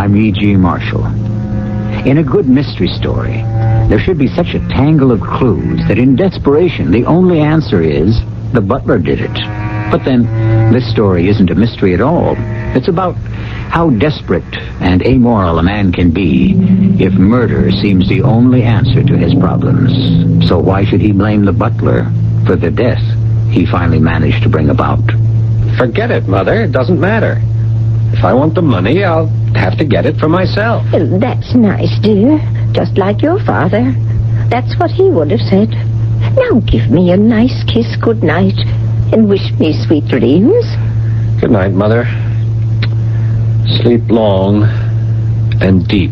I'm E.G. Marshall. In a good mystery story, there should be such a tangle of clues that in desperation, the only answer is the butler did it. But then, this story isn't a mystery at all. It's about how desperate and amoral a man can be if murder seems the only answer to his problems. So why should he blame the butler for the death he finally managed to bring about? Forget it, Mother. It doesn't matter. If I want the money, I'll have to get it for myself. Well, that's nice, dear. Just like your father. That's what he would have said. Now give me a nice kiss good night and wish me sweet dreams. Good night, Mother. Sleep long and deep.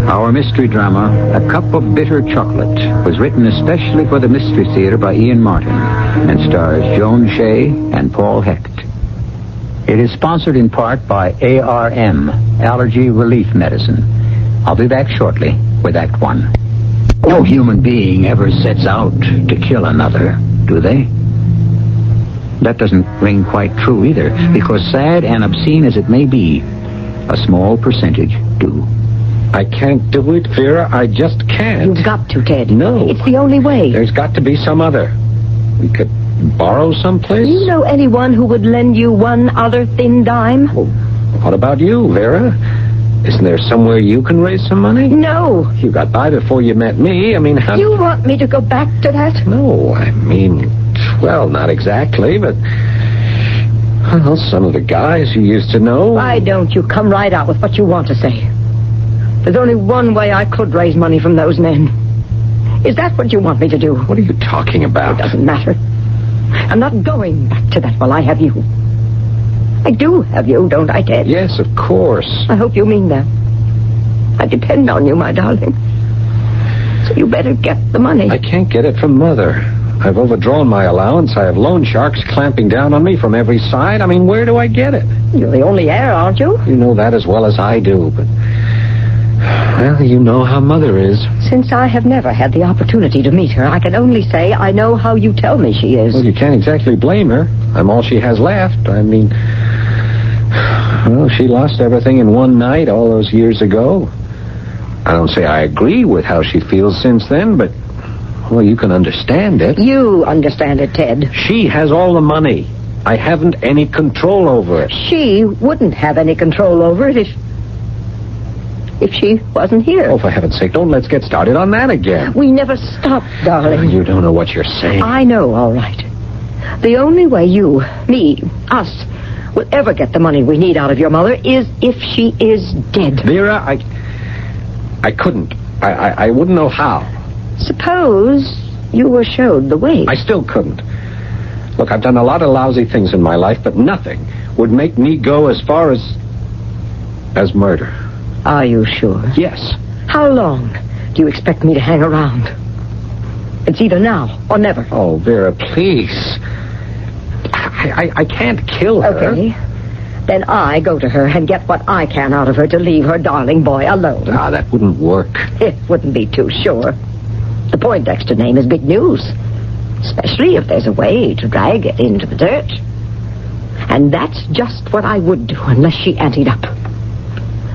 Our mystery drama, A Cup of Bitter Chocolate, was written especially for the Mystery Theater by Ian Martin and stars Joan Shea and Paul Hecht. It is sponsored in part by ARM, Allergy Relief Medicine. I'll be back shortly with Act One. No human being ever sets out to kill another, do they? That doesn't ring quite true either, because sad and obscene as it may be, a small percentage do. I can't do it, Vera. I just can't. You've got to, Ted. No. It's the only way. There's got to be some other. We could borrow someplace. Do you know anyone who would lend you one other thin dime? Well, what about you, Vera? Isn't there somewhere you can raise some money? No. You got by before you met me. I mean, how... You want me to go back to that? No, I mean, well, not exactly, but... Well, some of the guys you used to know... Why don't you come right out with what you want to say? There's only one way I could raise money from those men. Is that what you want me to do? What are you talking about? It doesn't matter. I'm not going back to that while I have you. I do have you, don't I, Ted? Yes, of course. I hope you mean that. I depend on you, my darling. So you better get the money. I can't get it from Mother. I've overdrawn my allowance. I have loan sharks clamping down on me from every side. I mean, where do I get it? You're the only heir, aren't you? You know that as well as I do, but... Well, you know how Mother is. Since I have never had the opportunity to meet her, I can only say I know how you tell me she is. Well, you can't exactly blame her. I'm all she has left. I mean... Well, she lost everything in one night all those years ago. I don't say I agree with how she feels since then, but... Well, you can understand it. You understand it, Ted. She has all the money. I haven't any control over it. She wouldn't have any control over it if she wasn't here. Oh, for heaven's sake, don't let's get started on that again. We never stopped, darling. You don't know what you're saying. I know, all right. The only way you, me, us, will ever get the money we need out of your mother is if she is dead. Vera, I couldn't. I wouldn't know how. Suppose you were showed the way. I still couldn't. Look, I've done a lot of lousy things in my life, but nothing would make me go as far as murder. Are you sure? Yes. How long do you expect me to hang around? It's either now or never. Oh, Vera, please. I can't kill her. Okay. Then I go to her and get what I can out of her to leave her darling boy alone. Ah, that wouldn't work. It wouldn't be too sure. The Poindexter name is big news, especially if there's a way to drag it into the dirt. And that's just what I would do unless she anteed up.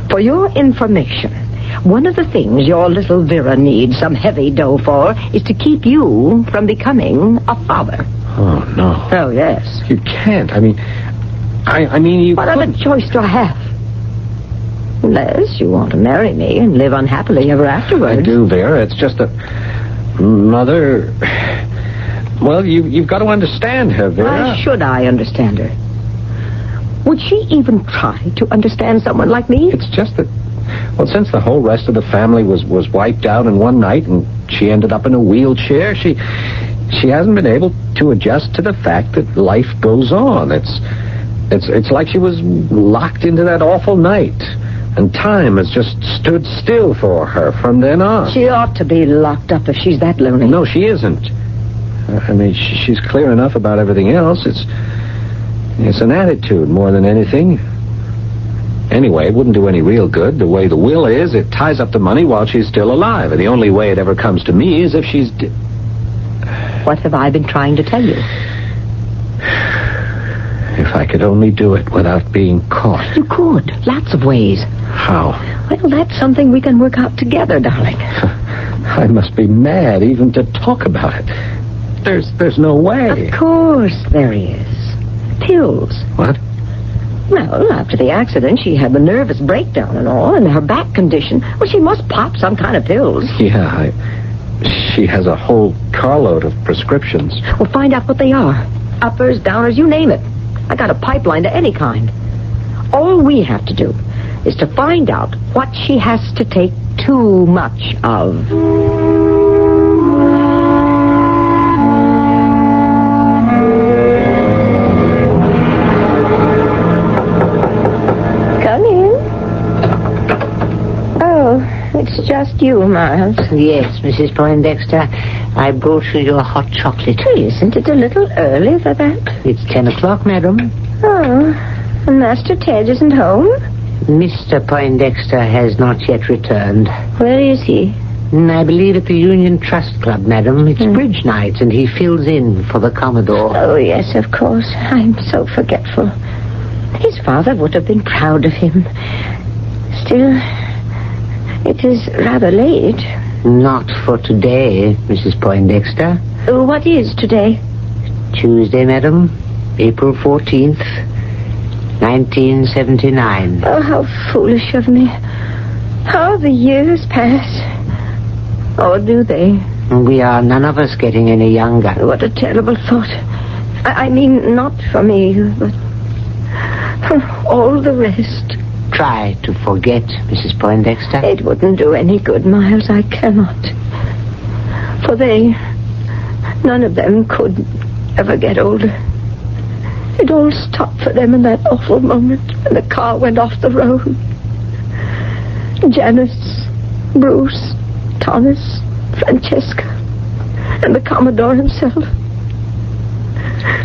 For your information, one of the things your little Vera needs some heavy dough for is to keep you from becoming a father. Oh, no. Oh, yes. You can't. I mean, you What other choice do I have? Unless you want to marry me and live unhappily ever afterwards. I do, Vera. It's just that Mother... Well, you've got to understand her, Vera. Why should I understand her? Would she even try to understand someone like me? It's just that... Well, since the whole rest of the family was wiped out in one night and she ended up in a wheelchair, she hasn't been able to adjust to the fact that life goes on. It's like she was locked into that awful night. And time has just stood still for her from then on. She ought to be locked up if she's that lonely. No, she isn't. I mean, she's clear enough about everything else. It's an attitude more than anything. Anyway, it wouldn't do any real good. The way the will is, it ties up the money while she's still alive. And the only way it ever comes to me is if she's... What have I been trying to tell you? If I could only do it without being caught. You could. Lots of ways. How? Well, that's something we can work out together, darling. I must be mad even to talk about it. There's no way. Of course there is. Pills. What? Well, after the accident, she had the nervous breakdown and all, and her back condition. Well, she must pop some kind of pills. Yeah, she has a whole carload of prescriptions. Well, find out what they are. Uppers, downers, you name it. I got a pipeline to any kind. All we have to do is to find out what she has to take too much of. Come in. Oh, it's just you, Miles. Yes, Mrs. Poindexter. I brought you your hot chocolate. Isn't it a little early for that? It's 10 o'clock, madam. Oh, and Master Ted isn't home? Mr. Poindexter has not yet returned. Where is he? I believe at the Union Trust Club, madam. It's bridge night, and he fills in for the Commodore. Oh, yes, of course. I'm so forgetful. His father would have been proud of him. Still, it is rather late. Not for today, Mrs. Poindexter. What is today? Tuesday, madam. April 14th, 1979. Oh, how foolish of me. How the years pass. Or do they? We are none of us getting any younger. What a terrible thought. I mean, not for me, but for all the rest. Try to forget, Mrs. Poindexter. It wouldn't do any good, Miles. I cannot. For none of them could ever get older. It all stopped for them in that awful moment when the car went off the road. Janice, Bruce, Thomas, Francesca, and the Commodore himself.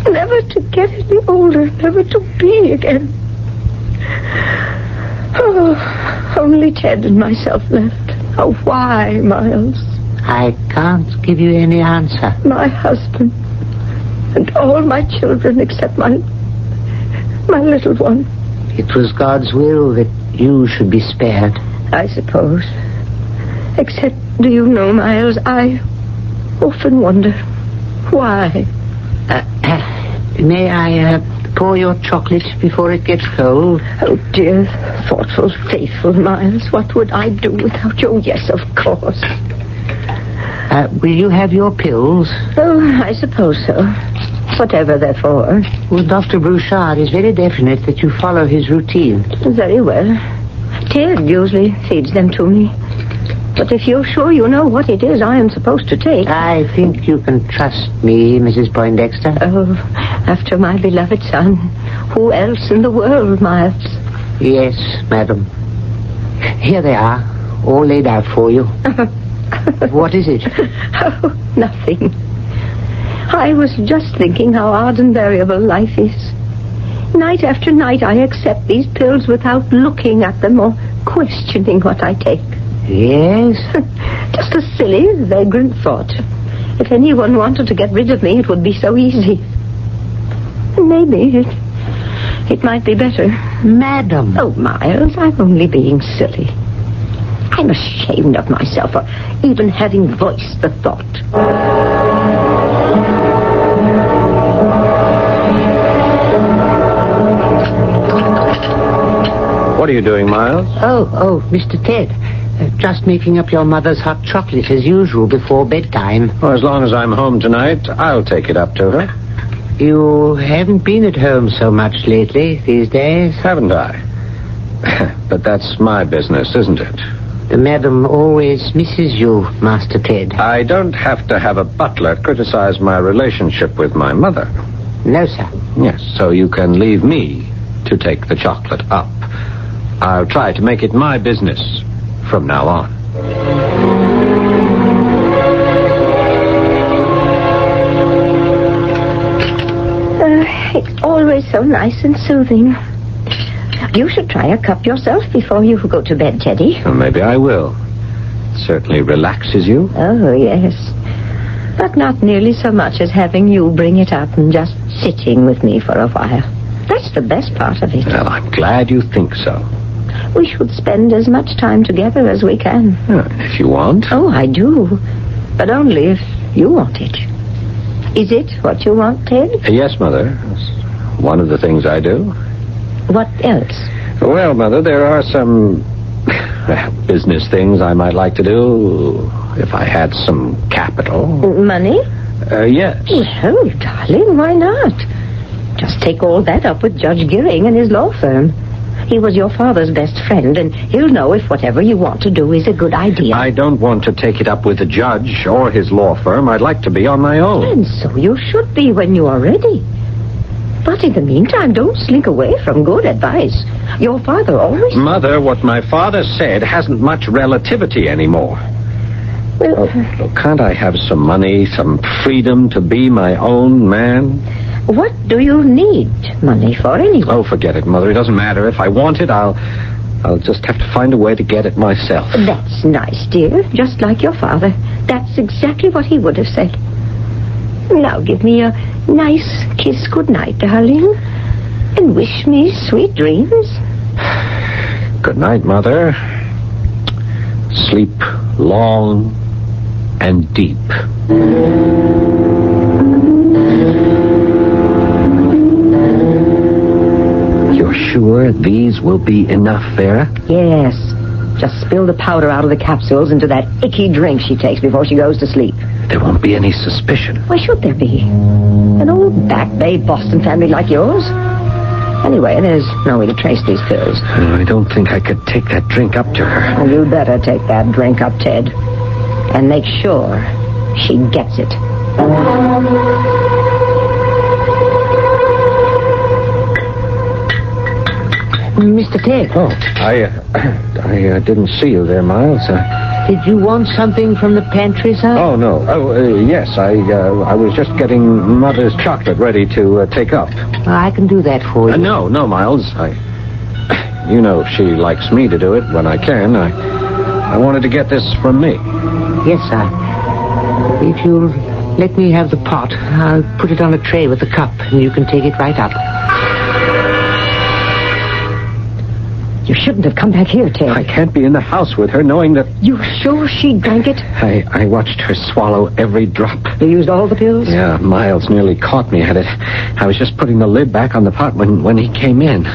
Never to get any older, never to be again. Oh, only Ted and myself left. Oh, why, Miles? I can't give you any answer. My husband and all my children except my little one. It was God's will that you should be spared. I suppose. Except, do you know, Miles, I often wonder why. May I pour your chocolate before it gets cold? Oh, dear, thoughtful, faithful Miles, what would I do without you? Yes, of course. Will you have your pills? Oh, I suppose so. Whatever they're for. Well, Dr. Broussard is very definite that you follow his routine. Very well. Ted usually feeds them to me. But if you're sure you know what it is I am supposed to take... I think you can trust me, Mrs. Poindexter. Oh, after my beloved son, who else in the world, Miles? Yes, madam. Here they are, all laid out for you. What is it? Oh, nothing. I was just thinking how odd and variable life is. Night after night I accept these pills without looking at them or questioning what I take. Yes? Just a silly, vagrant thought. If anyone wanted to get rid of me, it would be so easy. Maybe it might be better. Madam. Oh, Miles, I'm only being silly. I'm ashamed of myself for even having voiced the thought. What are you doing, Miles? Oh, Mr. Ted. Just making up your mother's hot chocolate as usual before bedtime. Well, as long as I'm home tonight, I'll take it up to her. You haven't been at home so much lately, these days. Haven't I? But that's my business, isn't it? The madam always misses you, Master Ted. I don't have to have a butler criticize my relationship with my mother. No, sir. Yes, so you can leave me to take the chocolate up. I'll try to make it my business from now on. It's always so nice and soothing. You should try a cup yourself before you go to bed, Teddy. Well, maybe I will. It certainly relaxes you. Oh, yes. But not nearly so much as having you bring it up and just sitting with me for a while. That's the best part of it. Well, I'm glad you think so. We should spend as much time together as we can. If you want. Oh, I do. But only if you want it. Is it what you want, Ted? Yes, Mother. It's one of the things I do. What else? Well, Mother, there are some business things I might like to do if I had some capital. Money? Yes. Well, darling, why not? Just take all that up with Judge Gearing and his law firm. He was your father's best friend, and he'll know if whatever you want to do is a good idea. I don't want to take it up with the judge or his law firm. I'd like to be on my own. And so you should be when you are ready. But in the meantime, don't slink away from good advice. Your father always... Mother, what my father said hasn't much relativity anymore. Well, Look, can't I have some money, some freedom to be my own man? what do you need money for anyway? Oh, forget it, Mother. It doesn't matter. If I want it, I'll just have to find a way to get it myself. That's nice, dear. Just like your father. That's exactly what he would have said. Now give me a nice kiss goodnight, darling. And wish me sweet dreams. Good night, Mother. Sleep long and deep. You're sure these will be enough, Vera? Yes. Just spill the powder out of the capsules into that icky drink she takes before she goes to sleep. There won't be any suspicion. Why should there be? An old Back Bay Boston family like yours? Anyway, there's no way to trace these pills. I don't think I could take that drink up to her. Well, you better take that drink up, Ted. And make sure she gets it. Mr. Ted. Oh, I didn't see you there, Miles. Did you want something from the pantry, sir? Oh, no. Yes, I was just getting Mother's chocolate ready to take up. I can do that for you. No, Miles. You know she likes me to do it when I can. I wanted to get this from me. Yes, sir. If you'll let me have the pot, I'll put it on a tray with the cup, and you can take it right up. You shouldn't have come back here, Ted. I can't be in the house with her knowing that... You sure she drank it? I watched her swallow every drop. You used all the pills? Yeah, Miles nearly caught me at it. I was just putting the lid back on the pot when he came in.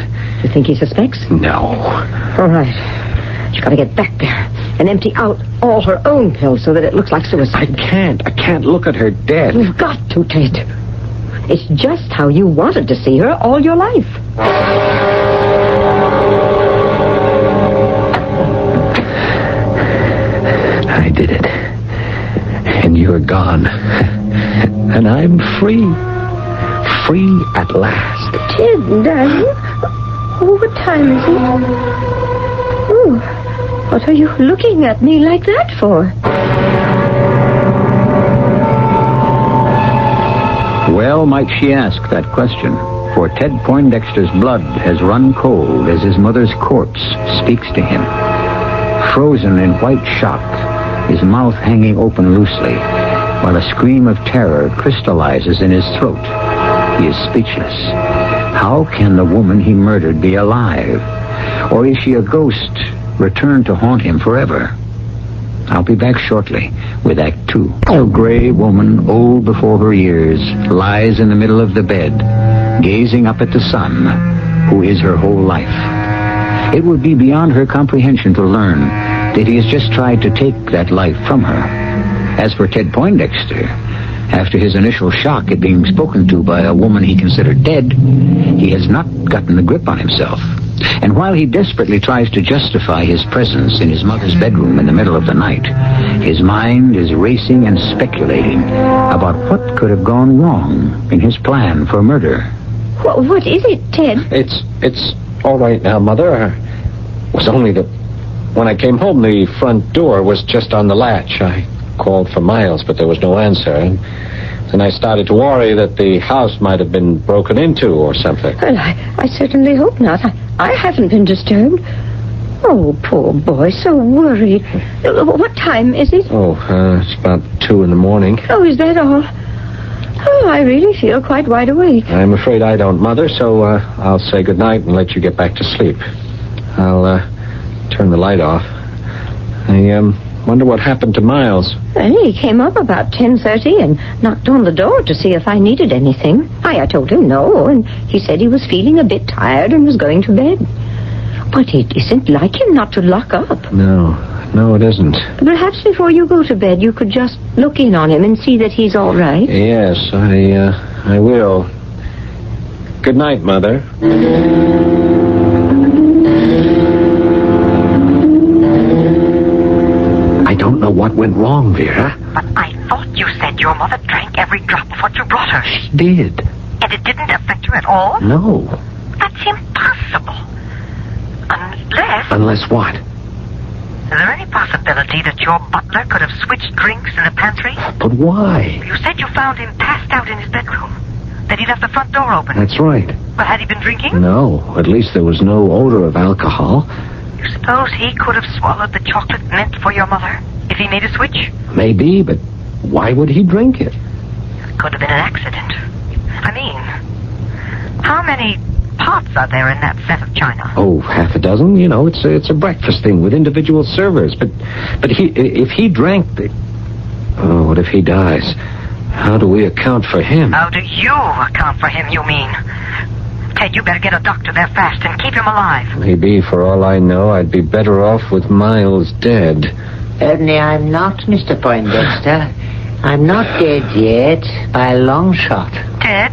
You think he suspects? No. All right. She's got to get back there and empty out all her own pills so that it looks like suicide. I can't look at her dead. You've got to, Ted. It's just how you wanted to see her all your life. I did it. And you're gone. And I'm free. Free at last. Ted, darling. Oh, what time is it? Oh, what are you looking at me like that for? Well might she ask that question, for Ted Poindexter's blood has run cold as his mother's corpse speaks to him. Frozen in white shock, his mouth hanging open loosely, while a scream of terror crystallizes in his throat. He is speechless. How can the woman he murdered be alive? Or is she a ghost returned to haunt him forever? I'll be back shortly with Act 2. A gray woman, old before her years, lies in the middle of the bed, gazing up at the sun, who is her whole life. It would be beyond her comprehension to learn that he has just tried to take that life from her. As for Ted Poindexter, after his initial shock at being spoken to by a woman he considered dead, he has not gotten the grip on himself. And while he desperately tries to justify his presence in his mother's bedroom in the middle of the night, his mind is racing and speculating about what could have gone wrong in his plan for murder. What is it, Ted? It's all right now, Mother. It was only that when I came home, the front door was just on the latch. I called for Miles, but there was no answer. And then I started to worry that the house might have been broken into or something. Well, I certainly hope not. I haven't been disturbed. Oh, poor boy, so worried. What time is it? Oh, it's about 2 in the morning. Oh, is that all? Oh, I really feel quite wide awake. I'm afraid I don't, Mother, so I'll say goodnight and let you get back to sleep. I'll turn the light off. I wonder what happened to Miles. Well, he came up about 10:30 and knocked on the door to see if I needed anything. I told him no, and he said he was feeling a bit tired and was going to bed. But it isn't like him not to lock up. No, it isn't. Perhaps before you go to bed, you could just look in on him and see that he's all right. Yes, I will. Good night, Mother. I don't know what went wrong, Vera. But I thought you said your mother drank every drop of what you brought her. She did. And it didn't affect her at all? No. That's impossible. Unless... Unless what? Is there any possibility that your butler could have switched drinks in the pantry? But why? You said you found him passed out in his bedroom. That he left the front door open. That's right. But had he been drinking? No, at least there was no odor of alcohol. You suppose he could have swallowed the chocolate mint for your mother if he made a switch? Maybe, but why would he drink it? It could have been an accident. I mean, how many pots are there in that set of china? Oh, half a dozen. You know, it's a breakfast thing with individual servers. But if he drank the... Oh, what if he dies? How do we account for him? How do you account for him, you mean? Ted, you better get a doctor there fast and keep him alive. Maybe, for all I know, I'd be better off with Miles dead. Only I'm not, Mr. Poindexter. I'm not dead yet, by a long shot. Ted?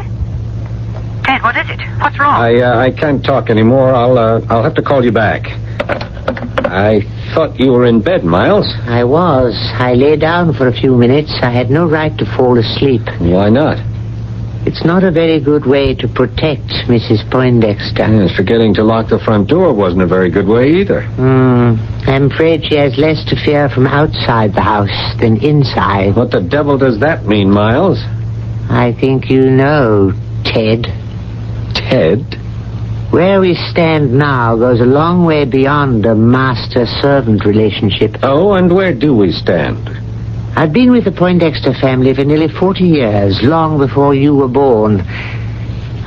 Ted, what is it? What's wrong? I can't talk anymore. I'll have to call you back. I thought you were in bed, Miles. I was. I lay down for a few minutes. I had no right to fall asleep. Why not? It's not a very good way to protect Mrs. Poindexter. Yes, forgetting to lock the front door wasn't a very good way either. I'm afraid she has less to fear from outside the house than inside. What the devil does that mean, Miles? I think you know, Ted. Ted? Where we stand now goes a long way beyond a master-servant relationship. Oh, and where do we stand? I've been with the Poindexter family for nearly 40 years, long before you were born.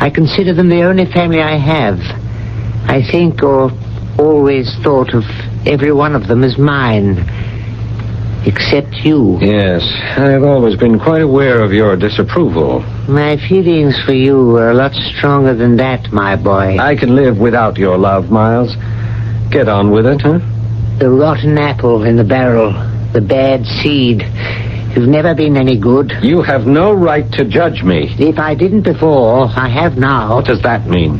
I consider them the only family I have. I think, or always thought of every one of them as mine. Except you. Yes, I've always been quite aware of your disapproval. My feelings for you are a lot stronger than that, my boy. I can live without your love, Miles. Get on with it, huh? The rotten apple in the barrel. The bad seed. You've never been any good. You have no right to judge me. If I didn't before, I have now. What does that mean?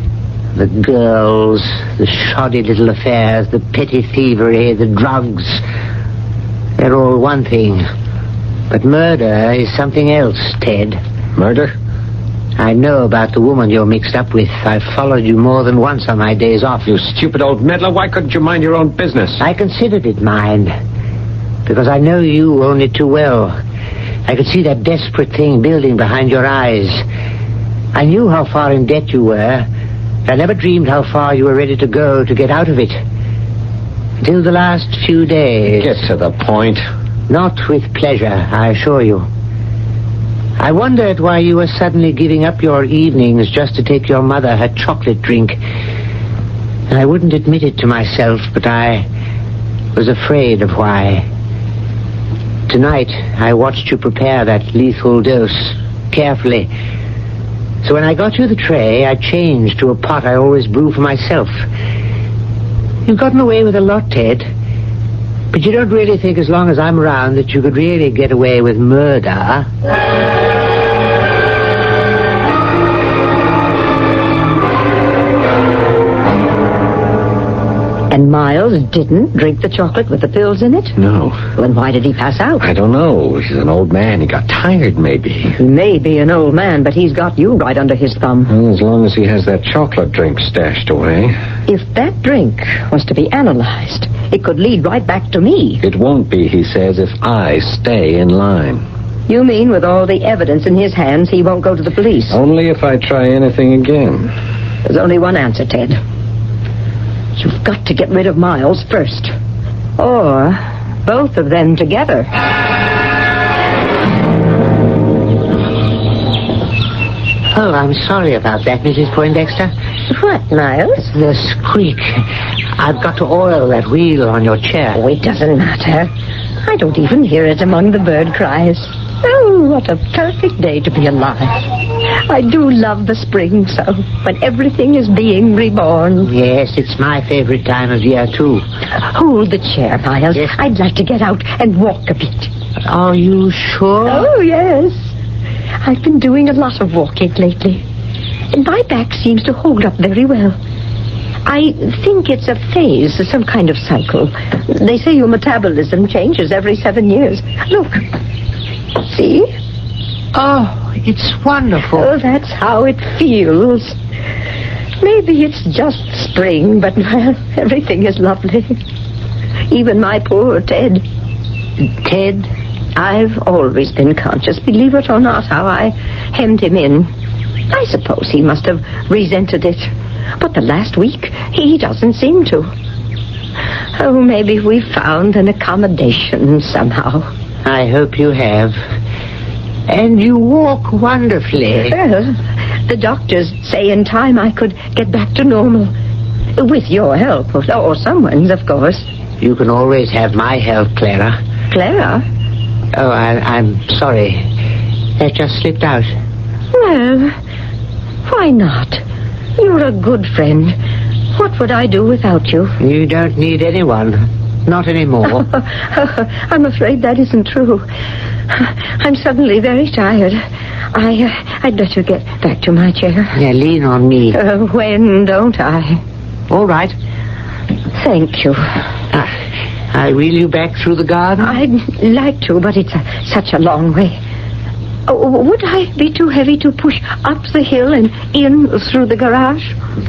The girls, the shoddy little affairs, the petty thievery, the drugs. They're all one thing. But murder is something else, Ted. Murder? I know about the woman you're mixed up with. I've followed you more than once on my days off. You stupid old meddler, why couldn't you mind your own business? I considered it mine. Because I know you only too well. I could see that desperate thing building behind your eyes. I knew how far in debt you were. I never dreamed how far you were ready to go to get out of it. Until the last few days. Get to the point. Not with pleasure, I assure you. I wondered why you were suddenly giving up your evenings just to take your mother her chocolate drink. I wouldn't admit it to myself, but I was afraid of why. Tonight, I watched you prepare that lethal dose, carefully. So when I got you the tray, I changed to a pot I always brew for myself. You've gotten away with a lot, Ted. But you don't really think as long as I'm around that you could really get away with murder? And Miles didn't drink the chocolate with the pills in it? No. Then why did he pass out? I don't know. He's an old man. He got tired, maybe. He may be an old man, but he's got you right under his thumb. Well, as long as he has that chocolate drink stashed away. If that drink was to be analyzed, it could lead right back to me. It won't be, he says, if I stay in line. You mean with all the evidence in his hands, he won't go to the police? Only if I try anything again. There's only one answer, Ted. You've got to get rid of Miles first. Or both of them together. Oh, I'm sorry about that, Mrs. Poindexter. What, Miles? The squeak. I've got to oil that wheel on your chair. Oh, it doesn't matter. I don't even hear it among the bird cries. Oh, what a perfect day to be alive. I do love the spring so, when everything is being reborn. Yes, it's my favorite time of year, too. Hold the chair, Miles. Yes. I'd like to get out and walk a bit. Are you sure? Oh, yes. I've been doing a lot of walking lately, and my back seems to hold up very well. I think it's a phase, some kind of cycle. They say your metabolism changes every 7 years. Look. See? Oh, it's wonderful. Oh, that's how it feels. Maybe it's just spring, but, well, everything is lovely. Even my poor Ted. Ted? I've always been conscious, believe it or not, how I hemmed him in. I suppose he must have resented it. But the last week, he doesn't seem to. Oh, maybe we've found an accommodation somehow. I hope you have. And you walk wonderfully. Well, the doctors say in time I could get back to normal. With your help, or someone's, of course. You can always have my help, Clara. Clara? Oh, I'm sorry. That just slipped out. Well, why not? You're a good friend. What would I do without you? You don't need anyone. Not anymore. I'm afraid that isn't true. I'm suddenly very tired. I'd better get back to my chair. Yeah, lean on me. When don't I? All right. Thank you. I wheel you back through the garden? I'd like to, but it's such a long way. Oh, would I be too heavy to push up the hill and in through the garage?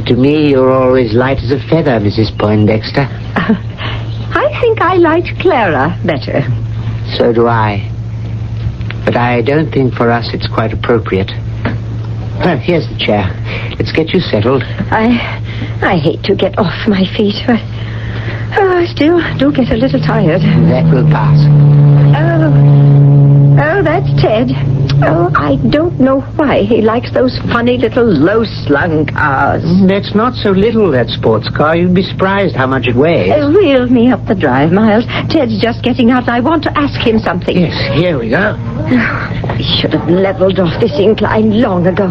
To me, you're always light as a feather, Mrs. Poindexter. I think I liked Clara better. So do I. But I don't think for us it's quite appropriate. Well, here's the chair. Let's get you settled. I hate to get off my feet, but I still do get a little tired. That will pass. Oh, that's Ted. Oh, I don't know why he likes those funny little low-slung cars. That's not so little, that sports car. You'd be surprised how much it weighs. Wheel me up the drive, Miles. Ted's just getting out, and I want to ask him something. Yes, here we go. I should have leveled off this incline long ago.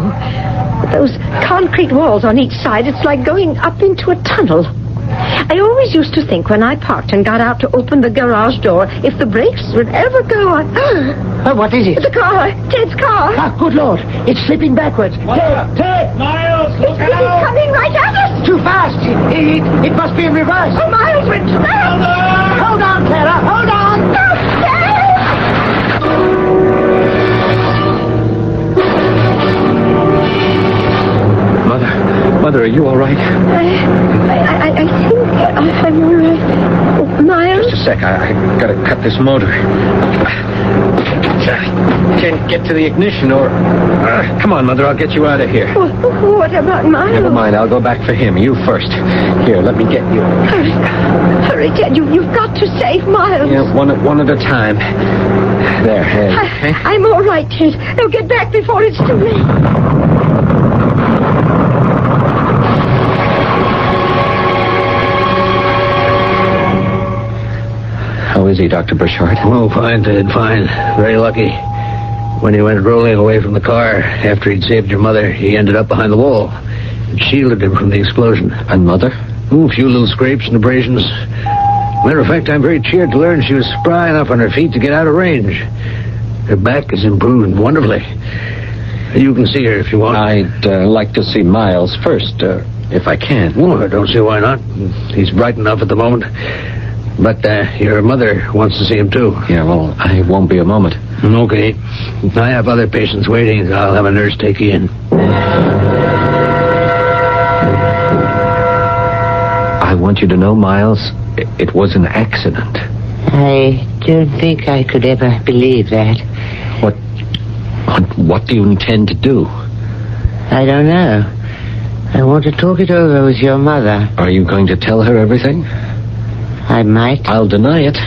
With those concrete walls on each side, it's like going up into a tunnel. I always used to think when I parked and got out to open the garage door, if the brakes would ever go on... Oh, what is it? The car! Ted's car! Ah, good Lord. It's slipping backwards. Ted! Miles, It's coming right at us! Too fast. It must be in reverse. Oh, Miles went fast! Hold on, Clara. Hold on. Mother, are you all right? I think I'm all right. Oh, Miles? Just a sec. I gotta cut this motor. Can't get to the ignition or... come on, Mother, I'll get you out of here. What about Miles? Never mind, I'll go back for him. You first. Here, let me get you. Hurry, Ted, you've got to save Miles. Yeah, one at a time. There, okay? I'm all right, Ted. Now get back before it's too late. How is he, Dr. Burchard? Oh, fine, Ted, fine. Very lucky. When he went rolling away from the car after he'd saved your mother, he ended up behind the wall. It shielded him from the explosion. And Mother? Oh, a few little scrapes and abrasions. Matter of fact, I'm very cheered to learn she was spry enough on her feet to get out of range. Her back is improved wonderfully. You can see her if you want. I'd like to see Miles first, if I can. Oh, I don't see why not. He's bright enough at the moment. But your mother wants to see him, too. Yeah, well, I won't be a moment. Okay. I have other patients waiting, so I'll have a nurse take you in. I want you to know, Miles, it was an accident. I don't think I could ever believe that. What do you intend to do? I don't know. I want to talk it over with your mother. Are you going to tell her everything? I might. I'll deny it.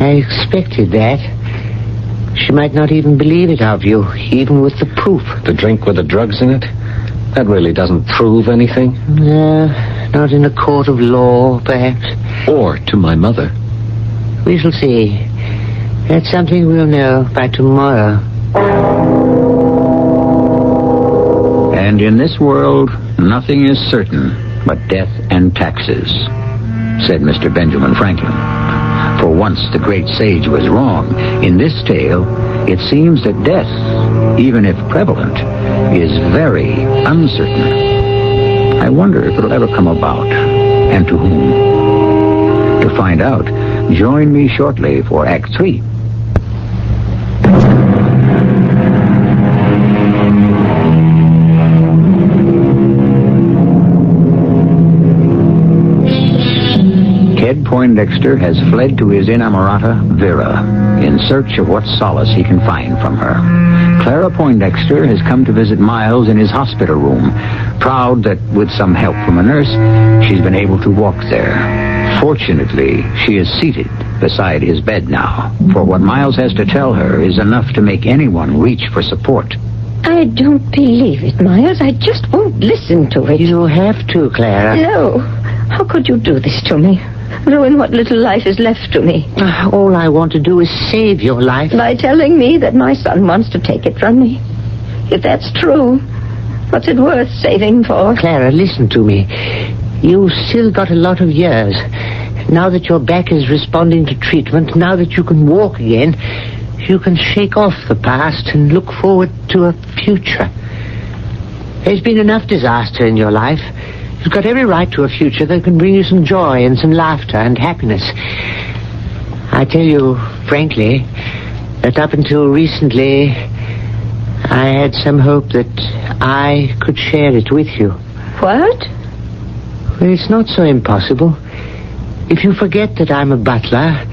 I expected that. She might not even believe it of you, even with the proof. The drink with the drugs in it? That really doesn't prove anything. No, not in a court of law, perhaps. Or to my mother. We shall see. That's something we'll know by tomorrow. And in this world, nothing is certain but death and taxes, said Mr. Benjamin Franklin. For once the great sage was wrong. In this tale, it seems that death, even if prevalent, is very uncertain. I wonder if it'll ever come about, and to whom. To find out, join me shortly for Act 3. Ted Poindexter has fled to his inamorata, Vera, in search of what solace he can find from her. Clara Poindexter has come to visit Miles in his hospital room, proud that with some help from a nurse, she's been able to walk there. Fortunately, she is seated beside his bed now, for what Miles has to tell her is enough to make anyone reach for support. I don't believe it, Miles. I just won't listen to it. You have to, Clara. No. How could you do this to me? Ruin what little life is left to me. All I want to do is save your life. By telling me that my son wants to take it from me. If that's true, what's it worth saving for? Clara, listen to me. You've still got a lot of years. Now that your back is responding to treatment, now that you can walk again, you can shake off the past and look forward to a future. There's been enough disaster in your life. You've got every right to a future that can bring you some joy and some laughter and happiness. I tell you, frankly, that up until recently, I had some hope that I could share it with you. What? Well, it's not so impossible. If you forget that I'm a butler,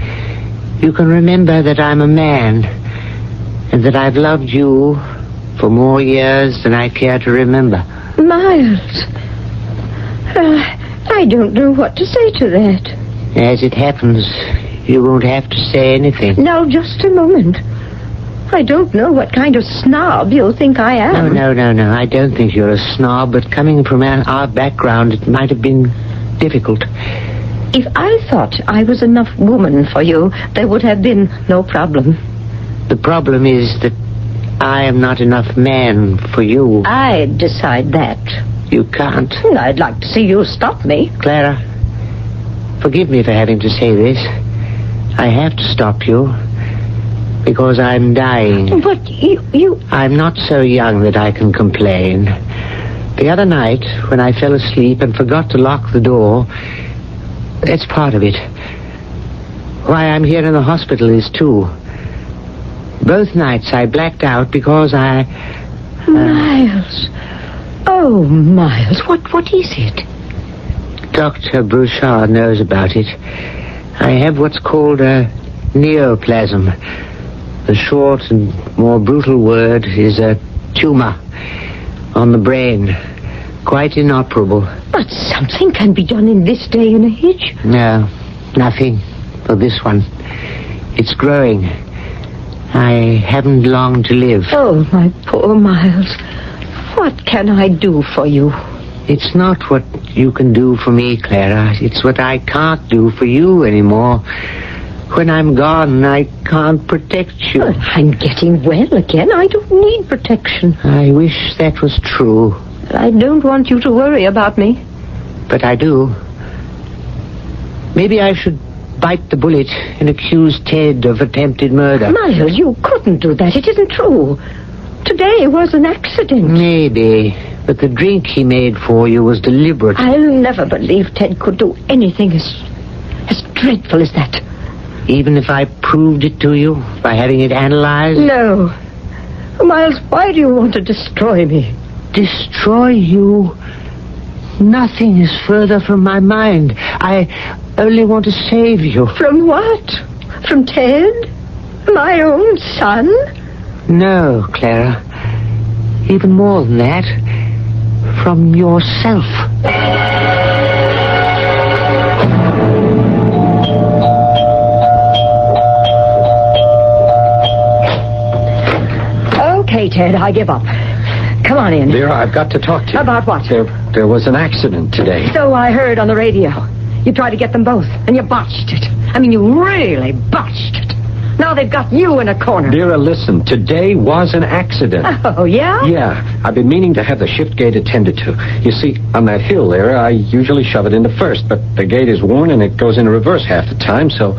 you can remember that I'm a man, and that I've loved you for more years than I care to remember. Miles, I don't know what to say to that. As it happens, you won't have to say anything. Now, just a moment. I don't know what kind of snob you think I am. No. I don't think you're a snob, but coming from our background, it might have been difficult. If I thought I was enough woman for you, there would have been no problem. The problem is that I am not enough man for you. I'd decide that. You can't. I'd like to see you stop me. Clara, forgive me for having to say this. I have to stop you because I'm dying. But you... I'm not so young that I can complain. The other night, when I fell asleep and forgot to lock the door, that's part of it. Why I'm here in the hospital is too. Both nights I blacked out because Miles. Oh, Miles, what is it? Dr. Brouchard knows about it. I have what's called a neoplasm. The short and more brutal word is a tumor on the brain. Quite inoperable. But something can be done in this day and age. No, nothing for this one. It's growing. I haven't long to live. Oh, my poor Miles. What can I do for you? It's not what you can do for me, Clara. It's what I can't do for you anymore. When I'm gone, I can't protect you. Well, I'm getting well again. I don't need protection. I wish that was true. I don't want you to worry about me. But I do. Maybe I should bite the bullet and accuse Ted of attempted murder. Miles, you couldn't do that. It isn't true. Today was an accident. Maybe. But the drink he made for you was deliberate. I'll never believe Ted could do anything as dreadful as that. Even if I proved it to you by having it analyzed? No. Miles, why do you want to destroy me? Destroy you? Nothing is further from my mind. I only want to save you. From what? From Ted? My own son? No, Clara. Even more than that. From yourself. Okay, Ted, I give up. Come on in. Vera, I've got to talk to you. About what? There was an accident today. So I heard on the radio. You tried to get them both, and you botched it. I mean, you really botched it. Now they've got you in a corner. Vera, listen. Today was an accident. Oh, yeah? Yeah. I've been meaning to have the shift gate attended to. You see, on that hill there, I usually shove it into first, but the gate is worn and it goes into reverse half the time, so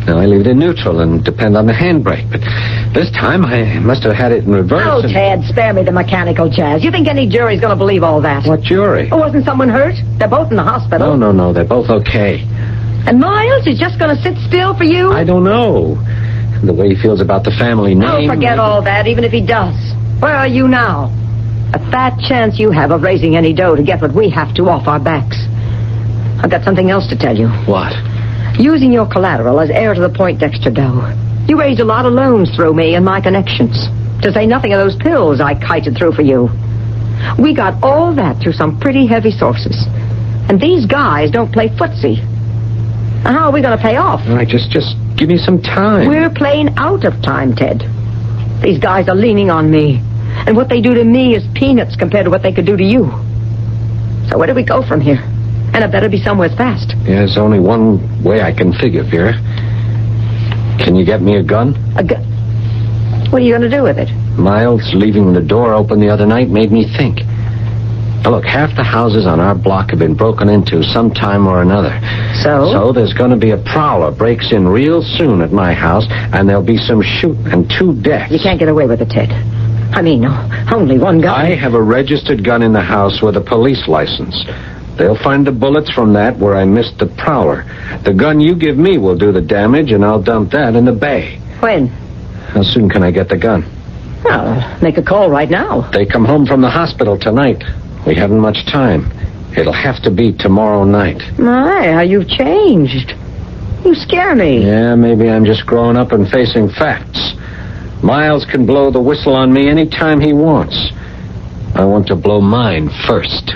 now I leave it in neutral and depend on the handbrake. But this time I must have had it in reverse. Oh, Ted, spare me the mechanical jazz. You think any jury's going to believe all that? What jury? Oh, wasn't someone hurt? They're both in the hospital. No. They're both okay. And Miles is just going to sit still for you? I don't know. The way he feels about the family name. Oh, forget all that, even if he does. Where are you now? A fat chance you have of raising any dough to get what we have to off our backs. I've got something else to tell you. What? Using your collateral as heir to the Poindexter dough, you raised a lot of loans through me and my connections. To say nothing of those pills I kited through for you. We got all that through some pretty heavy sources. And these guys don't play footsie. Now, how are we going to pay off? All right, just give me some time. We're playing out of time, Ted. These guys are leaning on me. And what they do to me is peanuts compared to what they could do to you. So where do we go from here? And it better be somewhere fast. Yeah, there's only one way I can figure, Vera. Can you get me a gun? A gun? What are you going to do with it? Miles leaving the door open the other night made me think. Now, look, half the houses on our block have been broken into sometime or another. So there's going to be a prowler breaks in real soon at my house, and there'll be some shooting and 2 deaths. You can't get away with it, Ted. I mean, only one gun. I have a registered gun in the house with a police license. They'll find the bullets from that where I missed the prowler. The gun you give me will do the damage, and I'll dump that in the bay. When? How soon can I get the gun? Well, make a call right now. They come home from the hospital tonight. We haven't much time. It'll have to be tomorrow night. My, how you've changed. You scare me. Yeah, maybe I'm just growing up and facing facts. Miles can blow the whistle on me any time he wants. I want to blow mine first.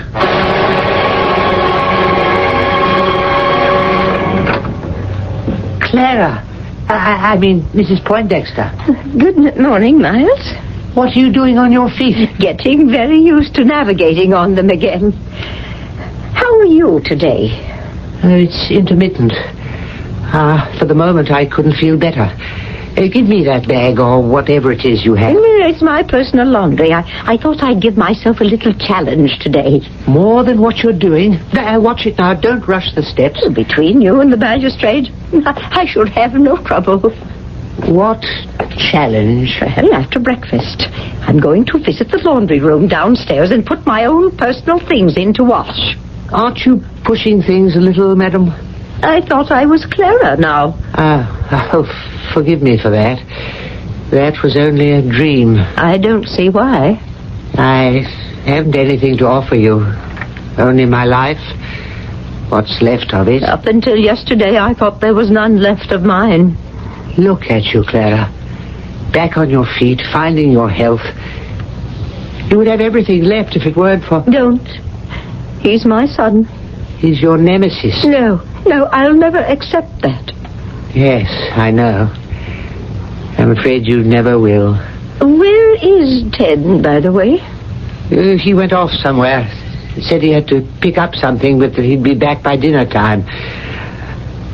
Clara. I mean, Mrs. Poindexter. Good morning, Miles. What are you doing on your feet? Getting very used to navigating on them again. How are you today? It's intermittent. For the moment, I couldn't feel better. Give me that bag or whatever it is you have. It's my personal laundry. I thought I'd give myself a little challenge today. More than what you're doing. Watch it now. Don't rush the steps. Between you and the magistrate, I should have no trouble. What challenge? Well, after breakfast, I'm going to visit the laundry room downstairs and put my own personal things in to wash. Aren't you pushing things a little, madam? I thought I was Clara now. Forgive me for that. That was only a dream. I don't see why. I haven't anything to offer you. Only my life. What's left of it. Up until yesterday, I thought there was none left of mine. Look at you, Clara. Back on your feet, finding your health. You would have everything left if it weren't for... Don't. He's my son. He's your nemesis. No, I'll never accept that. Yes, I know. I'm afraid you never will. Where is Ted, by the way? He went off somewhere. He said he had to pick up something, but that he'd be back by dinner time.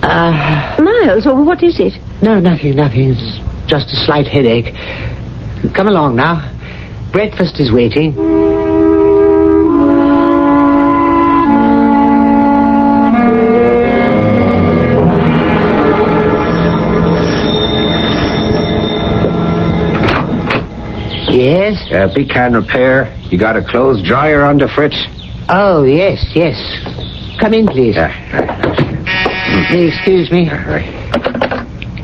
Miles, what is it? No, nothing. It's just a slight headache. Come along now. Breakfast is waiting. Yes? Be can repair. You got a clothes dryer under, Fritz? Oh, yes. Come in, please. Excuse me.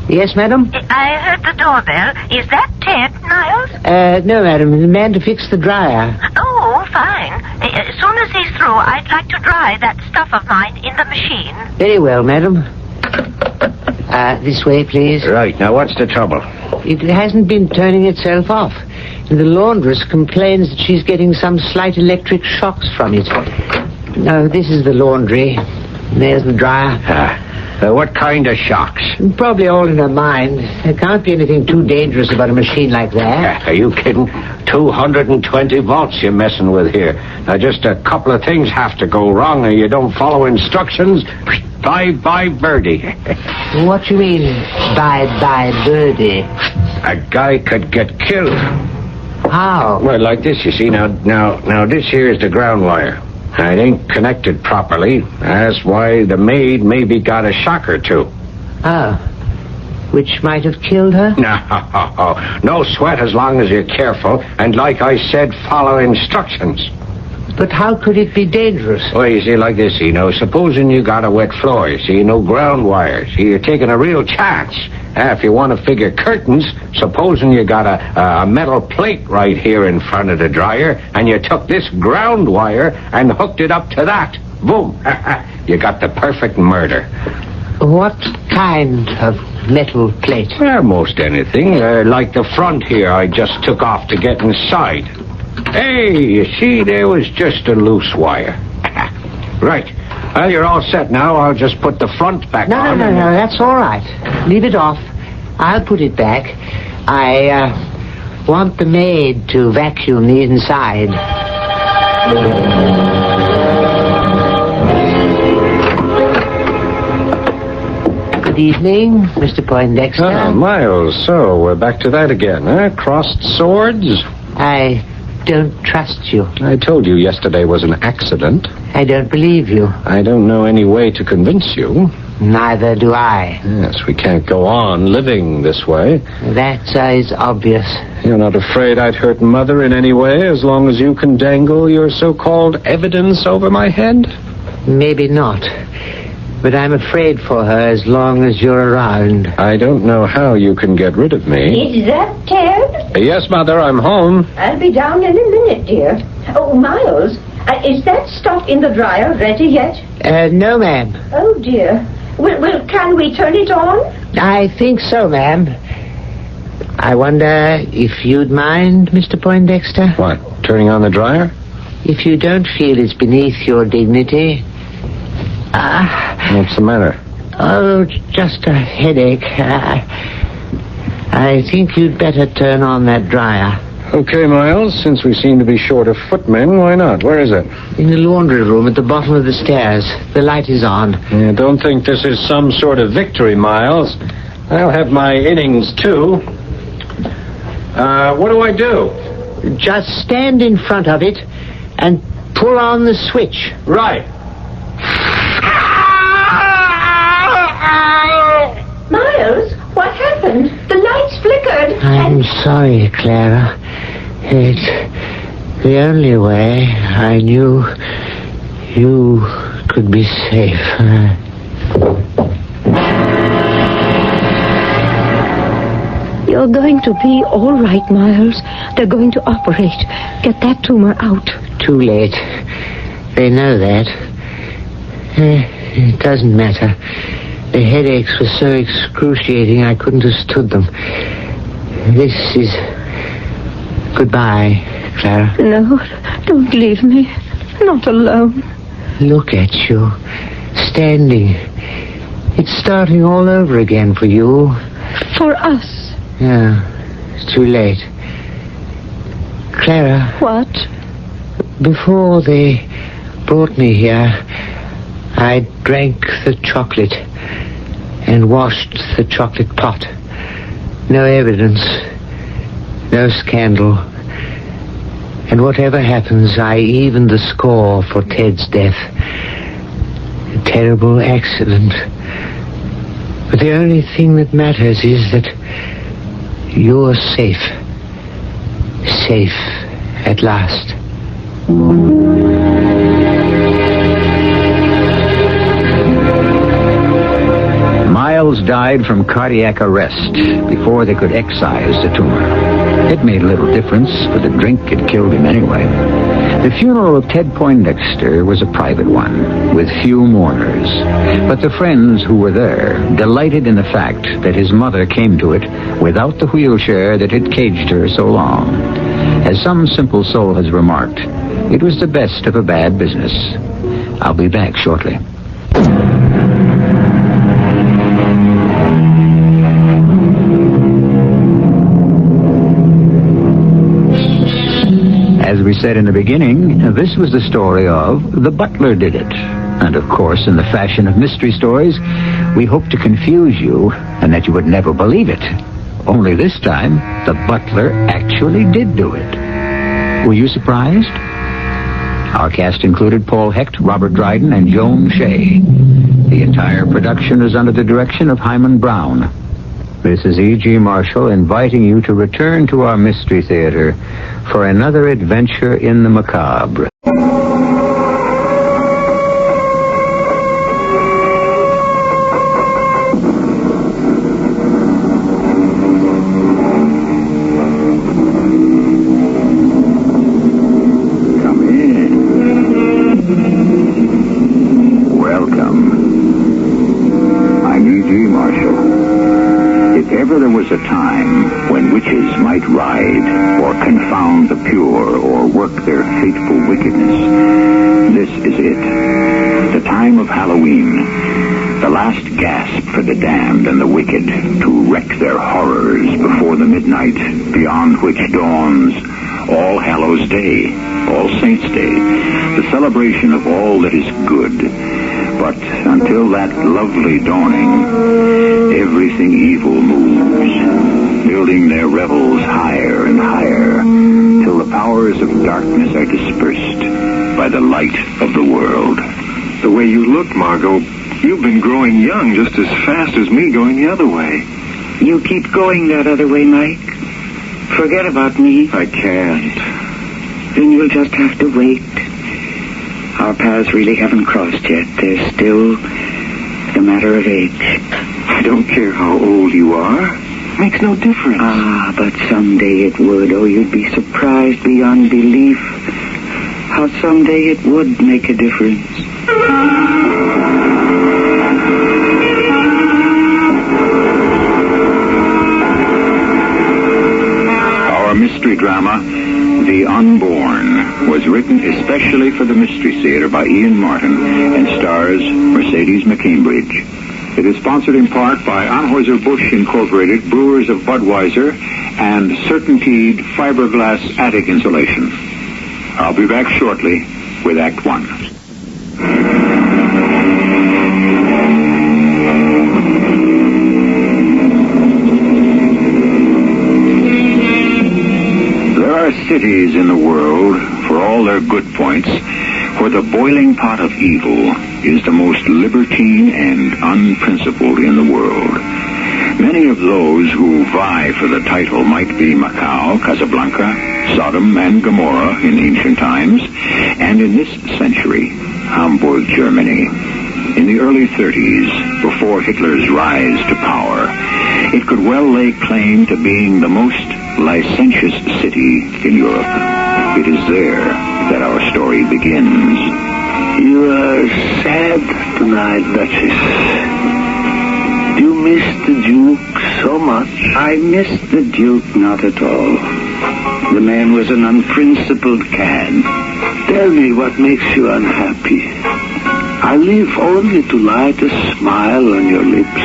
Yes, madam? I heard the doorbell. Is that Ted, Miles? No, madam. The man to fix the dryer. Oh, fine. As soon as he's through, I'd like to dry that stuff of mine in the machine. Very well, madam. This way, please. Right. Now, what's the trouble? It hasn't been turning itself off. The laundress complains that she's getting some slight electric shocks from it. No, this is the laundry. There's the dryer. What kind of shocks? Probably all in her mind. There can't be anything too dangerous about a machine like that. Are you kidding? 220 volts you're messing with here. Now, just a couple of things have to go wrong, and you don't follow instructions. Bye-bye, birdie. What you mean, bye-bye, birdie? A guy could get killed. How? Well, like this, you see. Now, this here is the ground wire. It ain't connected properly. That's why the maid maybe got a shock or two. Oh. Which might have killed her? No sweat as long as you're careful, and like I said, follow instructions. But how could it be dangerous? Well, you see, like this, supposing you got a wet floor, no ground wire. You're taking a real chance. If you want to figure curtains, supposing you got a metal plate right here in front of the dryer, and you took this ground wire and hooked it up to that. Boom. You got the perfect murder. What kind of metal plate? Well, most anything. Like the front here I just took off to get inside. Hey, you see, there was just a loose wire. Right. Well, you're all set now. I'll just put the front back on. No, that's all right. Leave it off. I'll put it back. I want the maid to vacuum the inside. Good evening, Mr. Poindexter. Ah, Miles, so we're back to that again, huh? Crossed swords? I don't trust you. I told you yesterday was an accident. I don't believe you. I don't know any way to convince you. Neither do I. Yes, we can't go on living this way. That is obvious. You're not afraid I'd hurt Mother in any way as long as you can dangle your so-called evidence over my head? Maybe not. But I'm afraid for her as long as you're around. I don't know how you can get rid of me. Is that Ted? Yes, Mother, I'm home. I'll be down in a minute, dear. Oh, Miles, is that stuff in the dryer ready yet? No, ma'am. Oh, dear. Well, can we turn it on? I think so, ma'am. I wonder if you'd mind, Mr. Poindexter? What, turning on the dryer? If you don't feel it's beneath your dignity. What's the matter? Oh, just a headache. I think you'd better turn on that dryer. Okay, Miles, since we seem to be short of footmen, why not? Where is it? In the laundry room at the bottom of the stairs. The light is on. Yeah, don't think this is some sort of victory, Miles. I'll have my innings, too. What do I do? Just stand in front of it and pull on the switch. Right. Miles, what happened? The lights flickered. I'm sorry, Clara. It's the only way I knew you could be safe. You're going to be all right, Miles. They're going to operate. Get that tumor out. Too late. They know that. It doesn't matter. The headaches were so excruciating I couldn't have stood them. This is goodbye, Clara. No, don't leave me. Not alone. Look at you, standing. It's starting all over again for you. For us. Yeah, it's too late. Clara. What? Before they brought me here, I drank the chocolate and washed the chocolate pot. No evidence, no scandal. And whatever happens, I evened the score for Ted's death. A terrible accident. But the only thing that matters is that you're safe. Safe at last. Miles died from cardiac arrest before they could excise the tumor. It made little difference, for the drink had killed him anyway. The funeral of Ted Poindexter was a private one, with few mourners. But the friends who were there delighted in the fact that his mother came to it without the wheelchair that had caged her so long. As some simple soul has remarked, it was the best of a bad business. I'll be back shortly. As we said in the beginning, this was the story of The Butler Did It. And of course, in the fashion of mystery stories, we hope to confuse you and that you would never believe it. Only this time, the butler actually did do it. Were you surprised? Our cast included Paul Hecht, Robert Dryden, and Joan Shea. The entire production is under the direction of Hyman Brown. This is E.G. Marshall inviting you to return to our Mystery Theater for another adventure in the macabre. A time when witches might ride or confound the pure or work their fateful wickedness. This is it. The time of Halloween. The last gasp for the damned and the wicked to wreak their horrors before the midnight, beyond which dawns All Hallows Day, All Saints' Day, the celebration of all that is good. But until that lovely dawning, everything evil moves, building their revels higher and higher, till the powers of darkness are dispersed by the light of the world. The way you look, Margot, you've been growing young just as fast as me going the other way. You keep going that other way, Mike. Forget about me. I can't. Then you'll just have to wait. Our paths really haven't crossed yet. There's still the matter of age. I don't care how old you are. Makes no difference. Ah, but someday it would. Oh, you'd be surprised beyond belief how someday it would make a difference. Our mystery drama, The Unborn, was written especially for the Mystery Theater by Ian Martin and stars Mercedes McCambridge. It is sponsored in part by Anheuser-Busch Incorporated, Brewers of Budweiser, and Certainteed Fiberglass Attic Insulation. I'll be back shortly with Act One. There are cities in the world, for all their good points, where the boiling pot of evil is the most libertine and unprincipled in the world. Many of those who vie for the title might be Macau, Casablanca, Sodom, and Gomorrah in ancient times, and in this century, Hamburg, Germany. In the early 30s, before Hitler's rise to power, it could well lay claim to being the most licentious city in Europe. It is there that our story begins. You are sad tonight, Duchess. Do you miss the Duke so much? I missed the Duke not at all. The man was an unprincipled cad. Tell me what makes you unhappy. I live only to light a smile on your lips.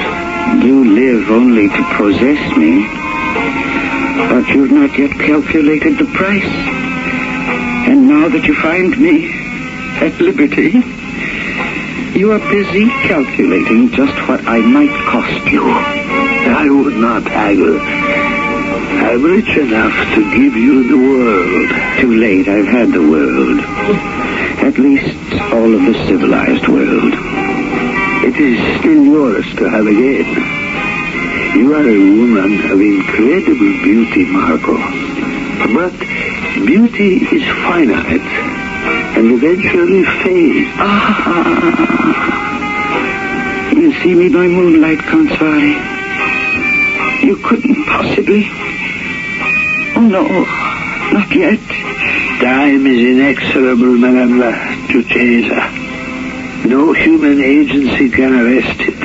You live only to possess me. But you've not yet calculated the price. And now that you find me at liberty, you are busy calculating just what I might cost you. I would not haggle. I'm rich enough to give you the world. Too late, I've had the world. At least all of the civilized world. It is still yours to have again. You are a woman of incredible beauty, Margot. But beauty is finite and eventually fades. You see me by moonlight, Consari. You couldn't possibly. Oh, no, not yet. Time is inexorable, Madame la Duchessa. No human agency can arrest it,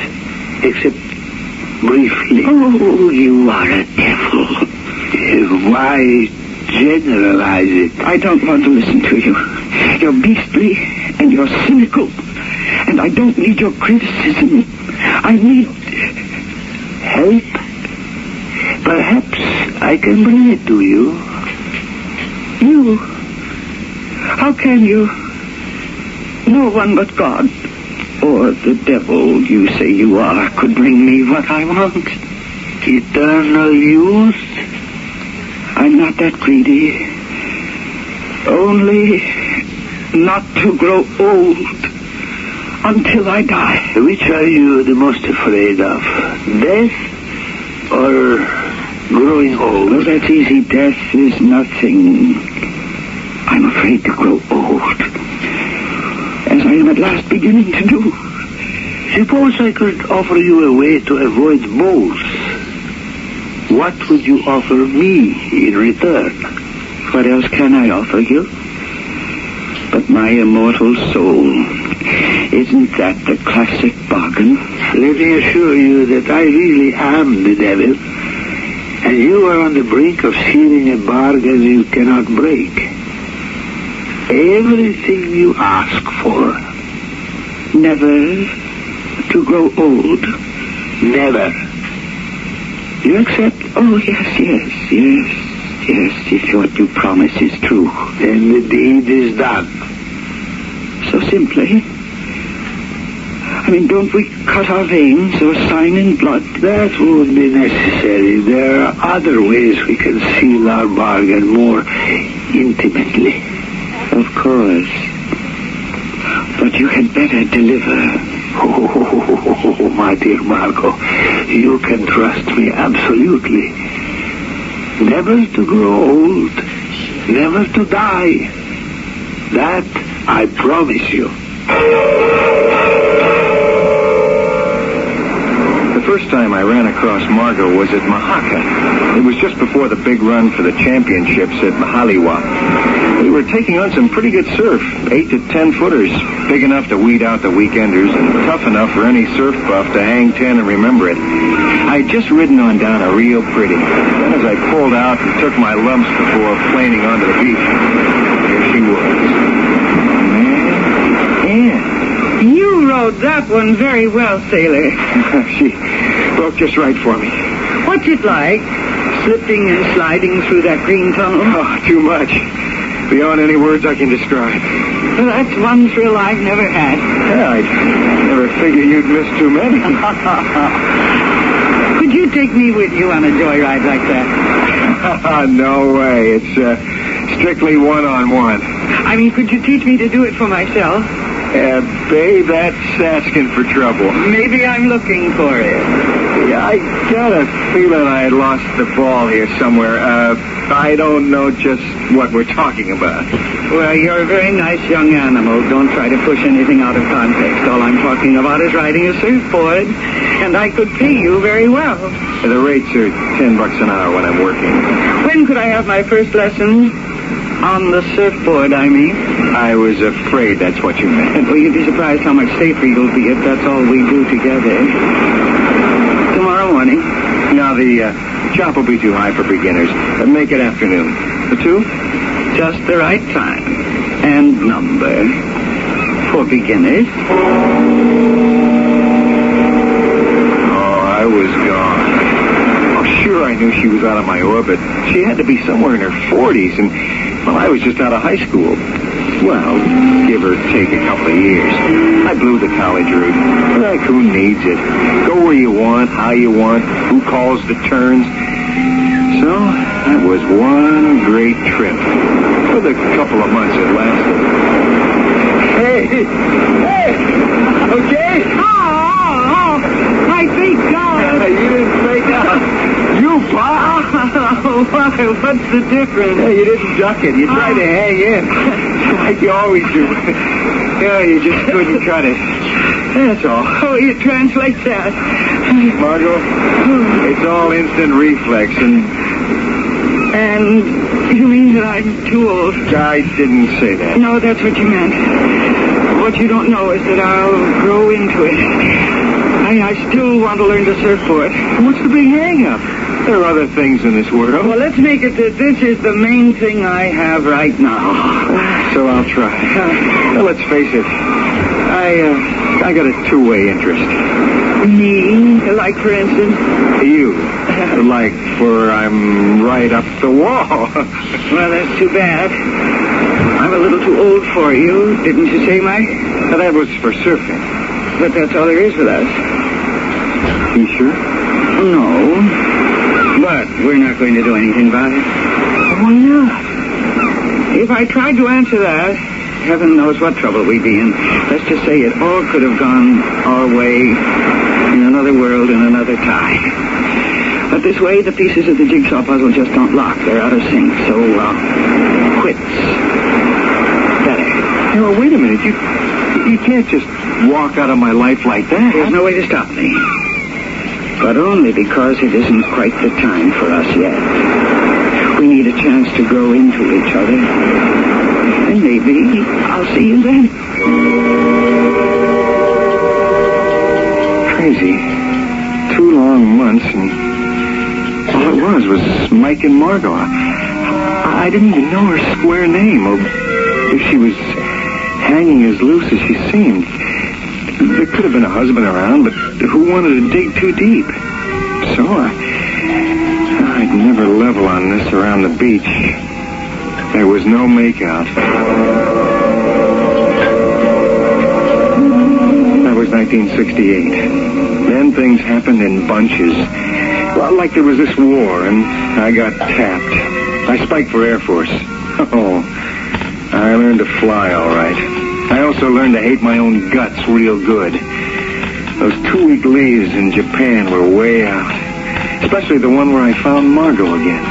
except briefly. Oh, you are a devil. Why generalize it? I don't want to listen to you. You're beastly and you're cynical. And I don't need your criticism. I need help. Perhaps I can bring it to you. You How can you? No one but God, or the devil you say you are, could bring me what I want. Eternal youth? I'm not that greedy. Only not to grow old until I die. Which are you the most afraid of? Death or growing old? Oh, that's easy. Death is nothing. I'm afraid to grow old, as I am at last beginning to do. Suppose I could offer you a way to avoid both. What would you offer me in return? What else can I offer you but my immortal soul? Isn't that the classic bargain? Let me assure you that I really am the devil, and you are on the brink of sealing a bargain you cannot break. Everything you ask for. Never to grow old. Never. You accept? Oh, yes. Yes, if what you promise is true. Then the deed is done. So simply? I mean, don't we cut our veins or sign in blood? That won't be necessary. There are other ways we can seal our bargain more intimately. Of course. But you had better deliver. Oh, my dear Margot, you can trust me absolutely. Never to grow old, never to die. That I promise you. The first time I ran across Margot was at Mahaka. It was just before the big run for the championships at Mahaliwa. We were taking on some pretty good surf, 8 to 10 footers, big enough to weed out the weekenders and tough enough for any surf buff to hang 10 and remember it. I'd just ridden on down a real pretty. Then as I pulled out and took my lumps before planing onto the beach, there she was. Man, You rode that one very well, sailor. she broke just right for me. What's it like, slipping and sliding through that green tunnel? Oh, too much. Beyond any words I can describe. Well, that's one thrill I've never had. Yeah, I never figured you'd miss too many. Could you take me with you on a joyride like that? No way. It's strictly one-on-one. I mean, could you teach me to do it for myself? Babe, that's asking for trouble. Maybe I'm looking for it. Yeah, I got a feeling I had lost the ball here somewhere. I don't know just what we're talking about. Well, you're a very nice young animal. Don't try to push anything out of context. All I'm talking about is riding a surfboard, and I could pay you very well. The rates are $10 an hour when I'm working. When could I have my first lesson? On the surfboard, I mean. I was afraid that's what you meant. Well, you'd be surprised how much safer you'll be if that's all we do together. Tomorrow morning. Now, the chop will be too high for beginners. Make it afternoon. The 2? Just the right time. And number. For beginners. Oh, I was gone. Oh, sure, I knew she was out of my orbit. She had to be somewhere in her 40s, and, well, I was just out of high school. Well, give or take a couple of years. I blew the college route. Like, who needs it? Go where you want, how you want, who calls the turns. So, that was one great trip. For the couple of months it lasted. Hey! Okay? Oh, my feet gone. You didn't fake out. You popped. Oh, what's the difference? Yeah, you didn't duck it. You tried to hang in. Like you always do. Yeah, you just couldn't cut it. That's all. Oh, you translate that. Margot, it's all instant reflex, and you mean that I'm too old? I didn't say that. No, that's what you meant. What you don't know is that I'll grow into it. I still want to learn to surfboard. What's the big hang-up? There are other things in this world. Well, let's make it that this is the main thing I have right now. So I'll try. Now, let's face it. I got a two-way interest. Me? Like, for instance? You. Like, I'm right up the wall. Well, that's too bad. I'm a little too old for you, didn't you say, Mike? Now, that was for surfing. But that's all there is with us. You sure? No. But we're not going to do anything about it. Why not? If I tried to answer that, heaven knows what trouble we'd be in. Let's just say it all could have gone our way in another world in another time. But this way, the pieces of the jigsaw puzzle just don't lock. They're out of sync. So, quits. Better. Hey, well, wait a minute. You can't just walk out of my life like that. There's no way to stop me. But only because it isn't quite the time for us yet. We need a chance to grow into each other. And maybe I'll see you then. Crazy. 2 long months, and all it was Mike and Margot. I didn't even know her square name, or if she was hanging as loose as she seemed. There could have been a husband around, but who wanted to dig too deep? So I'd never level on this around the beach. There was no makeout. That was 1968. Then things happened in bunches. Well, like there was this war, and I got tapped. I spiked for Air Force. Oh, I learned to fly all right. I also learned to hate my own guts real good. Those 2-week leaves in Japan were way out. Especially the one where I found Margot again.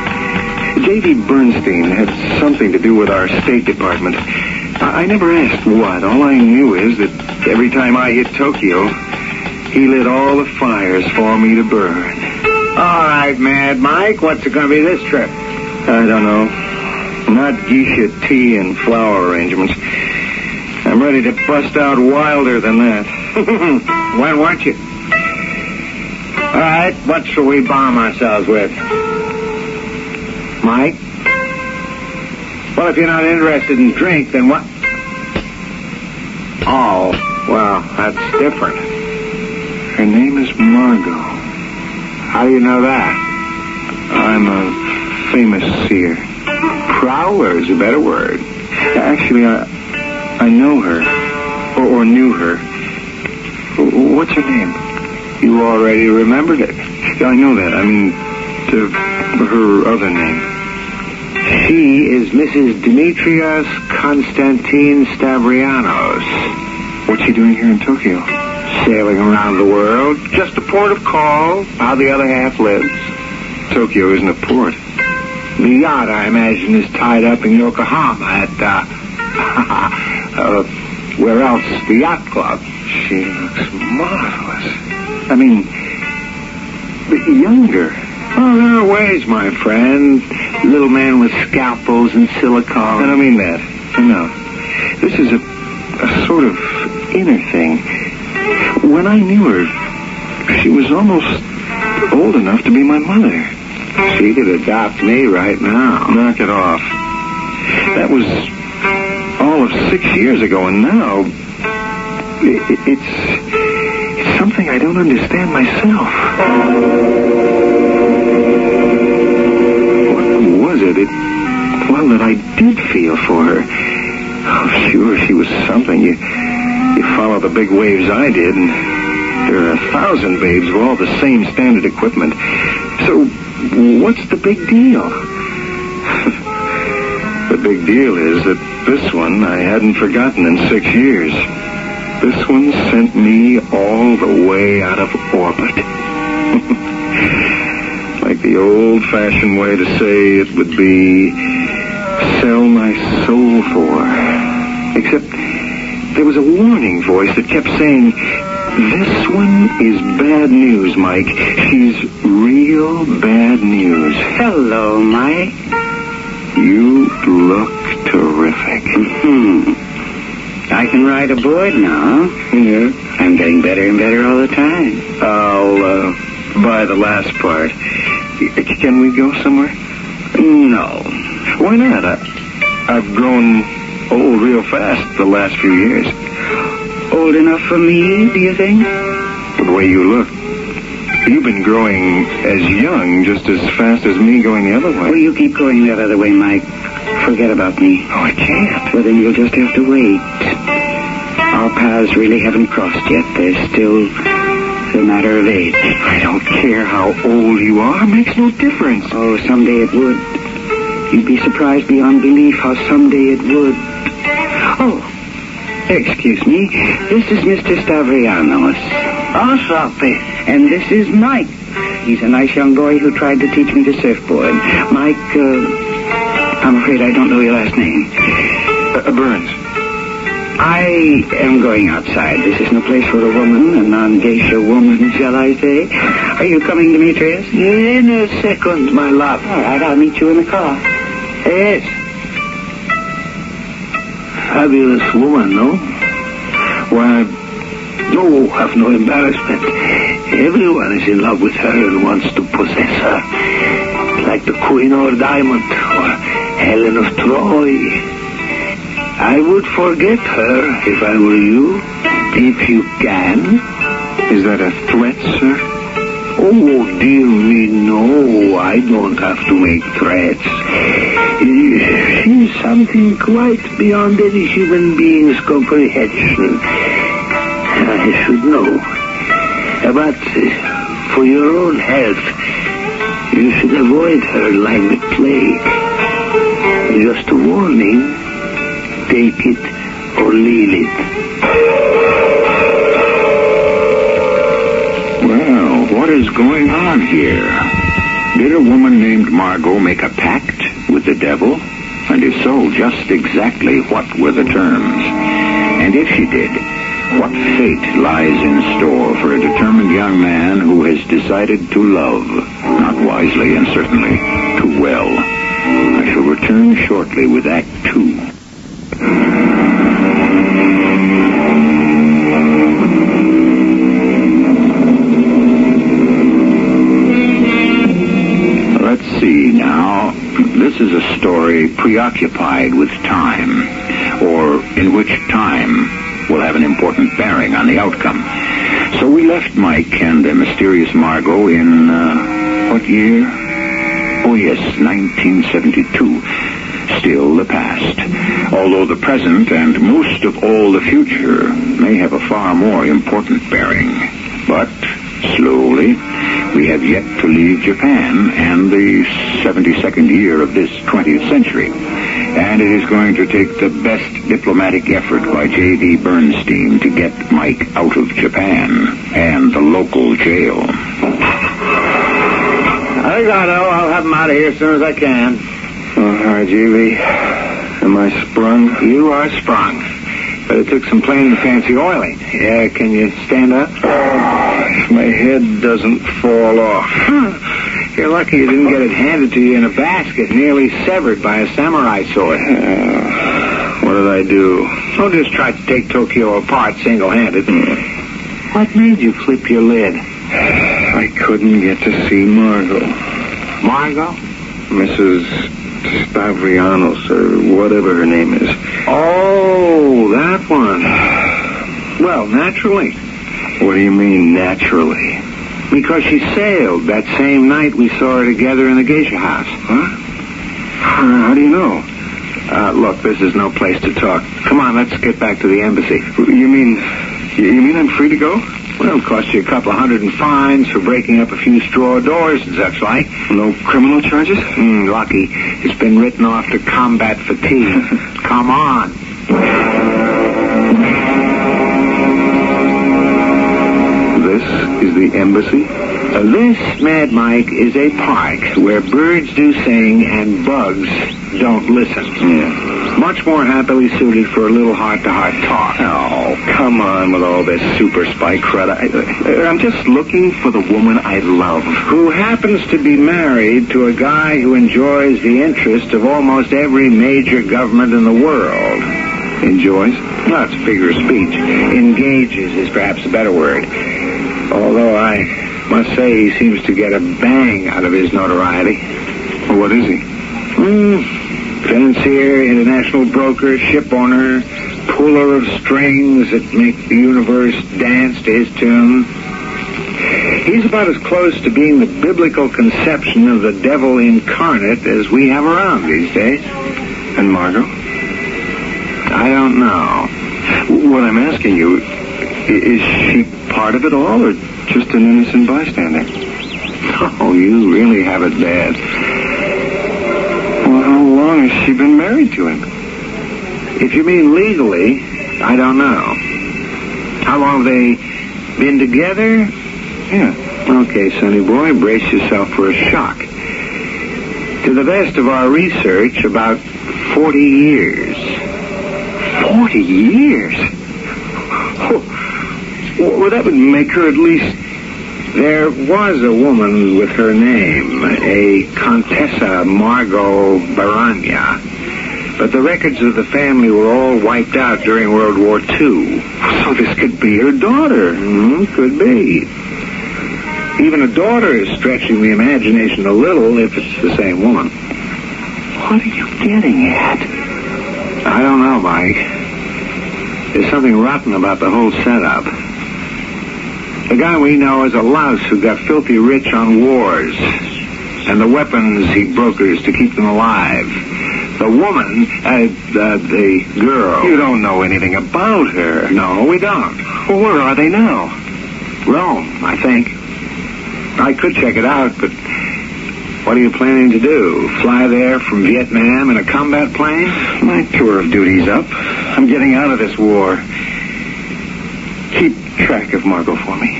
J.D. Bernstein had something to do with our State Department. I never asked what. All I knew is that every time I hit Tokyo, he lit all the fires for me to burn. All right, Mad Mike, what's it going to be this trip? I don't know. Not geisha tea and flower arrangements. I'm ready to bust out wilder than that. When weren't you? All right, what shall we bomb ourselves with? Mike? Well, if you're not interested in drink, then what? Oh, well, that's different. Her name is Margot. How do you know that? I'm a famous seer. Prowler is a better word. Actually, I know her. Or knew her. What's her name? You already remembered it. Yeah, I know that. I mean, her other name. She is Mrs. Demetrios Konstantin Stavrianos. What's she doing here in Tokyo? Sailing around the world. Just a port of call. How the other half lives. Tokyo isn't a port. The yacht, I imagine, is tied up in Yokohama at, where else? The Yacht Club. She looks marvelous. I mean, younger. Oh, there are ways, my friend. Little man with scalpels and silicone. I don't mean that. No. This is a sort of inner thing. When I knew her, she was almost old enough to be my mother. She could adopt me right now. Knock it off. That was all of 6 years ago, and now it's something I don't understand myself. What was it? Well, that I did feel for her. Oh, sure, she was something. You follow the big waves I did, and there are 1,000 babes with all the same standard equipment. So, what's the big deal? The big deal is that this one I hadn't forgotten in 6 years. This one sent me all the way out of orbit. Like the old-fashioned way to say it would be, sell my soul for. Except there was a warning voice that kept saying, this one is bad news, Mike. She's real bad news. Hello, Mike. You look terrific. I can ride a board now. Yeah? I'm getting better and better all the time. I'll buy the last part. Can we go somewhere? No. Why not? I've grown old real fast the last few years. Old enough for me, do you think? The way you look. You've been growing as young just as fast as me going the other way. Well, you keep going that other way, Mike. Forget about me. Oh, I can't. Well, then you'll just have to wait. Our paths really haven't crossed yet. There's still a matter of age. I don't care how old you are. It makes no difference. Oh, someday it would. You'd be surprised beyond belief how someday it would. Oh, excuse me. This is Mr. Stavrianos. And this is Mike. He's a nice young boy who tried to teach me to surfboard. Mike, I'm afraid I don't know your last name. Burns. I am going outside. This isn't a place for a woman, a non-geisha woman, shall I say. Are you coming, Demetrius? In a second, my love. All right, I'll meet you in the car. Yes. Fabulous woman, no? Why, no, have no embarrassment. Everyone is in love with her and wants to possess her. Like the Queen of Diamond or Helen of Troy. I would forget her if I were you, if you can. Is that a threat, sir? Oh, dear me, no, I don't have to make threats. She's something quite beyond any human being's comprehension. I should know. But for your own health, you should avoid her like the plague. Just a warning. Take it or leave it. Well, what is going on here? Did a woman named Margot make a pact with the devil? And if so, just exactly what were the terms? And if she did, what fate lies in store for a determined young man who has decided to love, not wisely and certainly too well? I shall return shortly with Act 2. Let's see now. This is a story preoccupied with time, or in which time will have an important bearing on the outcome. So we left Mike and the mysterious Margot in, what year? Oh, yes, 1972. Still the past. Although the present and most of all the future may have a far more important bearing. But slowly, we have yet to leave Japan and the 72nd year of this 20th century. And it is going to take the best diplomatic effort by J.D. Bernstein to get Mike out of Japan and the local jail. I got it. I'll have him out of here as soon as I can. All right, J.B. Am I sprung? You are sprung. But it took some plain and fancy oiling. Yeah, can you stand up? If my head doesn't fall off. You're lucky you didn't get it handed to you in a basket, nearly severed by a samurai sword. What did I do? Don't just try to take Tokyo apart single-handed. What made you flip your lid? I couldn't get to see Margot. Margot? Mrs. Stavrianos, or whatever her name is. Oh, that one. Well, naturally. What do you mean, naturally? Because she sailed that same night we saw her together in the geisha house. Huh? How do you know? Look, this is no place to talk. Come on, let's get back to the embassy. You mean I'm free to go? Well, it'll cost you $200 in fines for breaking up a few straw doors and such like. No criminal charges? Lucky. It's been written off to combat fatigue. Come on. This is the embassy? This, Mad Mike, is a park where birds do sing and bugs don't listen. Yeah. Much more happily suited for a little heart-to-heart talk. Oh, come on with all this super spy crud. I'm just looking for the woman I love. Who happens to be married to a guy who enjoys the interest of almost every major government in the world. Enjoys? Well, it's a figure of speech. Engages is perhaps a better word. Although I must say he seems to get a bang out of his notoriety. Well, what is he? Financier, international broker, ship owner, puller of strings that make the universe dance to his tune. He's about as close to being the biblical conception of the devil incarnate as we have around these days. And Margot? I don't know. What I'm asking you, is she part of it all, or just an innocent bystander? Oh, you really have it bad. Well, how long has she been married to him? If you mean legally, I don't know. How long have they been together? Yeah. Okay, sonny boy, brace yourself for a shock. To the best of our research, about 40 years. 40 years? Oh, well, that would make her at least... There was a woman with her name, a Contessa Margot Baranya. But the records of the family were all wiped out during World War II. So this could be her daughter. Could be. Even a daughter is stretching the imagination a little if it's the same woman. What are you getting at? I don't know, Mike. There's something rotten about the whole setup. The guy we know is a louse who got filthy rich on wars and the weapons he brokers to keep them alive. The woman, the girl... You don't know anything about her. No, we don't. Well, where are they now? Rome, I think. I could check it out, but what are you planning to do? Fly there from Vietnam in a combat plane? My tour of duty's up. I'm getting out of this war. Keep track of Margot for me.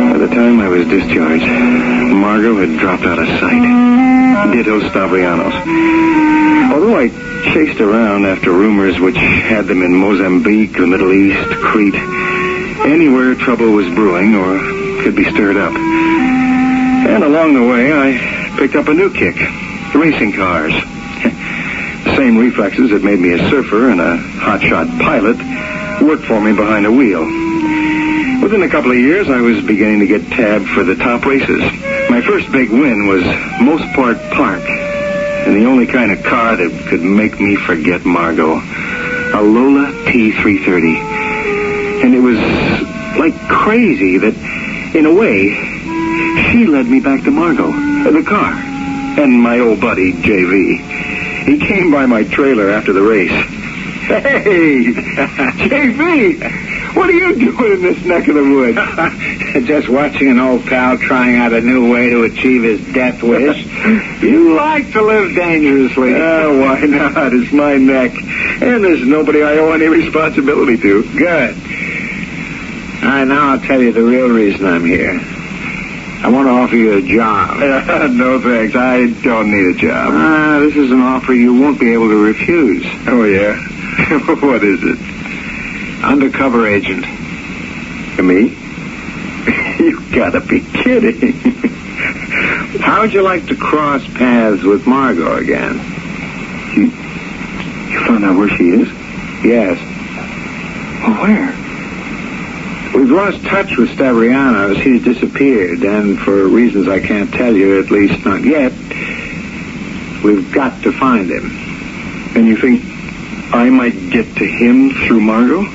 By the time I was discharged, Margot had dropped out of sight. Ditto Stavrianos. Although I chased around after rumors which had them in Mozambique, the Middle East, Crete, anywhere trouble was brewing or could be stirred up. And along the way, I picked up a new kick, racing cars. The same reflexes that made me a surfer and a hotshot pilot worked for me behind a wheel. Within a couple of years, I was beginning to get tabbed for the top races. My first big win was Mossport Park, and the only kind of car that could make me forget Margot, a Lola T330. And it was like crazy that, in a way, she led me back to Margot, the car, and my old buddy, J.V. He came by my trailer after the race. Hey, J.V., what are you doing in this neck of the woods? Just watching an old pal trying out a new way to achieve his death wish. You like to live dangerously. Oh, why not? It's my neck. And there's nobody I owe any responsibility to. Good. All right, now I'll tell you the real reason I'm here. I want to offer you a job. No, thanks. I don't need a job. This is an offer you won't be able to refuse. Oh, yeah? What is it? Undercover agent. Me? You gotta be kidding. How would you like to cross paths with Margot again? You found out where she is? Yes. Well, where? We've lost touch with Stavrianos. He's disappeared, and for reasons I can't tell you, at least not yet, we've got to find him. And you think I might get to him through Margot?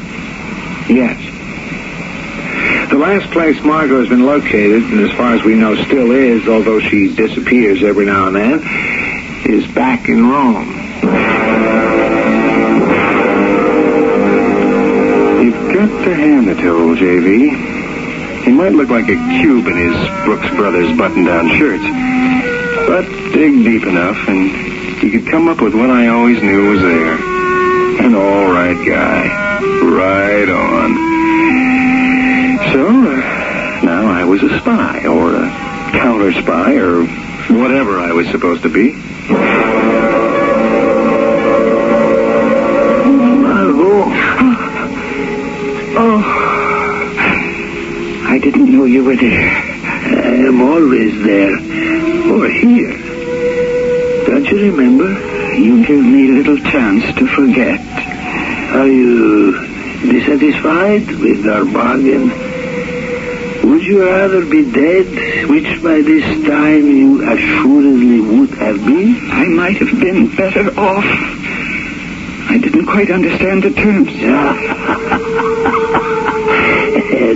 Yes. The last place Margot has been located, and as far as we know still is, although she disappears every now and then, is back in Rome. You've got to hand it to old J.V. He might look like a cube in his Brooks Brothers button-down shirts, but dig deep enough, and you could come up with what I always knew was there. An all-right guy. Right on. So, now I was a spy, or a counter-spy, or whatever I was supposed to be. Margot. Oh. I didn't know you were there. I am always there. Or here. Don't you remember? You gave me a little chance to forget. Are you dissatisfied with our bargain? Would you rather be dead, which by this time you assuredly would have been? I might have been better off. I didn't quite understand the terms.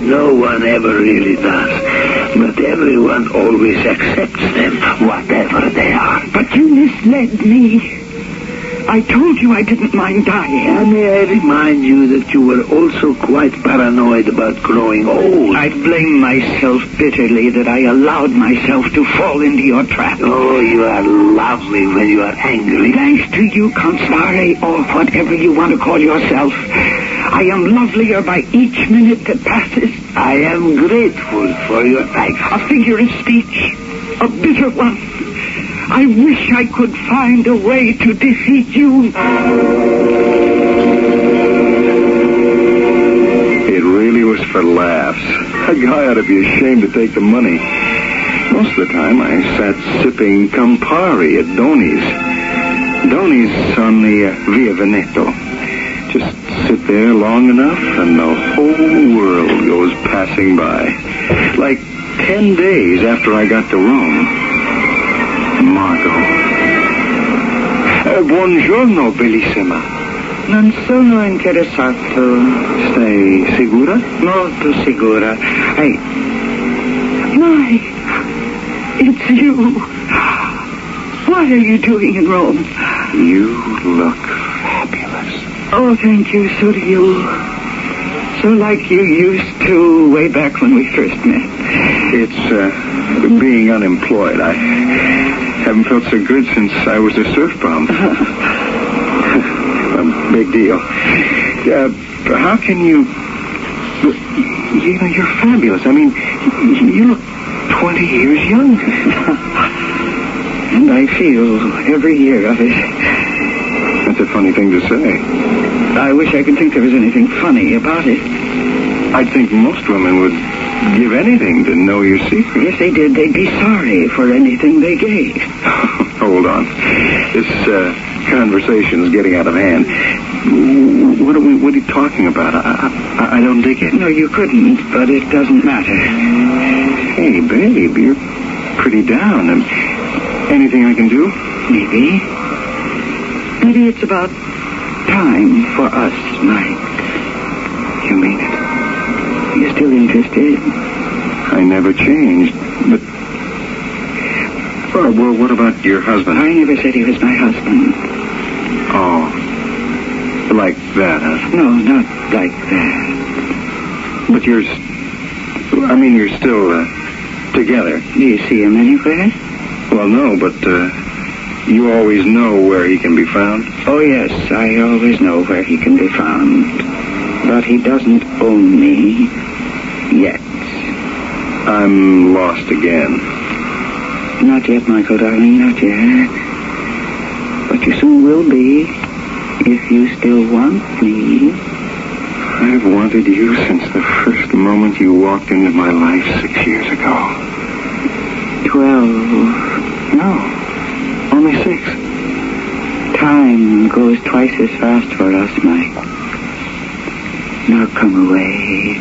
No one ever really does. But everyone always accepts them, whatever they are. But you misled me. I told you I didn't mind dying. May I remind you that you were also quite paranoid about growing old? I blame myself bitterly that I allowed myself to fall into your trap. Oh, you are lovely when you are angry. Thanks to you, Constare, or whatever you want to call yourself, I am lovelier by each minute that passes. I am grateful for your thanks. A figure of speech, a bitter one. I wish I could find a way to defeat you. It really was for laughs. A guy ought to be ashamed to take the money. Most of the time, I sat sipping Campari at Doni's. Doni's on the Via Veneto. Just sit there long enough, and the whole world goes passing by. Like 10 days after I got to Rome. Margot. Buongiorno, bellissima. Non sono interessato. Stai sicura? Molto sicura. My, it's you. What are you doing in Rome? You look fabulous. Oh, thank you. So do you. So like you used to way back when we first met. It's, being unemployed. I haven't felt so good since I was a surf bum. A big deal. How can you... You know, you're fabulous. I mean, you look 20 years younger. And I feel every year of it. That's a funny thing to say. I wish I could think there was anything funny about it. I'd think most women would give anything to know your secret. If they did, they'd be sorry for anything they gave. Hold on. This conversation's getting out of hand. What are you talking about? I don't dig it. No, you couldn't, but it doesn't matter. Hey, babe, you're pretty down. Anything I can do? Maybe. Maybe it's about time for us, Mike. You mean it? You're still interested? I never changed, but... Well, what about your husband? I never said he was my husband. Oh. Like that, huh? No, not like that. But you're still, together. Do you see him anywhere? Well, no, but, you always know where he can be found? Oh, yes, I always know where he can be found. But he doesn't own me yet. I'm lost again. Not yet, Michael, darling, not yet. But you soon will be, if you still want me. I've wanted you since the first moment you walked into my life 6 years ago. 12. No, only 6. Time goes twice as fast for us, Mike. Now come away.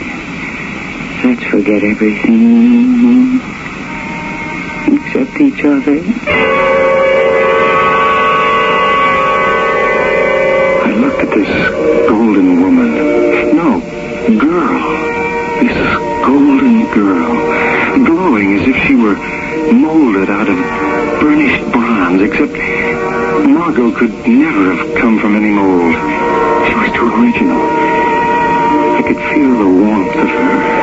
Let's forget everything. Except each other. I looked at this golden woman. No, girl. This golden girl. Glowing as if she were molded out of burnished bronze. Except Margot could never have come from any mold. She was too original. I could feel the warmth of her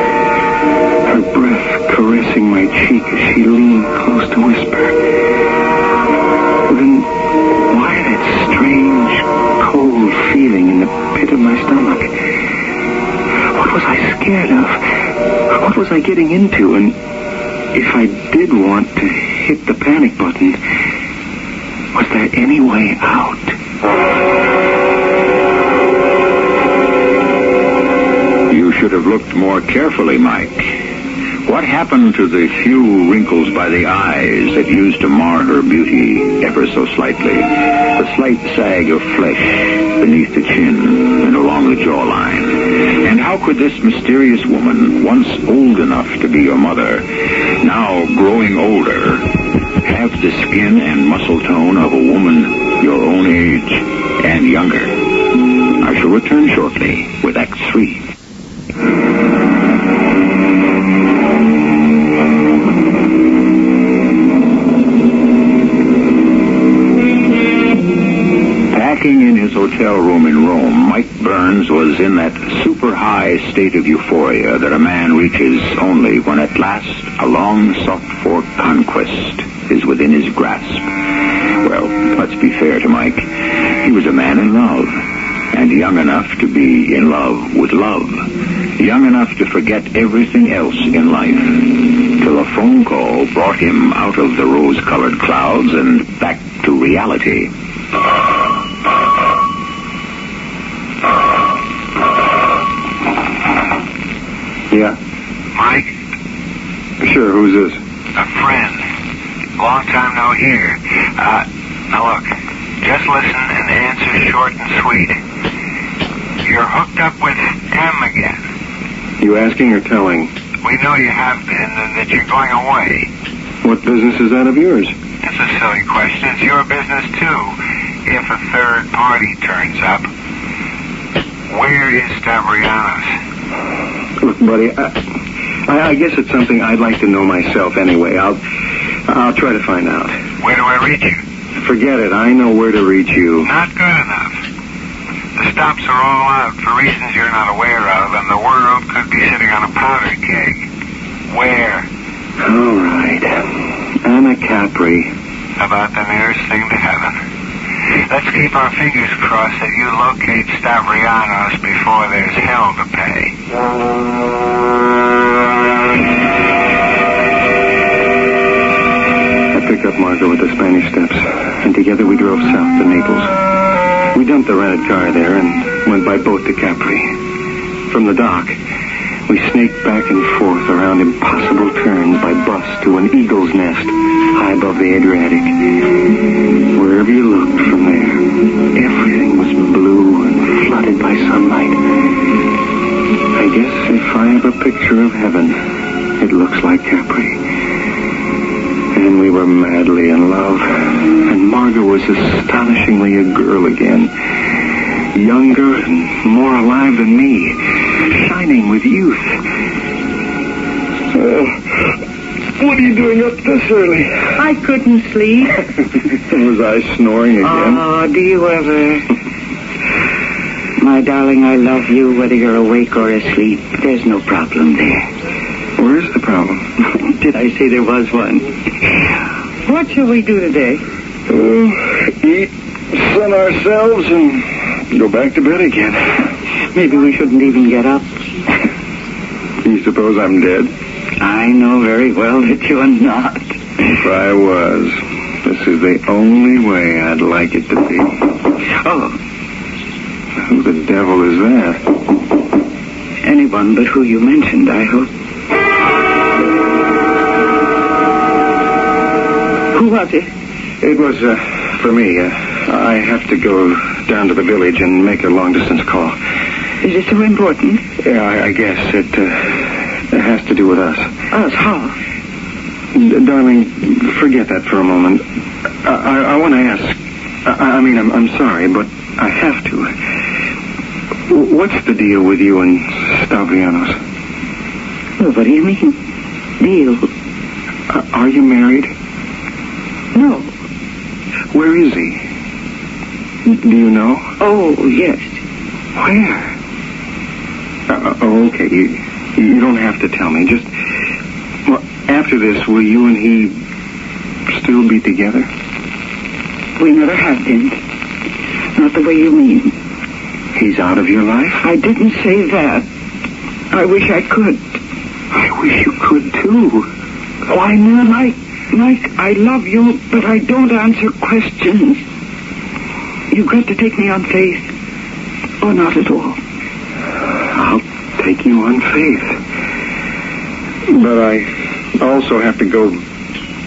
breath caressing my cheek as she leaned close to whisper. Then why that strange, cold feeling in the pit of my stomach? What was I scared of? What was I getting into? And if I did want to hit the panic button, was there any way out? You should have looked more carefully, Mike. What happened to the few wrinkles by the eyes that used to mar her beauty ever so slightly? The slight sag of flesh beneath the chin and along the jawline. And how could this mysterious woman, once old enough to be your mother, now growing older, have the skin and muscle tone of a woman your own age and younger? I shall return shortly with Act 3. hotel room in Rome, Mike Burns was in that super high state of euphoria that a man reaches only when at last a long sought-for conquest is within his grasp. Well, let's be fair to Mike. He was a man in love, and young enough to be in love with love. Young enough to forget everything else in life, till a phone call brought him out of the rose-colored clouds and back to reality. Yeah. Mike? Sure, who's this? A friend. Long time no hear. Now look, just listen and answer short and sweet. You're hooked up with M again. You asking or telling? We know you have been and that you're going away. What business is that of yours? It's a silly question. It's your business, too, if a third party turns up. Where is Stavrianos? Look, buddy, I guess it's something I'd like to know myself anyway. I'll try to find out. Where do I reach you? Forget it. I know where to reach you. Not good enough. The stops are all out for reasons you're not aware of, and the world could be sitting on a powder keg. Where? All right. Anna Capri. About the nearest thing to heaven. Let's keep our fingers crossed that you locate Stavrianos before there's hell to pay. I picked up Margot at the Spanish Steps, and together we drove south to Naples. We dumped the rented car there and went by boat to Capri. From the dock, we snaked back and forth around impossible turns by bus to an eagle's nest high above the Adriatic. Wherever you looked from there, everything was blue and flooded by sunlight. I guess if I have a picture of heaven, it looks like Capri. And we were madly in love, and Margot was astonishingly a girl again. Younger and more alive than me, shining with youth. What are you doing up this early? I couldn't sleep. Was I snoring again? Oh, do you ever? My darling, I love you whether you're awake or asleep. There's no problem there. Where's the problem? Did I say there was one? What shall we do today? Eat, sun ourselves, and go back to bed again. Maybe we shouldn't even get up. You suppose I'm dead? I know very well that you're not. If I was, this is the only way I'd like it to be. Oh. Who the devil is that? Anyone but who you mentioned, I hope. Who was it? It was, for me. I have to go down to the village and make a long-distance call. Is it so important? Yeah, I guess it has to do with us. Us? How? Darling, forget that for a moment. I want to ask. I'm sorry, but I have to. What's the deal with you and Stavrianos? Well, what do you mean? Deal? Are you married? No. Where is he? Do you know? Oh, yes. Where? Okay. You don't have to tell me. Just, well, after this, will you and he still be together? We never have been. Not the way you mean. He's out of your life? I didn't say that. I wish I could. I wish you could, too. Why not? Mike, I love you, but I don't answer questions. You've got to take me on faith, or not at all. I'll take you on faith. But I also have to go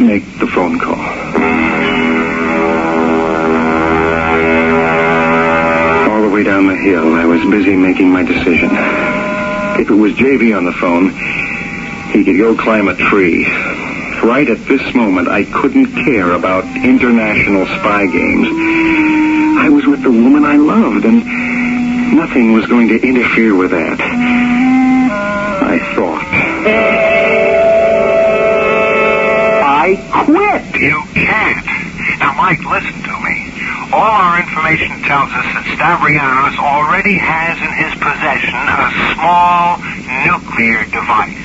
make the phone call. All the way down the hill, I was busy making my decision. If it was JV on the phone, he could go climb a tree. Right at this moment, I couldn't care about international spy games. I was with the woman I loved, and nothing was going to interfere with that. I thought. I quit! You can't. Now, Mike, listen to me. All our information tells us that Stavrianos already has in his possession a small nuclear device.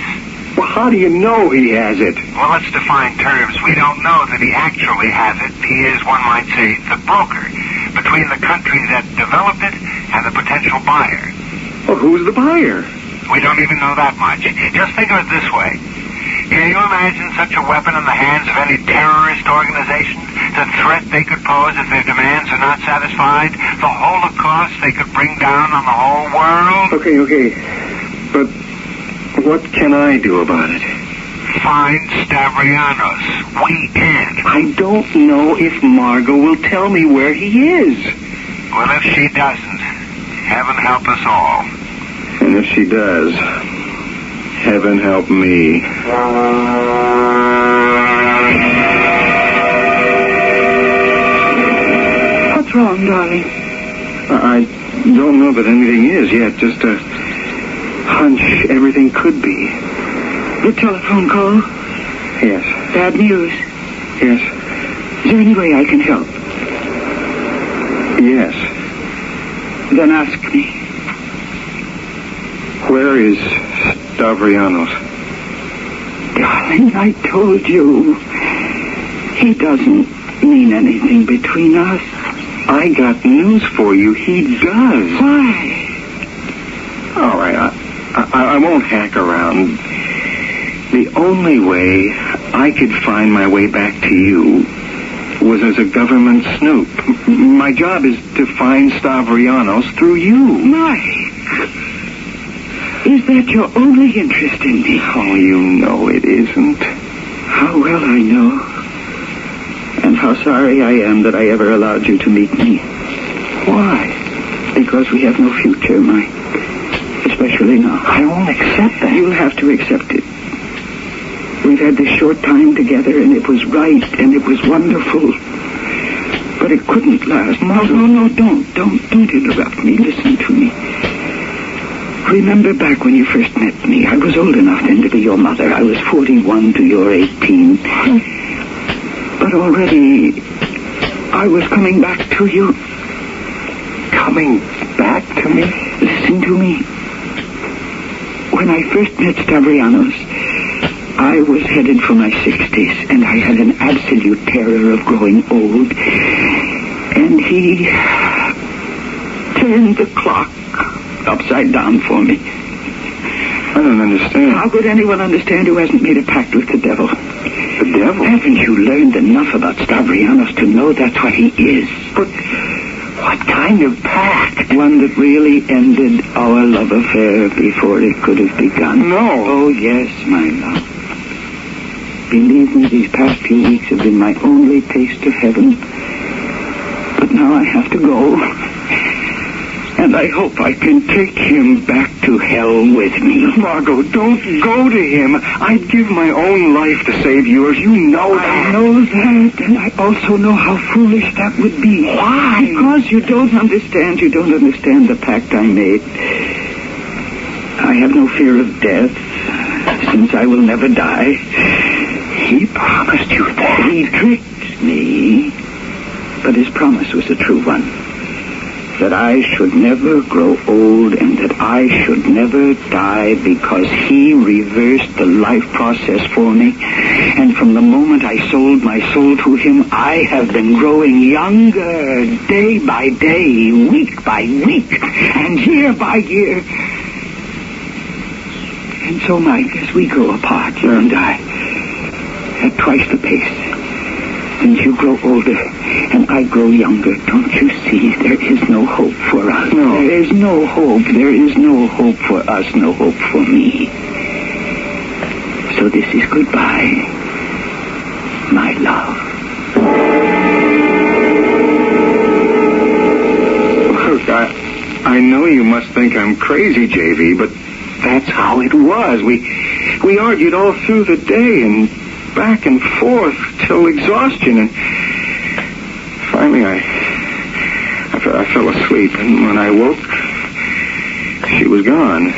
Well, how do you know he has it? Well, let's define terms. We don't know that he actually has it. He is, one might say, the broker between the country that developed it and the potential buyer. Well, who's the buyer? We don't even know that much. Just think of it this way. Can you imagine such a weapon in the hands of any terrorist organization? The threat they could pose if their demands are not satisfied? The Holocaust they could bring down on the whole world? Okay. But what can I do about it? Find Stavrianos. We can't. I don't know if Margot will tell me where he is. Well, if she doesn't, heaven help us all. And if she does, heaven help me. What's wrong, darling? I don't know that anything is yet. Just a hunch everything could be. The telephone call? Yes. Bad news. Yes. Is there any way I can help? Yes. Then ask me. Where is Stavrianos? Darling, I told you. He doesn't mean anything between us. I got news for you. He does. Why? All right, I won't hack around. The only way I could find my way back to you was as a government snoop. My job is to find Stavrianos through you. Mike, is that your only interest in me? Oh, you know it isn't. How well I know. And how sorry I am that I ever allowed you to meet me. Why? Because we have no future, Mike. Especially now. I won't accept that. You'll have to accept it. We've had this short time together, and it was right, and it was wonderful. But it couldn't last. No, don't interrupt me. Listen to me. Remember back when you first met me. I was old enough then to be your mother. I was 41 to your 18. But already, I was coming back to you. Coming back to me? Listen to me. When I first met Stavrianos, I was headed for my 60s, and I had an absolute terror of growing old. And he turned the clock upside down for me. I don't understand. How could anyone understand who hasn't made a pact with the devil? The devil? Haven't you learned enough about Stavrianos to know that's what he is? But what kind of pact? One that really ended our love affair before it could have begun. No. Oh, yes, my love. Believe me, these past few weeks have been my only taste of heaven. But now I have to go. And I hope I can take him back to hell with me. Margot, don't go to him. I'd give my own life to save yours. You know that. I know that, and I also know how foolish that would be. Why? Because you don't understand. You don't understand the pact I made. I have no fear of death, since I will never die. He promised you that. He tricked me, but his promise was a true one. That I should never grow old and that I should never die because he reversed the life process for me. And from the moment I sold my soul to him, I have been growing younger day by day, week by week, and year by year. And so, Mike, as we grow apart, you and I, at twice the pace, since you grow older and I grow younger, don't you see there is no hope for us? No. There is no hope. There is no hope for us, no hope for me. So this is goodbye, my love. Look, I know you must think I'm crazy, JV, but that's how it was. We argued all through the day and back and forth till exhaustion, and finally I fell asleep, and when I woke, she was gone.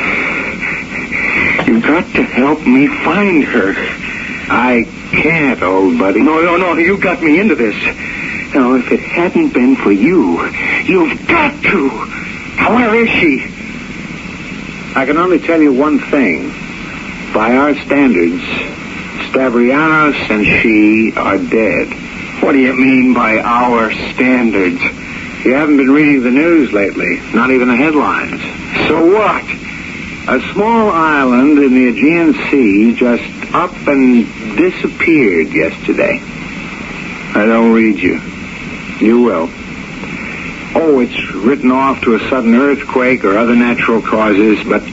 You've got to help me find her. I can't, old buddy. No, you got me into this. Now, if it hadn't been for you, you've got to. Where is she? I can only tell you one thing. By our standards, Stavrianos and she are dead. What do you mean by our standards? You haven't been reading the news lately, not even the headlines. So what? A small island in the Aegean Sea just up and disappeared yesterday. I don't read you. You will. Oh, it's written off to a sudden earthquake or other natural causes, but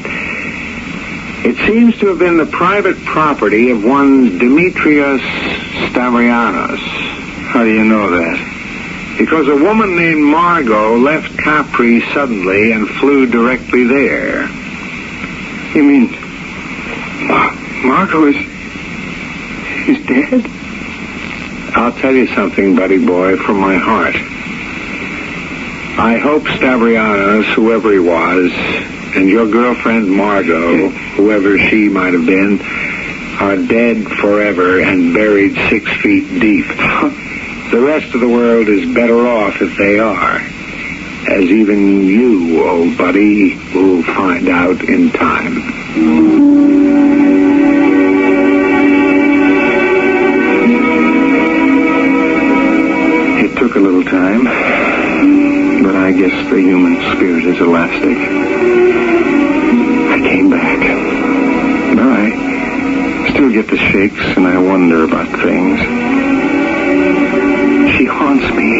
it seems to have been the private property of one Demetrios Stavrianos. How do you know that? Because a woman named Margot left Capri suddenly and flew directly there. You mean Margot is dead? I'll tell you something, buddy boy, from my heart. I hope Stavrianos, whoever he was, and your girlfriend Margot, whoever she might have been, are dead forever and buried 6 feet deep. The rest of the world is better off if they are, as even you, old buddy, will find out in time. It took a little time, but I guess the human spirit is elastic. I came back, but I still get the shakes and I wonder about things. She haunts me.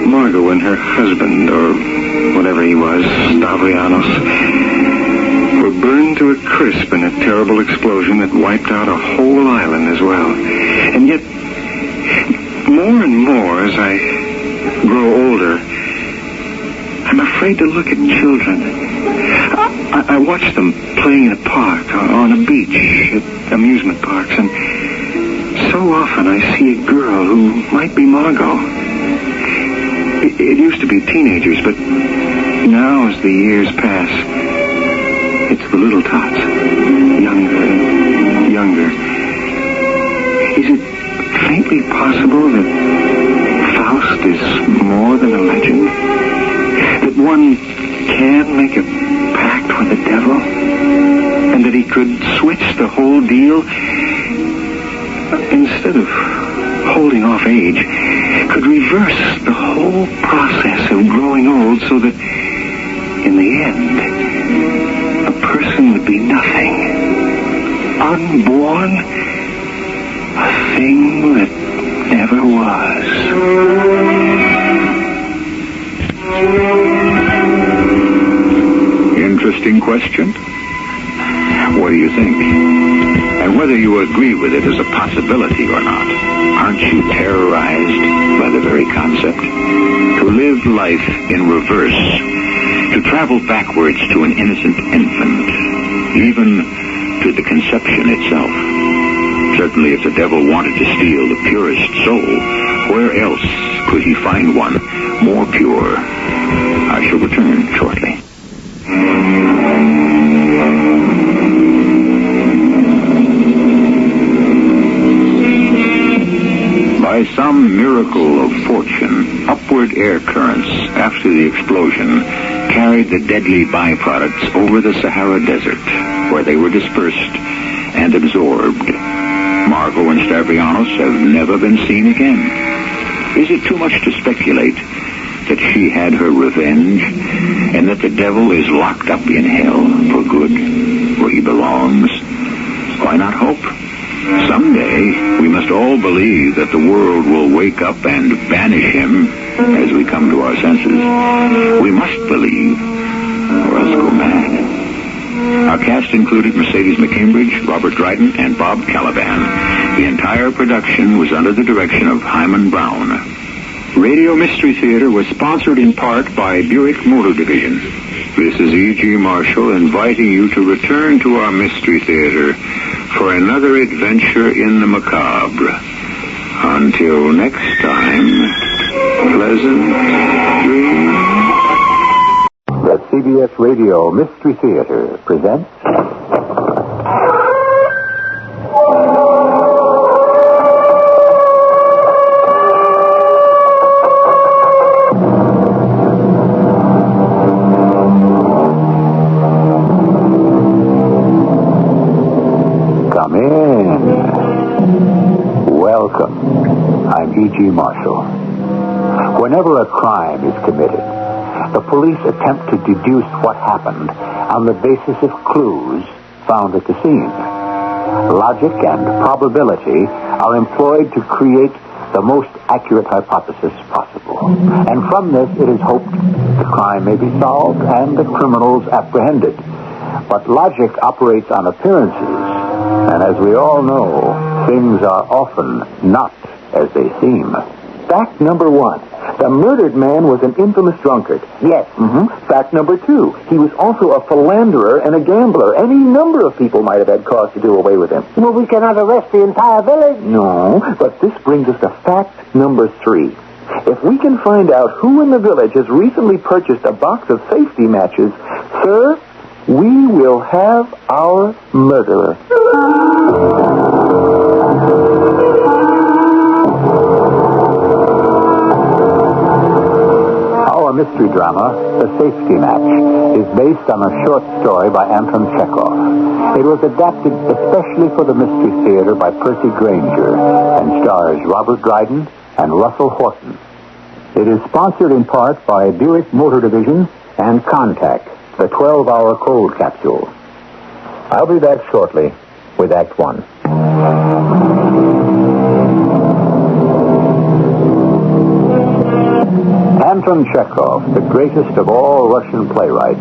Margot and her husband, or whatever he was, Stavrianos, were burned to a crisp in a terrible explosion that wiped out a whole island as well. And yet, more and more as I grow older, I'm afraid to look at children. I watch them playing in a park, on a beach, at amusement parks, and so often I see a girl who might be Margot. It used to be teenagers, but now as the years pass, it's the little tots, younger and younger. Is it faintly possible that Faust is more than a legend? That one can make a pact with the devil? And that he could switch the whole deal? Instead of holding off age, could reverse the whole process of growing old so that, in the end, a person would be nothing. Unborn, a thing that never was. Interesting question. What do you think? And whether you agree with it as a possibility or not, aren't you terrorized by the very concept? To live life in reverse, to travel backwards to an innocent infant, even to the conception itself. Certainly if the devil wanted to steal the purest soul, where else could he find one more pure? I shall return shortly. By some miracle of fortune, upward air currents after the explosion carried the deadly byproducts over the Sahara Desert, where they were dispersed and absorbed. Margot and Stavrianos have never been seen again. Is it too much to speculate that she had her revenge, and that the devil is locked up in hell for good, where he belongs? Why not hope? Someday, we must all believe that the world will wake up and banish him as we come to our senses. We must believe, or else go mad. Our cast included Mercedes McCambridge, Robert Dryden, and Bob Caliban. The entire production was under the direction of Hyman Brown. Radio Mystery Theater was sponsored in part by Buick Motor Division. This is E.G. Marshall inviting you to return to our Mystery Theater for another adventure in the macabre. Until next time, pleasant dreams. The CBS Radio Mystery Theater presents G. Marshall. Whenever a crime is committed, the police attempt to deduce what happened on the basis of clues found at the scene. Logic and probability are employed to create the most accurate hypothesis possible. And from this, it is hoped the crime may be solved and the criminals apprehended. But logic operates on appearances, and as we all know, things are often not as they seem. Fact number 1. The murdered man was an infamous drunkard. Yes. Fact number 2. He was also a philanderer and a gambler. Any number of people might have had cause to do away with him. Well, we cannot arrest the entire village. No, but this brings us to fact number 3. If we can find out who in the village has recently purchased a box of safety matches, sir, we will have our murderer. Our mystery drama, The Safety Match, is based on a short story by Anton Chekhov. It was adapted especially for the Mystery Theater by Percy Granger and stars Robert Dryden and Russell Horton. It is sponsored in part by Buick Motor Division and Contact, the 12-hour cold capsule. I'll be back shortly with Act 1. Anton Chekhov, the greatest of all Russian playwrights,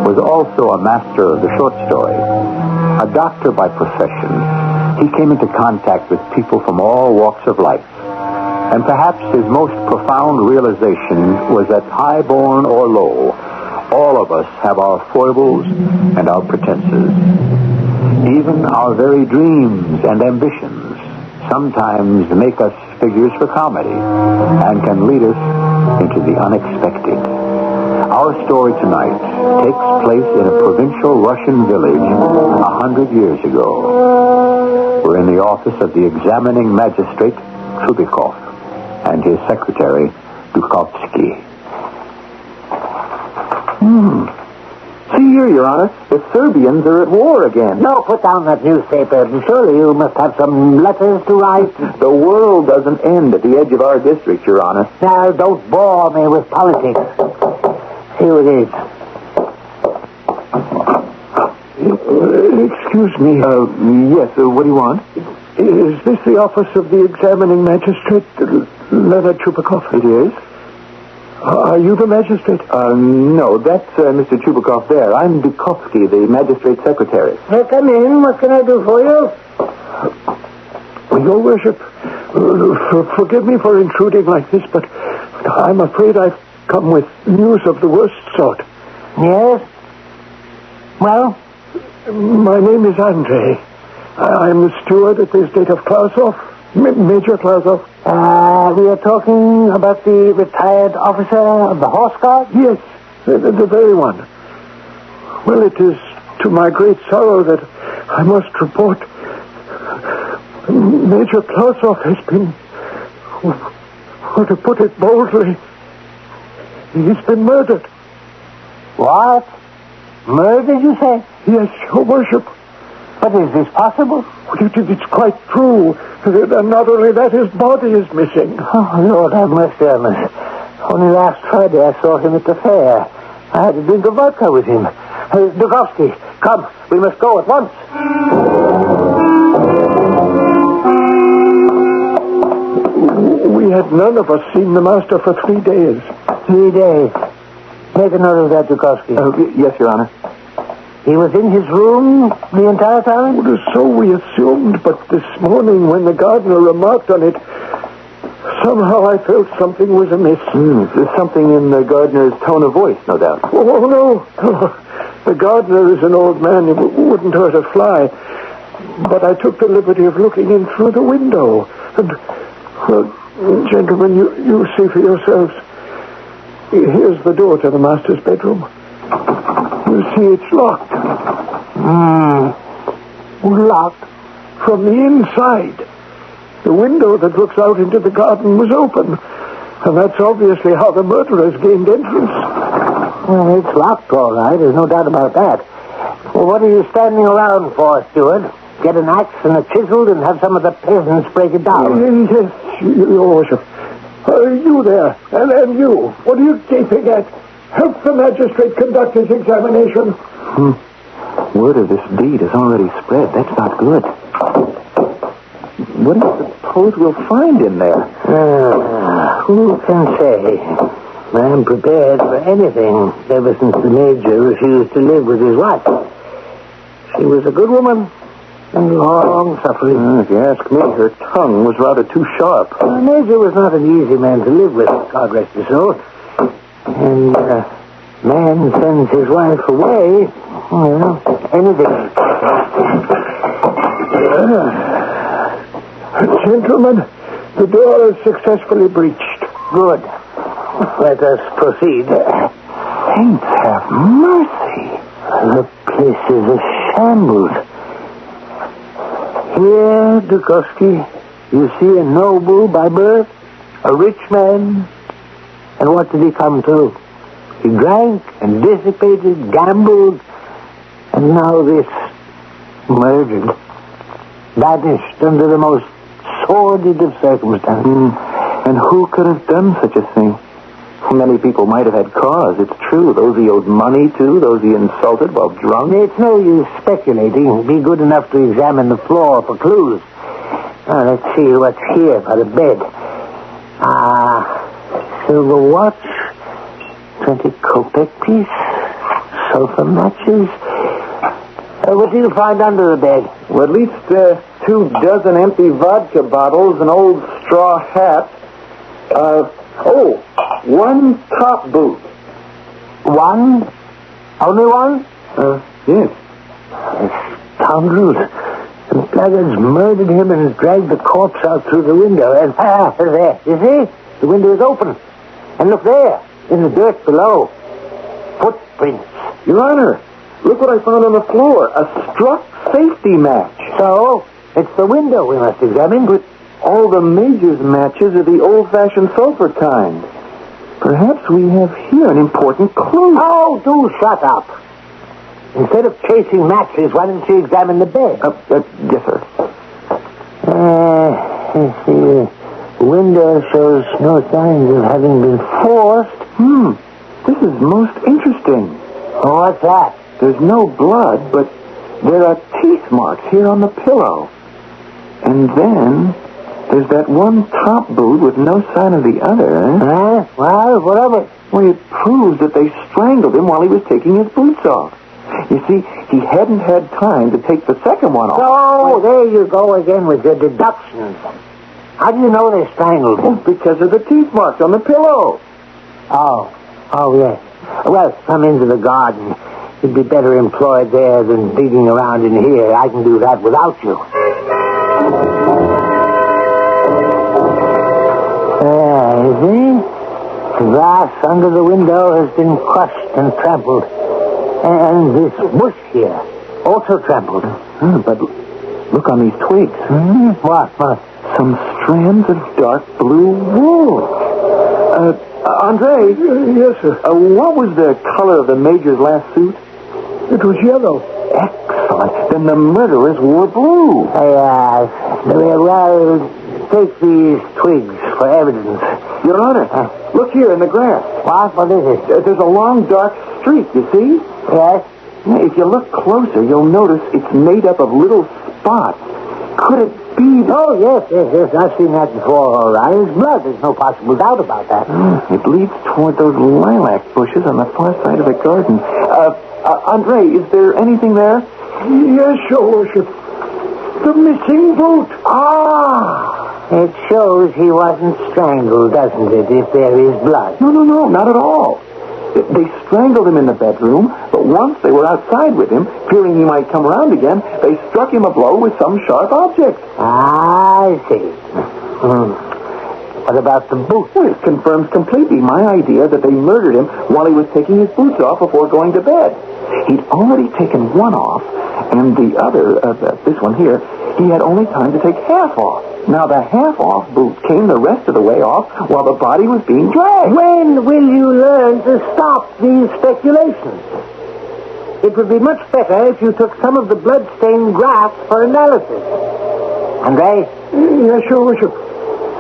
was also a master of the short story. A doctor by profession, he came into contact with people from all walks of life. And perhaps his most profound realization was that high-born or low, all of us have our foibles and our pretenses. Even our very dreams and ambitions sometimes make us figures for comedy and can lead us into the unexpected. Our story tonight takes place in a provincial Russian village 100 years ago. We're in the office of the examining magistrate, Chubikov, and his secretary, Dukovsky. See here, Your Honor, the Serbians are at war again. No, put down that newspaper. Surely you must have some letters to write. The world doesn't end at the edge of our district, Your Honor. Now, don't bore me with politics. Here it is. Excuse me. Yes, what do you want? Is this the office of the examining magistrate, Leonard Chubikov? It is. Are you the magistrate? No, that's Mr. Chubikov there. I'm Dukovsky, the magistrate's secretary. Come in. What can I do for you? Your Worship, forgive me for intruding like this, but I'm afraid I've come with news of the worst sort. Yes? Well? My name is Andrei. I'm the steward at the estate of Klausov, Major Klausov. We are talking about the retired officer of the Horse Guard? Yes, the very one. Well, it is to my great sorrow that I must report Major Klausov has been, well, to put it boldly, he's been murdered. What? Murdered, you say? Yes, Your Worship. But is this possible? It's quite true. And not only that, his body is missing. Oh, Lord have mercy on us. Only last Friday I saw him at the fair. I had a drink of vodka with him. Dukovsky, come. We must go at once. We had none of us seen the master for 3 days. 3 days. Make a note of that, Dukovsky. Yes, Your Honor. He was in his room the entire time? Well, so we assumed, but this morning when the gardener remarked on it, somehow I felt something was amiss. There's something in the gardener's tone of voice, no doubt. Oh, no. The gardener is an old man. He wouldn't hurt a fly. But I took the liberty of looking in through the window. And, well, gentlemen, you see for yourselves. Here's the door to the master's bedroom. You see, it's locked. Locked? From the inside. The window that looks out into the garden was open. And that's obviously how the murderers gained entrance. Well, it's locked, all right. There's no doubt about that. Well, what are you standing around for, steward? Get an axe and a chisel and have some of the peasants break it down. Yes, Your Worship. You there, and you. What are you gaping at? Help the magistrate conduct his examination. Word of this deed has already spread. That's not good. What do you suppose we'll find in there? Who can say? I'm prepared for anything ever since the Major refused to live with his wife. She was a good woman and long-suffering. If you ask me, her tongue was rather too sharp. The Major was not an easy man to live with, God rest his soul. And man sends his wife away, anything. Gentlemen, the door is successfully breached. Good. Let us proceed. Saints have mercy. The place is a shambles. Here, Dukovsky, you see a noble by birth, a rich man. And what did he come to? He drank and dissipated, gambled, and now this, murdered, banished under the most sordid of circumstances. And who could have done such a thing? Many people might have had cause, it's true. Those he owed money to, those he insulted while drunk. It's no use speculating. Be good enough to examine the floor for clues. Now, let's see what's here by the bed. Silver watch, 20 kopeck piece, sulfur matches. What do you find under the bed? Well, at least 24 empty vodka bottles, an old straw hat. One top boot. One? Only one? Yes. Scoundrels. The blackguards murdered him and dragged the corpse out through the window. And there, you see? The window is open. And look there, in the dirt below. Footprints. Your Honor, look what I found on the floor. A struck safety match. So, it's the window we must examine. But all the Major's matches are the old-fashioned sulfur kind. Perhaps we have here an important clue. Oh, do shut up. Instead of chasing matches, why don't you examine the bed? Yes, sir. Let's see. The window shows no signs of having been forced. This is most interesting. Oh, what's that? There's no blood, but there are teeth marks here on the pillow. And then there's that one top boot with no sign of the other. Well, what of it? Well, it proves that they strangled him while he was taking his boots off. You see, he hadn't had time to take the second one off. Oh, there you go again with your deductions. How do you know they strangled him? Because of the teeth marks on the pillow. Oh, yes. Well, come into the garden. You'd be better employed there than digging around in here. I can do that without you. You see? The grass under the window has been crushed and trampled. And this bush here, also trampled. But look on these twigs. What? Some strands of dark blue wool. Andre? Yes, sir. What was the color of the Major's last suit? It was yellow. Excellent. Then the murderers wore blue. Well, take these twigs for evidence. Your Honor, look here in the grass. What is it? There's a long, dark streak, you see? Yes? If you look closer, you'll notice it's made up of little spots. Could it be... Oh, yes. I've seen that before, all right. It's blood. There's no possible doubt about that. It leads toward those lilac bushes on the far side of the garden. Andre, is there anything there? Yes, Your Worship. The missing boot. It shows he wasn't strangled, doesn't it, if there is blood? No, not at all. They strangled him in the bedroom, but once they were outside with him, fearing he might come around again, they struck him a blow with some sharp object. I see. What about the boot? Well, it confirms completely my idea that they murdered him while he was taking his boots off before going to bed. He'd already taken one off, and the other, this one here, he had only time to take half off. Now, the half-off boot came the rest of the way off while the body was being dragged. When will you learn to stop these speculations? It would be much better if you took some of the blood-stained grass for analysis. Andre? Yes, Your Worship.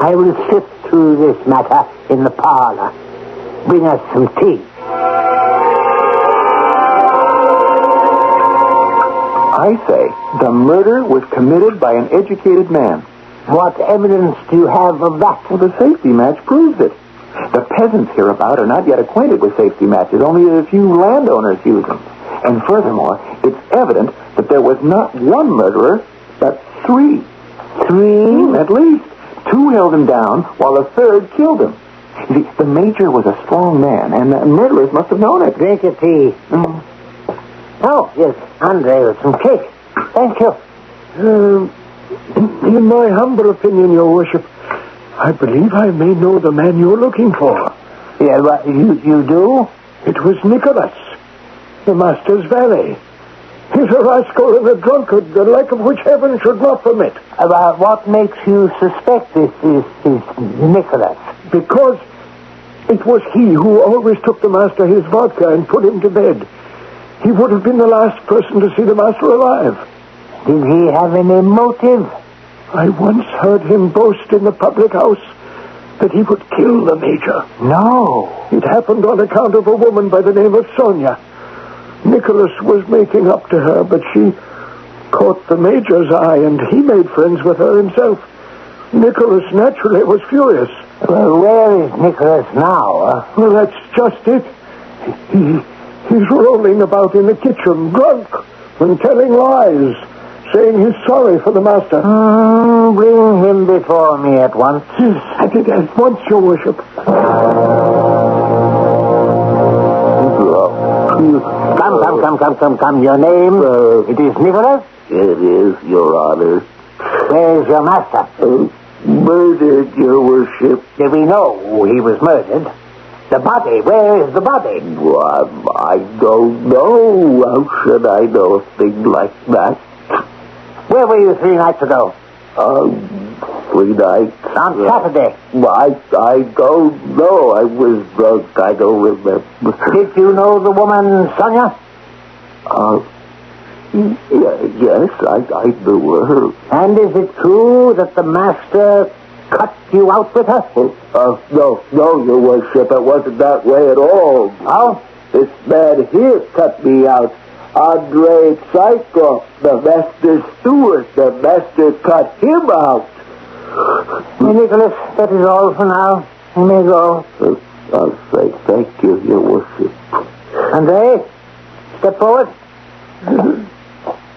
I will sift through this matter in the parlor. Bring us some tea. I say the murder was committed by an educated man. What evidence do you have of that? Well, the safety match proves it. The peasants hereabout are not yet acquainted with safety matches. Only a few landowners use them. And furthermore, it's evident that there was not one murderer, but three. Three? At least. Two held him down, while a third killed him. You see, the major was a strong man, and the murderers must have known it. Drink your tea. Oh, yes, Andre, with some cake. Thank you. In my humble opinion, Your Worship, I believe I may know the man you're looking for. Yeah, but you do? It was Nicholas, the master's valet. He's a rascal and a drunkard, the like of which heaven should not permit. About what makes you suspect this is Nicholas? Because it was he who always took the master his vodka and put him to bed. He would have been the last person to see the master alive. Did he have any motive? I once heard him boast in the public house that he would kill the major. No. It happened on account of a woman by the name of Sonia. Nicholas was making up to her, but she caught the major's eye, and he made friends with her himself. Nicholas naturally was furious. Well, where is Nicholas now? Well, that's just it. He's rolling about in the kitchen, drunk, and telling lies, saying he's sorry for the master. Bring him before me at once. Yes, at once, Your Worship. Come. Your name? It is Nicholas? It is, Your Honor. Where is your master? Murdered, Your Worship. Did we know he was murdered? The body, where is the body? Well, I don't know. How should I know a thing like that? Where were you 3 nights ago? 3 nights. On Saturday. I don't know. I was drunk. I don't remember. Did you know the woman, Sonia? Yes, I knew her. And is it true that the master cut you out with her? No, Your Worship. It wasn't that way at all. Oh? This man here cut me out. Andrei Psycho, the master steward. The master cut him out. Nicholas, that is all for now. You may go. I'll say thank you, Your Worship. Andre, step forward.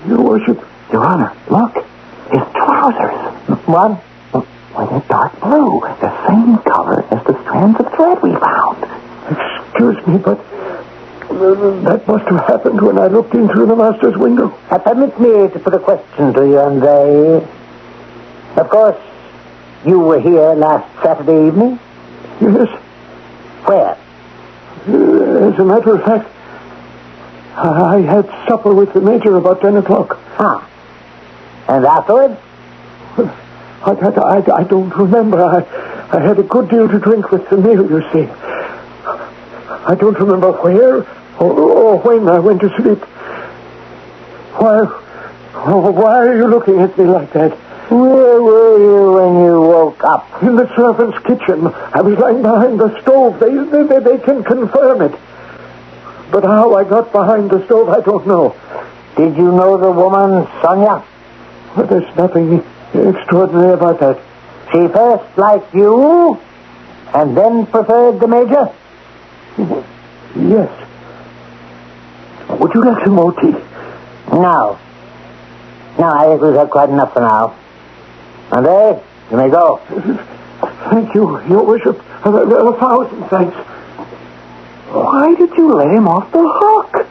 Your Worship. Your Honor, look. His trousers. What? Why, they're dark blue. The same color as the strands of thread we found. Excuse me, but that must have happened when I looked in through the master's window. Permit me to put a question to you, Andre. Of course, you were here last Saturday evening? Yes. Where? As a matter of fact, I had supper with the major about 10 o'clock. Ah. And afterwards? I don't remember. I had a good deal to drink with the meal, you see. I don't remember where or when I went to sleep. Why are you looking at me like that? Where were you when you woke up? In the servants' kitchen. I was lying behind the stove. They can confirm it. But how I got behind the stove, I don't know. Did you know the woman, Sonia? Well, there's nothing extraordinary about that. She first liked you, and then preferred the major? Yes. Would you like some more tea? No. No, I think we've had quite enough for now. Andre, you may go. Thank you, Your Worship. 1,000 thanks. Why did you let him off the hook?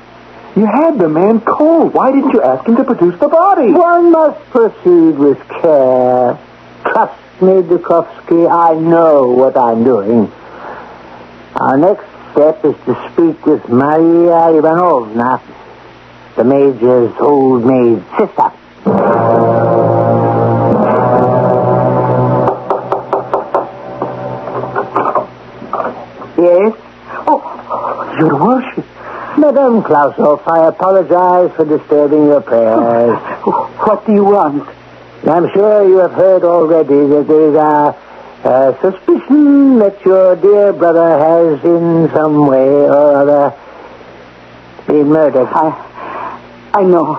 You had the man cold. Why didn't you ask him to produce the body? One must proceed with care. Trust me, Dukovsky, I know what I'm doing. Our next step is to speak with Maria Ivanovna, the major's old maid sister. Yes? Oh, Your Worship. Madame Klausoff, I apologize for disturbing your prayers. What do you want? I'm sure you have heard already that there is Suspicion that your dear brother has in some way or other been murdered. I know.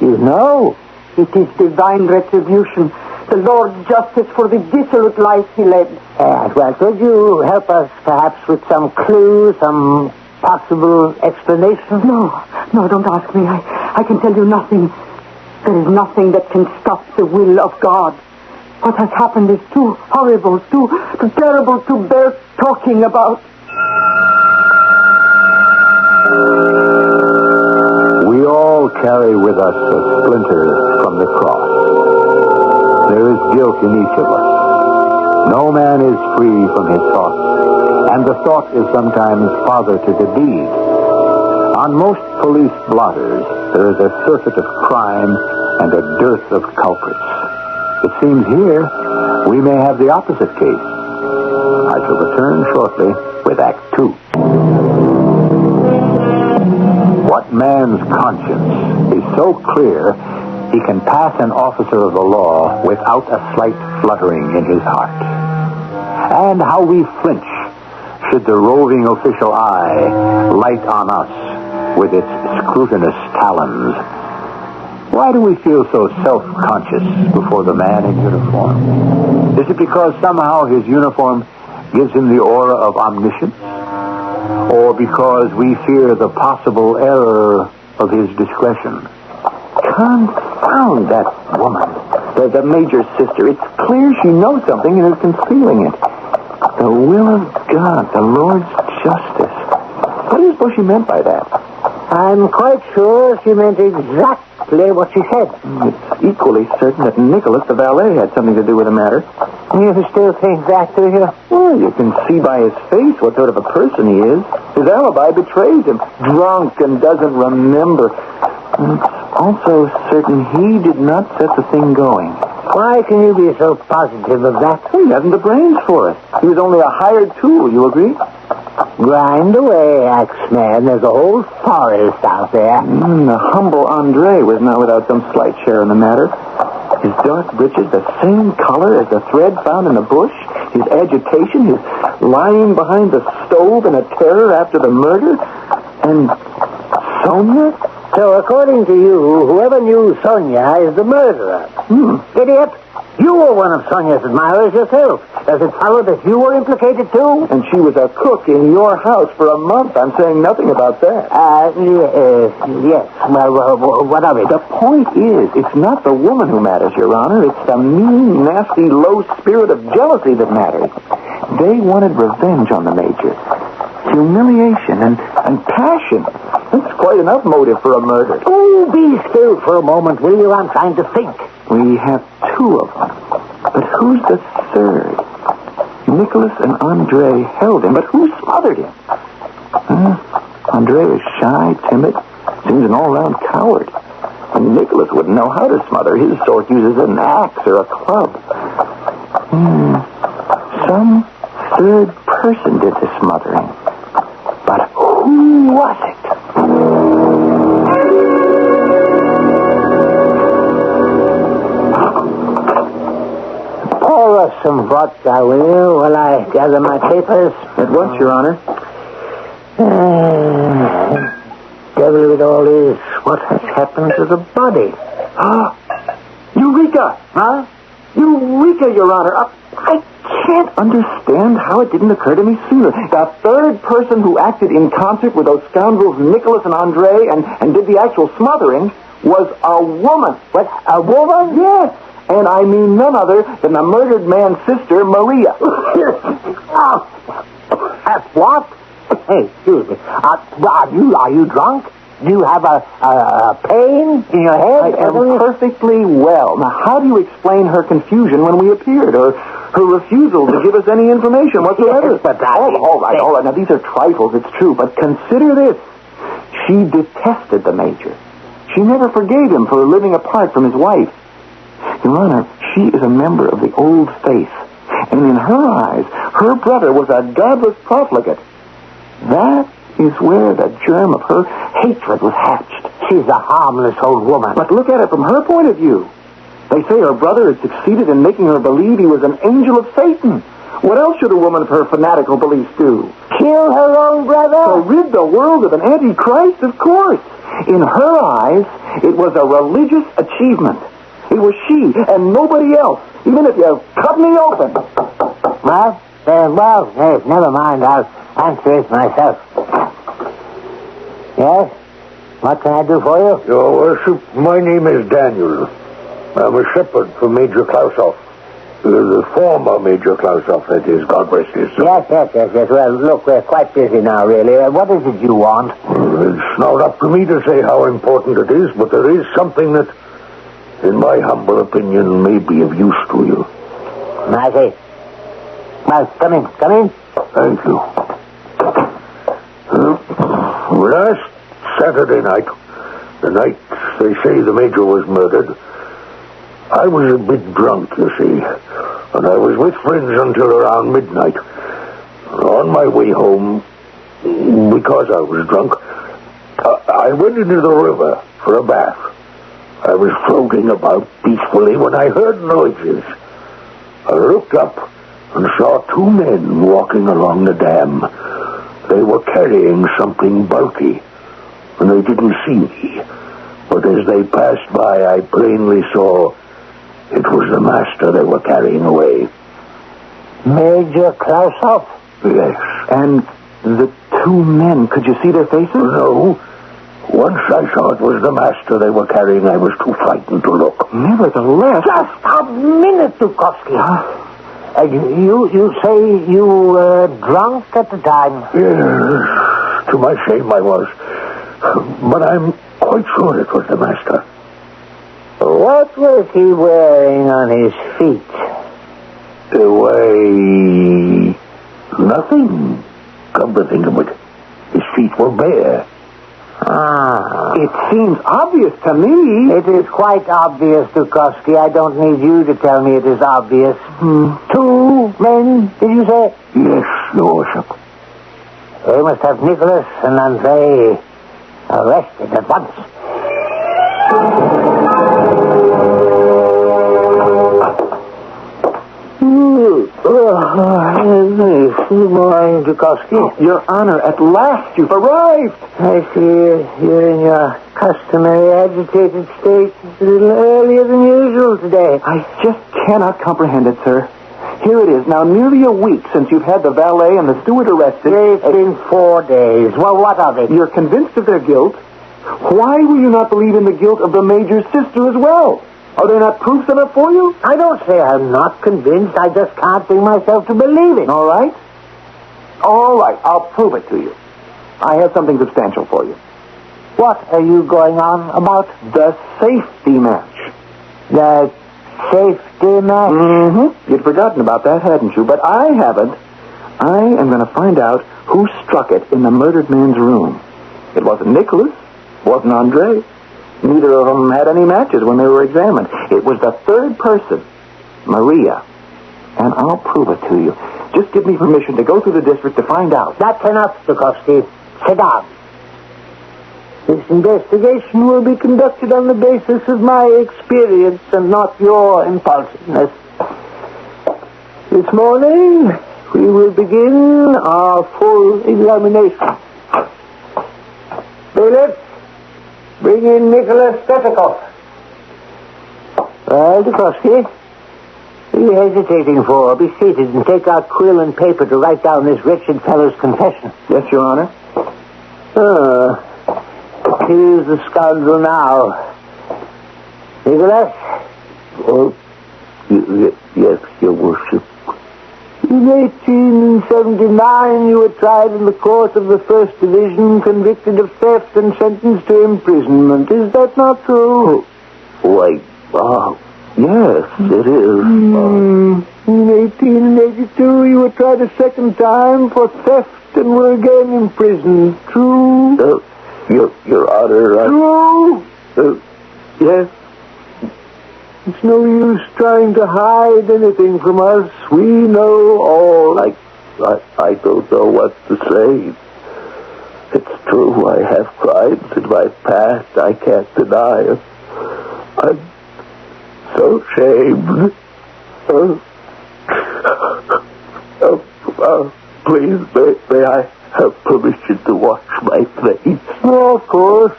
You know? It is divine retribution. The Lord's justice for the dissolute life he led. Yes, well, could you help us perhaps with some clue, some possible explanation? No, don't ask me. I can tell you nothing. There is nothing that can stop the will of God. What has happened is too horrible, too terrible to bear talking about. We all carry with us a splinter from the cross. There is guilt in each of us. No man is free from his thoughts, and the thought is sometimes father to the deed. On most police blotters, there is a surfeit of crime and a dearth of culprits. It seems here we may have the opposite case. I shall return shortly with Act 2. What man's conscience is so clear he can pass an officer of the law without a slight fluttering in his heart? And how we flinch should the roving official eye light on us with its scrutinous talons. Why do we feel so self-conscious before the man in uniform? Is it because somehow his uniform gives him the aura of omniscience? Or because we fear the possible error of his discretion? Confound that woman, the major's sister. It's clear she knows something and is concealing it. The will of God, the Lord's justice. What do you suppose she meant by that? I'm quite sure she meant exactly what she said. It's equally certain that Nicholas, the valet, had something to do with the matter. You still think that, do you? Well, you can see by his face what sort of a person he is. His alibi betrays him. Drunk and doesn't remember. And it's also certain he did not set the thing going. Why can you be so positive of that? Well, he hasn't the brains for it. He was only a hired tool, you agree? Grind away, Axeman. There's a whole forest out there. The humble Andre was not without some slight share in the matter. His dark breeches, the same color as the thread found in the bush. His agitation, his lying behind the stove in a terror after the murder. And Sonia? So, according to you, whoever knew Sonia is the murderer. Idiot! You were one of Sonia's admirers yourself. Does it follow that you were implicated too? And she was a cook in your house for a month. I'm saying nothing about that. Yes. Well, what of it? The point is, it's not the woman who matters, Your Honor. It's the mean, nasty, low spirit of jealousy that matters. They wanted revenge on the Major. Humiliation and passion. That's quite enough motive for a murder. Oh, be still for a moment, will you? I'm trying to think. We have two of them. But who's the third? Nicholas and Andre held him, but who smothered him? Andre is shy, timid, seems an all-round coward. And Nicholas wouldn't know how to smother. His sort uses an axe or a club. Some third person did the smothering. But who was it? Pour us some vodka, will you, while I gather my papers? At once, Your Honor. Devil of it all is, what has happened to the body? Eureka! Huh? Eureka, Your Honor. I can't understand how it didn't occur to me sooner. The third person who acted in concert with those scoundrels Nicholas and Andre and did the actual smothering was a woman. What, a woman? Yes. And I mean none other than the murdered man's sister, Maria. What? Hey, excuse me. Are you drunk? Do you have a pain in your head? I am perfectly well. Now, how do you explain her confusion when we appeared, or her refusal to give us any information whatsoever? Yes, but all right. Now, these are trifles, it's true, but consider this. She detested the Major. She never forgave him for living apart from his wife. Your Honor, she is a member of the old faith, and in her eyes, her brother was a godless profligate. That is where the germ of her hatred was hatched. She's a harmless old woman. But look at it from her point of view. They say her brother had succeeded in making her believe he was an angel of Satan. What else should a woman of her fanatical beliefs do? Kill her own brother? To rid the world of an antichrist, of course. In her eyes, it was a religious achievement. It was she and nobody else, even if you cut me open. Well, never mind. I'll answer it myself. Yes? What can I do for you? Your worship, my name is Daniel. I'm a shepherd for Major Klausoff. The former Major Klausoff, that is. God rest his soul. Yes. Well, look, we're quite busy now, really. What is it you want? It's not up to me to say how important it is, but there is something that, in my humble opinion, may be of use to you. I see. Well, come in. Thank you. Last Saturday night, the night they say the Major was murdered, I was a bit drunk, you see, and I was with friends until around midnight. On my way home, because I was drunk, I went into the river for a bath. I was floating about peacefully when I heard noises. I looked up and saw two men walking along the dam. They were carrying something bulky, and they didn't see me. But as they passed by, I plainly saw it was the master they were carrying away. Major Klausoff? Yes. And the two men, could you see their faces? No. Once I saw it was the master they were carrying, I was too frightened to look. Nevertheless... Just a minute, Dukowski. You say you were drunk at the time? Yes. To my shame, I was. But I'm quite sure it was the master. What was he wearing on his feet? Why, nothing. Come to think of it, his feet were bare. It seems obvious to me. It is quite obvious, Dukowski. I don't need you to tell me it is obvious. Two men, did you say? Yes, Your Worship. They must have Nicholas and Andrei arrested at once. Good morning, Dukowski. Your Honor, at last you've arrived. I see you're in your customary agitated state. It's a little earlier than usual today. I just cannot comprehend it, sir. Here it is, now nearly a week since you've had the valet and the steward arrested. It's been 4 days. Well, what of it? You're convinced of their guilt. Why will you not believe in the guilt of the Major's sister as well? Are there not proofs enough for you? I don't say I'm not convinced. I just can't bring myself to believe it. All right, I'll prove it to you. I have something substantial for you. What are you going on about? The safety match. The safety match? Mm-hmm. You'd forgotten about that, hadn't you? But I haven't. I am going to find out who struck it in the murdered man's room. It wasn't Nicholas. Wasn't Andrei. Neither of them had any matches when they were examined. It was the third person, Maria. And I'll prove it to you. Just give me permission to go through the district to find out. That's enough, Dukowski. Sit down. This investigation will be conducted on the basis of my experience and not your impulsiveness. This morning, we will begin our full examination. Bailiff, bring in Nicholas Stetikov. Well, Dukowski, what are you hesitating for? Be seated and take out quill and paper to write down this wretched fellow's confession. Yes, Your Honor. Here's the scoundrel now. Nicholas? Oh, yes, Your Worship. In 1879, you were tried in the court of the First Division, convicted of theft and sentenced to imprisonment. Is that not true? Why, yes, it is. In 1882, you were tried a second time for theft and were again imprisoned. True? Your Honor, True? yes. It's no use trying to hide anything from us. We know all. I don't know what to say. It's true, I have crimes in my past. I can't deny it. I'm so shamed. Please, may I have permission to wash my face? Oh, of course.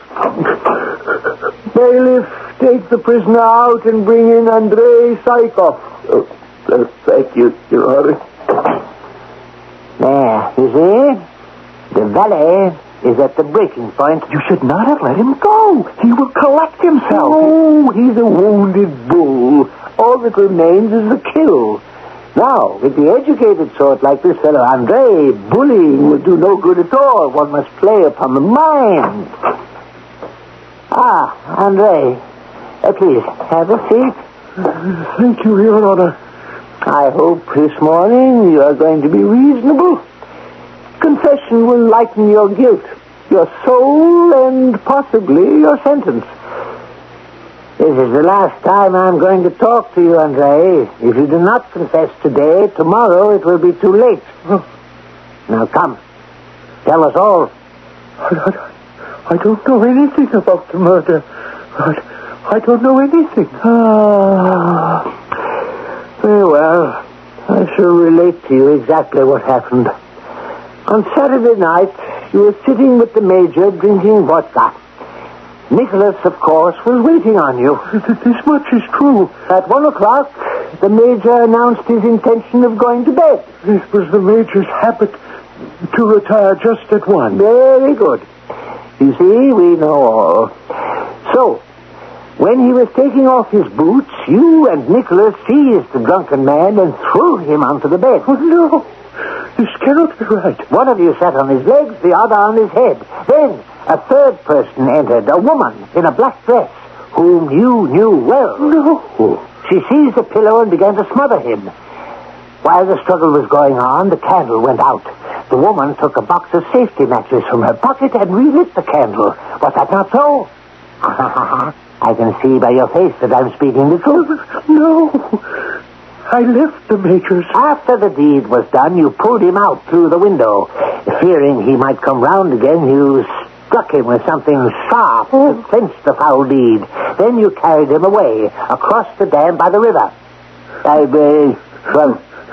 Bailiff, take the prisoner out and bring in Andrei Saikov. Thank you, Your Honor. There, you see? The valet is at the breaking point. You should not have let him go. He will collect himself. Oh, he's a wounded bull. All that remains is the kill. Now, with the educated sort like this fellow Andrei, bullying would do no good at all. One must play upon the mind. Ah, Andrei, please, have a seat. Thank you, Your Honor. I hope this morning you are going to be reasonable. Confession will lighten your guilt, your soul, and possibly your sentence. This is the last time I'm going to talk to you, Andrei. If you do not confess today, tomorrow it will be too late. Now come, tell us all. I don't know anything about the murder. I don't know anything. Very well. I shall relate to you exactly what happened. On Saturday night, you were sitting with the Major drinking vodka. Nicholas, of course, was waiting on you. This much is true. At 1 o'clock, the Major announced his intention of going to bed. It was the Major's habit to retire just at 1. Very good. You see, we know all. So, when he was taking off his boots, you and Nicholas seized the drunken man and threw him onto the bed. Oh, no. This cannot be right. One of you sat on his legs, the other on his head. Then a third person entered, a woman in a black dress, whom you knew well. No. She seized a pillow and began to smother him. While the struggle was going on, the candle went out. The woman took a box of safety matches from her pocket and relit the candle. Was that not so? I can see by your face that I'm speaking the truth. No. I left the Major's. After the deed was done, you pulled him out through the window. Fearing he might come round again, you struck him with something sharp to clinch the foul deed. Then you carried him away, across the dam by the river.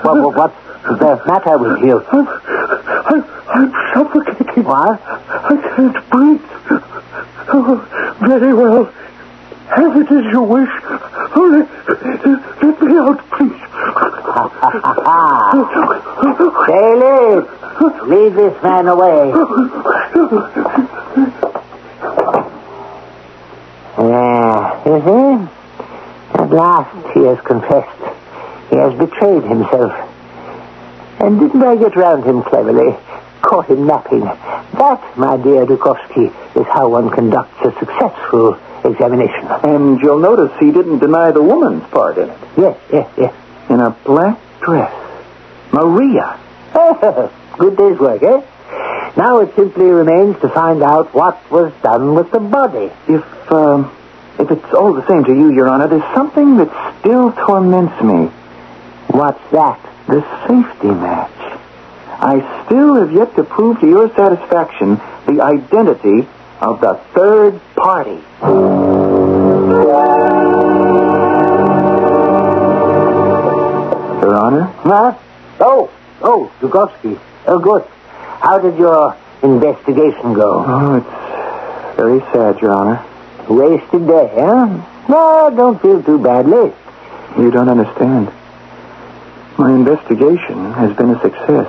What's the matter with you? I'm suffocating. What? I can't breathe. Oh, very well. Have it as you wish. Only let me out, please. Bailiff, lead this man away. You see? At last he has confessed. He has betrayed himself. And didn't I get round him cleverly? Caught him napping. That, my dear Dukovsky, is how one conducts a successful examination. And you'll notice he didn't deny the woman's part in it. Yes. In a black dress. Maria. Good day's work, eh? Now it simply remains to find out what was done with the body. If it's all the same to you, Your Honor, there's something that still torments me. What's that? The safety match. I still have yet to prove to your satisfaction the identity of the third party. Your Honor? Huh? Oh, Dukovsky. Oh, good. How did your investigation go? Oh, it's very sad, Your Honor. Wasted day, huh? No, don't feel too badly. You don't understand. My investigation has been a success.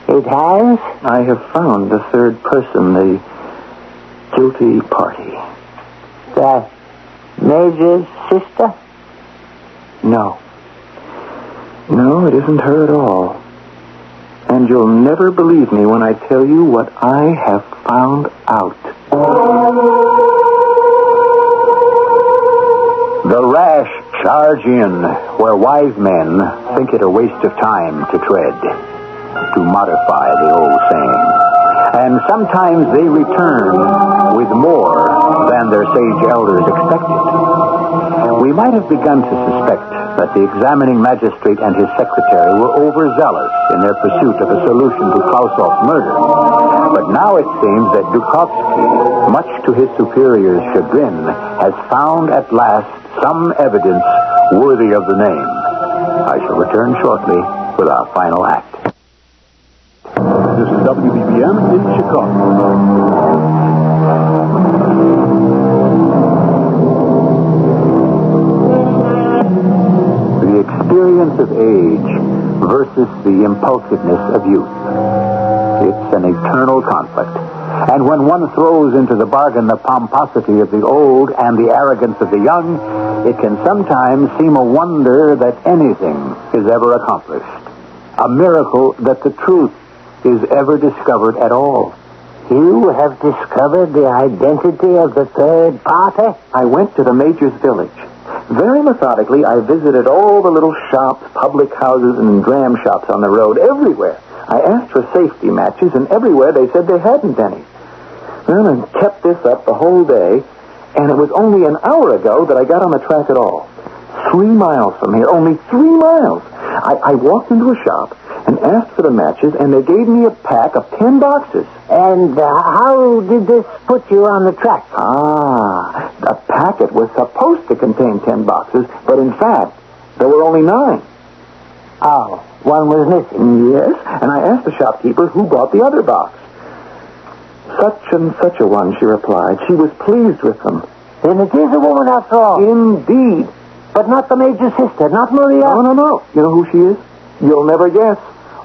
It has? I have found the third person, the guilty party. The Major's sister? No, it isn't her at all. And you'll never believe me when I tell you what I have found out. The rash charge in where wise men think it a waste of time to tread, to modify the old saying. And sometimes they return with more than their sage elders expected. We might have begun to suspect that the examining magistrate and his secretary were overzealous in their pursuit of a solution to Klausov's murder. But now it seems that Dukovsky, much to his superior's chagrin, has found at last some evidence worthy of the name. I shall return shortly with our final act. This is WBBM in Chicago. The experience of age versus the impulsiveness of youth. It's an eternal conflict. And when one throws into the bargain the pomposity of the old and the arrogance of the young, it can sometimes seem a wonder that anything is ever accomplished. A miracle that the truth is ever discovered at all. You have discovered the identity of the third party? I went to the Major's village. Very methodically, I visited all the little shops, public houses, and dram shops on the road, everywhere. I asked for safety matches, and everywhere they said they hadn't any. Well, I kept this up the whole day, and it was only an hour ago that I got on the track at all. 3 miles from here, only 3 miles. I walked into a shop and asked for the matches, and they gave me a pack of 10 boxes. And how did this put you on the track? The packet was supposed to contain 10 boxes, but in fact, there were only 9. Oh, one was missing. Yes, and I asked the shopkeeper who bought the other box. Such and such a one, she replied. She was pleased with them. Then it is a woman after all. Indeed. But not the Major's sister, not Maria. No. You know who she is? You'll never guess.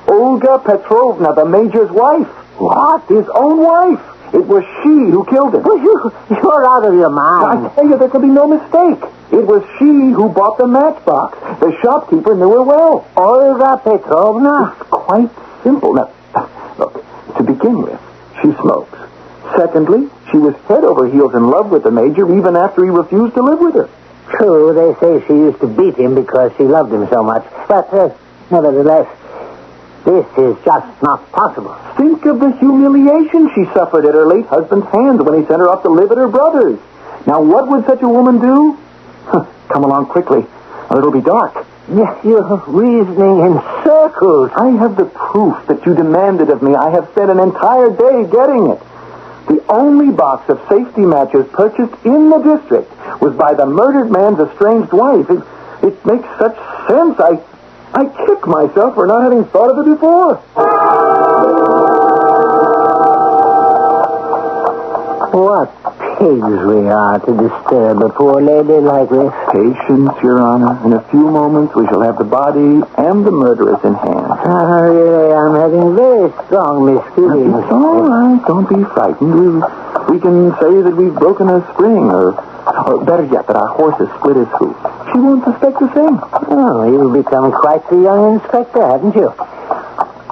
Olga Petrovna, the Major's wife. What? His own wife. It was she who killed him. Well, you're out of your mind. I tell you, there could be no mistake. It was she who bought the matchbox. The shopkeeper knew her well. Olga Petrovna? It's quite simple. Now, look, to begin with, she smokes. Secondly, she was head over heels in love with the Major even after he refused to live with her. True, they say she used to beat him because she loved him so much. But, nevertheless, this is just not possible. Think of the humiliation she suffered at her late husband's hands when he sent her off to live at her brother's. Now, what would such a woman do? Come along quickly, or it'll be dark. Yes, you're reasoning in circles. I have the proof that you demanded of me. I have spent an entire day getting it. The only box of safety matches purchased in the district was by the murdered man's estranged wife. It makes such sense. I kick myself for not having thought of it before. What pigs we are to disturb a poor lady like this. Patience, Your Honor. In a few moments we shall have the body and the murderess in hand. Really, I'm having very strong misgivings. It's all right. Don't be frightened. We can say that we've broken a spring, or better yet, that our horse has split his hoof. She won't suspect a thing. Oh, you've become quite the young inspector, haven't you?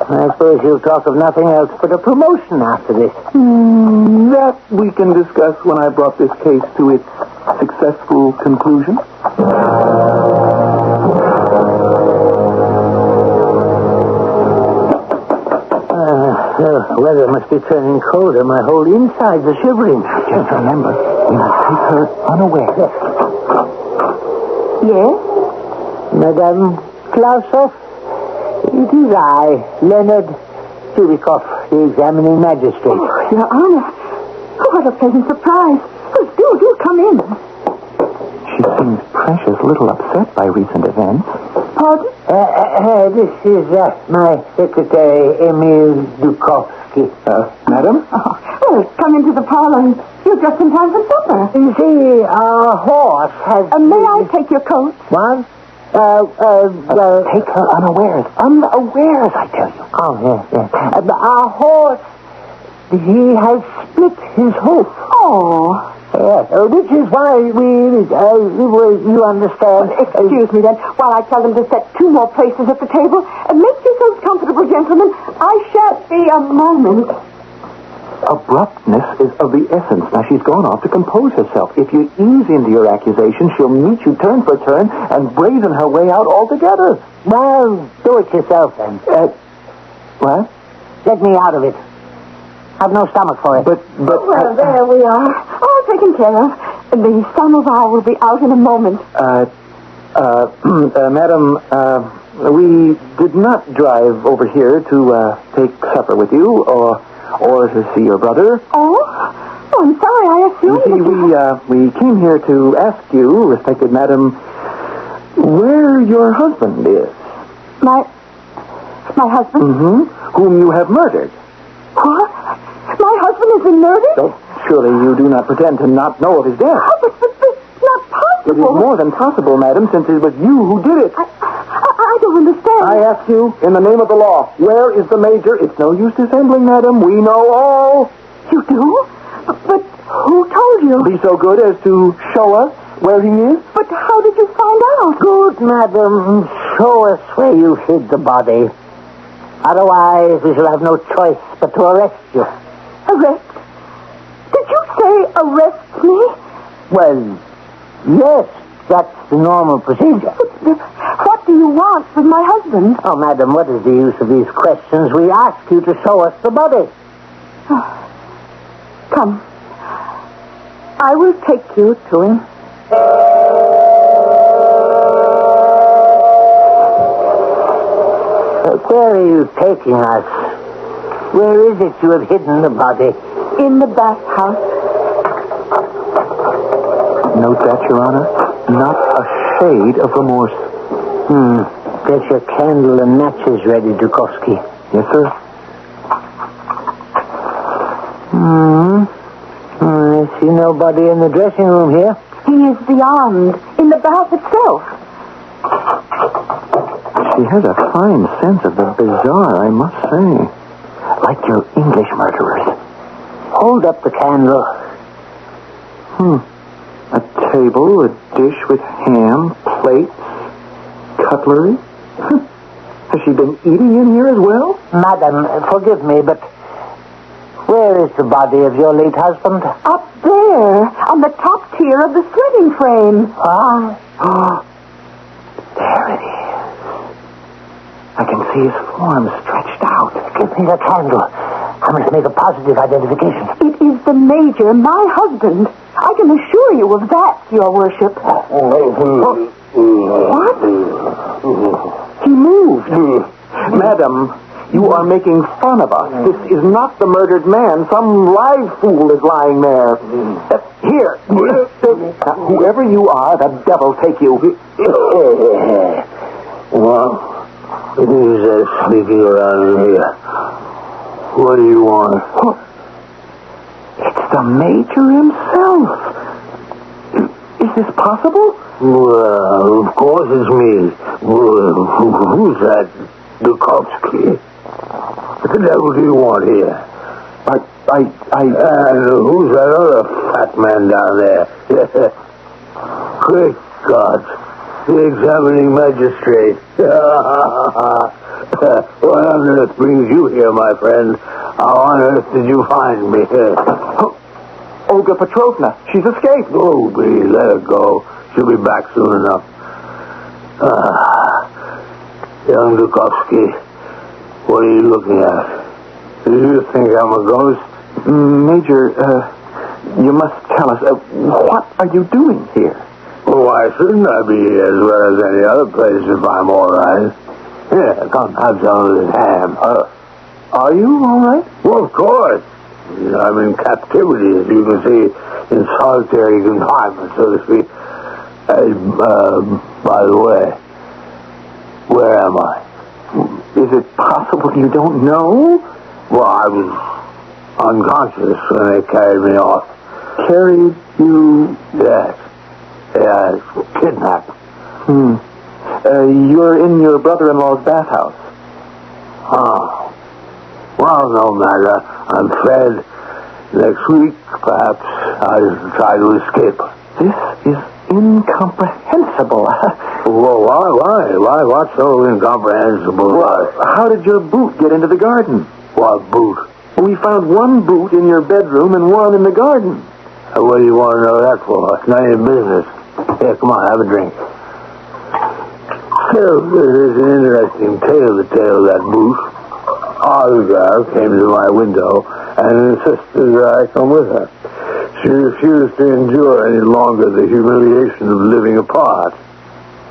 I suppose you'll talk of nothing else but a promotion after this. That we can discuss when I brought this case to its successful conclusion. The weather must be turning colder. My whole insides are shivering. Just remember, we must take her unaware. Yes? Madame Klausoff? It is I, Leonard Chubikov, the examining magistrate. Oh, Your Honor. Oh, what a pleasant surprise. Oh, do come in. She seems precious little upset by recent events. Pardon? This is my secretary, Emil Dukovsky. Madam? Oh, well, come into the parlor. You're just in time for supper. You see, our horse has... May I take your coat? What? Take her unawares. Unawares, I tell you. Oh, yes. Our horse, he has split his hoof. Oh. Yes, which is why you understand. Excuse me, then, while I tell them to set 2 more places at the table. Make yourselves comfortable, gentlemen. I shan't be a moment. Abruptness is of the essence. Now, she's gone off to compose herself. If you ease into your accusation, she'll meet you turn for turn and brazen her way out altogether. Well, do it yourself, then. What? Let me out of it. I've no stomach for it. But well, there we are. All taken care of. The samovar will be out in a moment. Madam, we did not drive over here to take supper with you, or to see your brother. Oh? Oh, I'm sorry. I assumed We came here to ask you, respected madam, where your husband is. My husband? Mm-hmm. Whom you have murdered. What? My husband has been murdered? So, surely you do not pretend to not know of his death. Oh, but it's not possible. It is more than possible, madam, since it was you who did it. I don't understand. I ask you, in the name of the law, where is the major? It's no use dissembling, madam. We know all. You do? But who told you? Be so good as to show us where he is. But how did you find out? Good, madam. Show us where you hid the body. Otherwise, we shall have no choice but to arrest you. Arrest? Did you say arrest me? Well, yes, that's the normal procedure. What do you want with my husband? Oh, madam, what is the use of these questions? We ask you to show us the body. Come. I will take you to him. Where are you taking us? Where is it you have hidden the body? In the bathhouse. Note that, Your Honor. Not a shade of remorse. Get your candle and matches ready, Dukovsky. Yes, sir. I see nobody in the dressing room here. He is beyond, in the bath itself. She has a fine sense of the bizarre, I must say. Like your English murderers. Hold up the candle. A table, a dish with ham, plates, cutlery. Has she been eating in here as well? Madam, forgive me, but where is the body of your late husband? Up there, on the top tier of the sledding frame. There it is. I can see his form stretched out. Give me the candle. I must make a positive identification. It is the Major, my husband. I can assure you of that, Your Worship. What? He moved. Madam, you are making fun of us. This is not the murdered man. Some live fool is lying there. Here. Now, whoever you are, the devil take you. Well, who's sneaking around here? What do you want? It's the Major himself. Is this possible? Well, of course it's me. Who's that? Dukovsky. What the devil do you want here? And who's that other fat man down there? Great God. The examining magistrate. What on earth brings you here, my friend? How on earth did you find me? Olga Petrovna. She's escaped. Oh, please, let her go. She'll be back soon enough. Young Dukovsky, what are you looking at? Do you think I'm a ghost? Major, you must tell us, what are you doing here? Well, why shouldn't I be here as well as any other place if I'm all right? Here, come, have some of this ham. Are you all right? Well, of course. I'm in captivity, as you can see, in solitary confinement, so to speak. By the way, where am I? Is it possible you don't know? Well, I was unconscious when they carried me off. Carried you? Yes. Yeah, kidnapped. You're in your brother-in-law's bathhouse. Oh. Well, no matter. I'm fed. Next week, perhaps, I'll try to escape. This is incomprehensible. Well, why? What's so incomprehensible? Well, how did your boot get into the garden? What boot? We found one boot in your bedroom and one in the garden. What do you want to know that for? It's none of your business. Here, come on, have a drink. Still, there's an interesting tale to tell of that boot. Olga came to my window and insisted that I come with her. She refused to endure any longer the humiliation of living apart.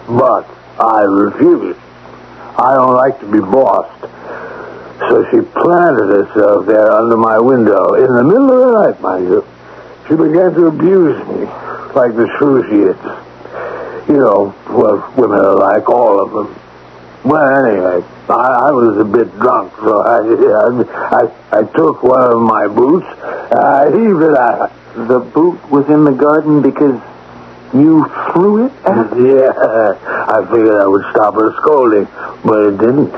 But I refused. I don't like to be bossed. So she planted herself there under my window, in the middle of the night, mind you. she began to abuse me, like the shrew she is. You know what women are like, all of them. Well, anyway, I was a bit drunk, so I took one of my boots, I heaved it out. The boot was in the garden because you threw it at her? Yeah, I figured I would stop her scolding, but it didn't.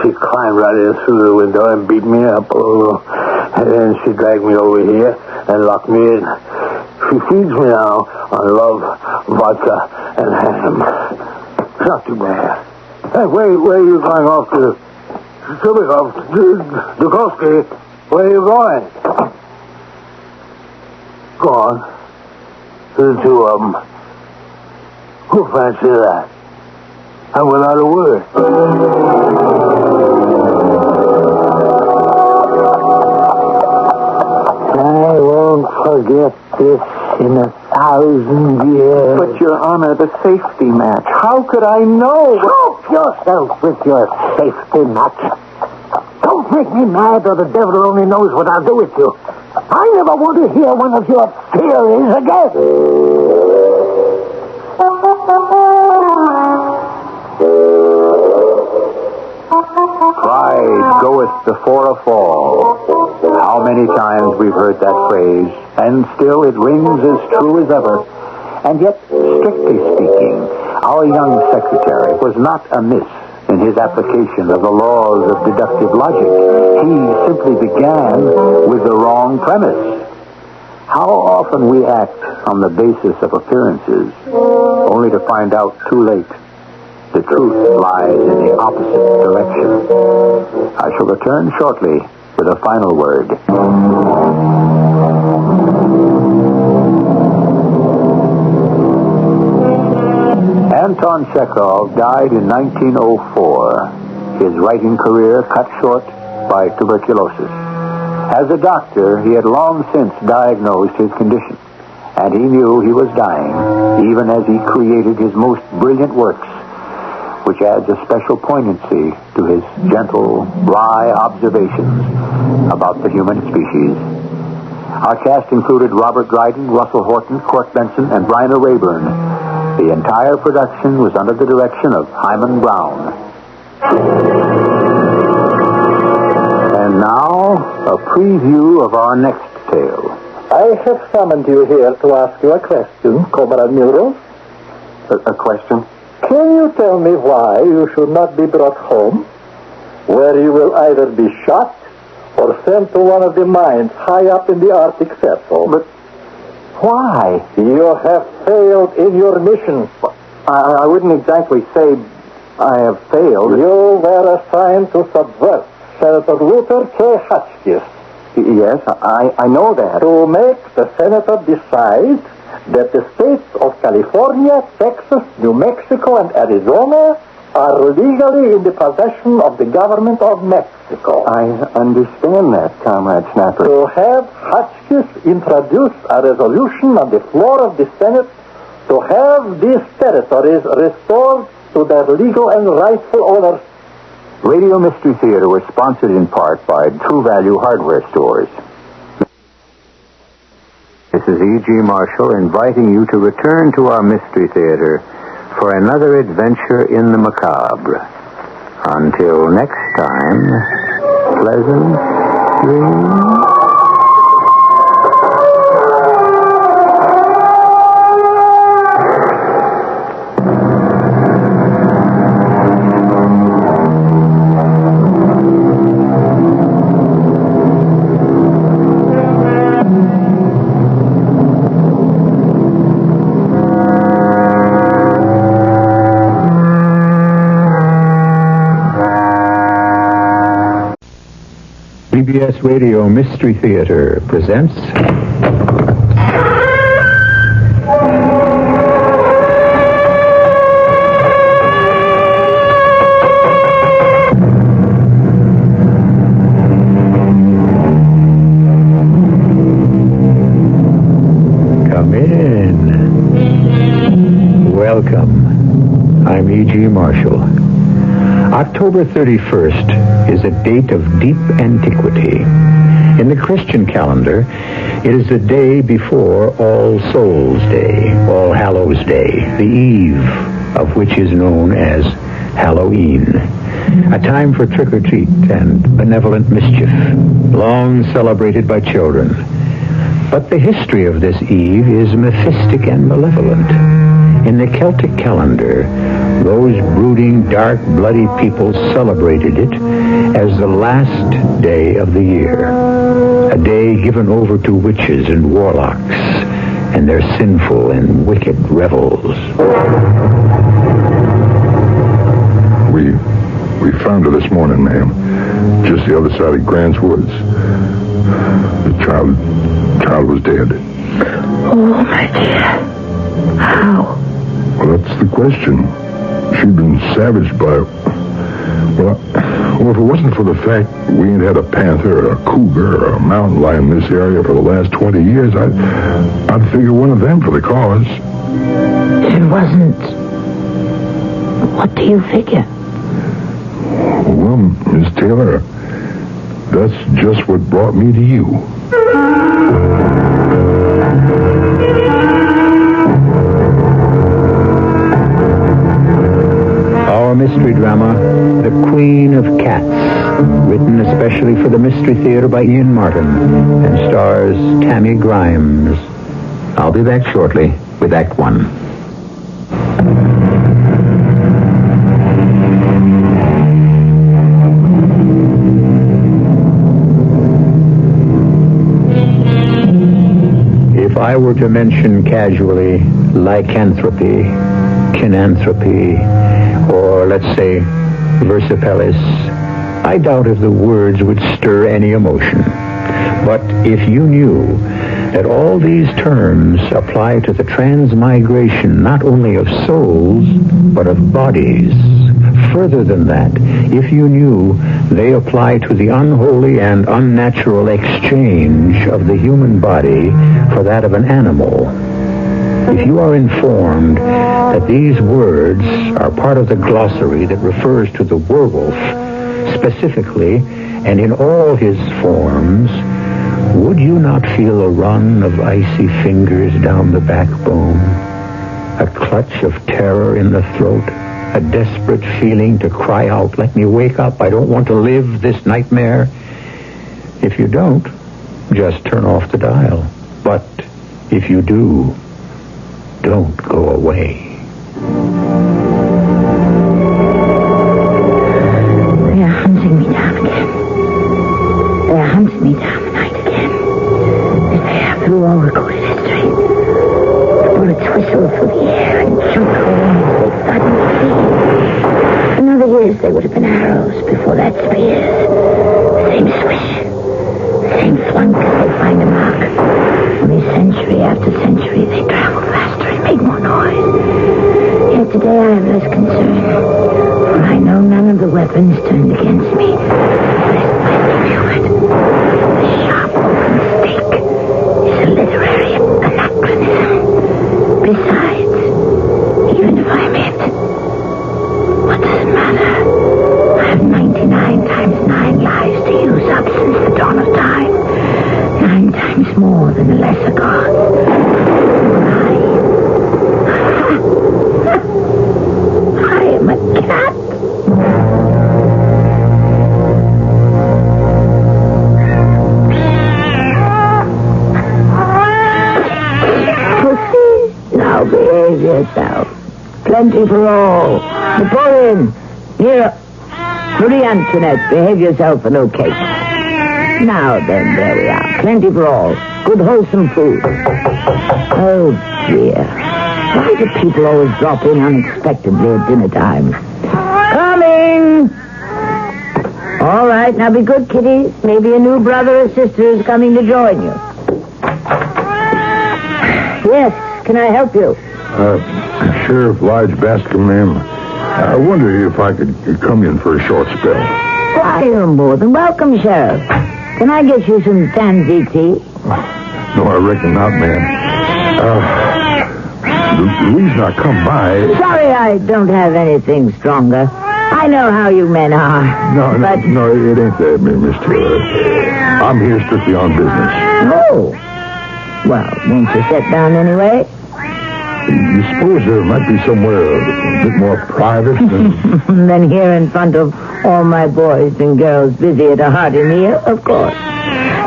She climbed right in through the window and beat me up. Oh, and then she dragged me over here and locked me in. She feeds me now on love, vodka, and ham. It's not too bad. Hey, where are you going off to? Subikov, Dukovsky, where are you going? Go on. The two of them. Who fancy that? And without a word. I won't forget this in 1,000 years. But, Your Honor, the safety match. How could I know? Help yourself with your safety match. Don't make me mad, or the devil only knows what I'll do with you. I never want to hear one of your theories again. Pride goeth before a fall. How many times we've heard that phrase, and still it rings as true as ever. And yet, strictly speaking, our young secretary was not amiss in his application of the laws of deductive logic. He simply began with the wrong premise. How often we act on the basis of appearances, only to find out too late the truth lies in the opposite direction. I shall return shortly with a final word. Anton Chekhov died in 1904, his writing career cut short by tuberculosis. As a doctor, he had long since diagnosed his condition, and he knew he was dying, even as he created his most brilliant works, which adds a special poignancy to his gentle, wry observations about the human species. Our cast included Robert Dryden, Russell Horton, Court Benson, and Bryna Rayburn. The entire production was under the direction of Hyman Brown. And now, a preview of our next tale. I have summoned you here to ask you a question, Comrade Muro. A question? Can you tell me why you should not be brought home, where you will either be shot or sent to one of the mines high up in the Arctic Circle? But why? You have failed in your mission. I wouldn't exactly say I have failed. You were assigned to subvert Senator Luther K. Hotchkiss. Yes, I know that. To make the senator decide that the states of California, Texas, New Mexico, and Arizona are legally in the possession of the government of Mexico. I understand that, Comrade Snapper. To have Hotchkiss introduce a resolution on the floor of the Senate to have these territories restored to their legal and rightful owners. Radio Mystery Theater was sponsored in part by True Value Hardware Stores. This is E.G. Marshall inviting you to return to our Mystery Theater for another adventure in the macabre. Until next time, pleasant dreams. CBS Radio Mystery Theater presents Come in. Welcome. I'm E.G. Marshall. October 31st is a date of deep antiquity. In the Christian calendar, It is the day before All Souls Day, All Hallows Day, the eve of which is known as Halloween. A time for trick-or-treat and benevolent mischief, long celebrated by children. But the history of this eve is mephistic and malevolent. In the Celtic calendar, those brooding, dark, bloody people celebrated it as the last day of the year. A day given over to witches and warlocks and their sinful and wicked revels. We found her this morning, ma'am. Just the other side of Grant's Woods. The child was dead. Oh, my dear. How? Well, that's the question. She'd been savaged by... Well, if it wasn't for the fact we ain't had a panther, a cougar, or a mountain lion in this area for the last 20 years, I'd figure one of them for the cause. It wasn't... What do you figure? Well, Miss Taylor, that's just what brought me to you. Our mystery drama, The Queen of Cats, written especially for the Mystery Theater by Ian Martin, and stars Tammy Grimes. I'll be back shortly with Act One. If I were to mention casually lycanthropy, kinanthropy, or let's say versipellis, I doubt if the words would stir any emotion. But if you knew that all these terms apply to the transmigration not only of souls, but of bodies, further than that, if you knew they apply to the unholy and unnatural exchange of the human body for that of an animal, if you are informed that these words are part of the glossary that refers to the werewolf specifically and in all his forms, would you not feel a run of icy fingers down the backbone, a clutch of terror in the throat, a desperate feeling to cry out, "Let me wake up, I don't want to live this nightmare"? If you don't, just turn off the dial. But if you do, don't go away. They are hunting me down again. They are hunting me down tonight again. As they have through all recorded history. The bullets whistle through the air and jump around as they thud and flee. In other years, they would have been arrows before that spears. The same swish. The same flunk as they find a mark. Only century after century, they travel faster and make more noise. Yet today I have less concern, for I know none of the weapons turned against me. The sharp oaken stake is a literary anachronism. Besides, even if I'm it, what does it matter? I have 99 times 9 lives to use up since the dawn of time. 9 times more than the lesser gods. I am a cat. Pussy, now behave yourself. Plenty for all. Napoleon, here. Marie Antoinette, behave yourself and no cake. Now then, there we are. Plenty for all. Good wholesome food. Oh, dear. Why do people always drop in unexpectedly at dinner time? Coming! All right, now be good, kiddies. Maybe a new brother or sister is coming to join you. Yes, can I help you? Sheriff Lige Bascom, ma'am. I wonder if I could come in for a short spell. Why, you're more than welcome, Sheriff. Can I get you some tansy tea? No, I reckon not, ma'am. The reason I come by... Sorry I don't have anything stronger. I know how you men are. No, it ain't that, Miss Taylor. I'm here strictly on business. Oh, Well, won't you sit down anyway? You suppose there might be somewhere a bit more private than... Than here in front of all my boys and girls busy at a hearty meal? Of course.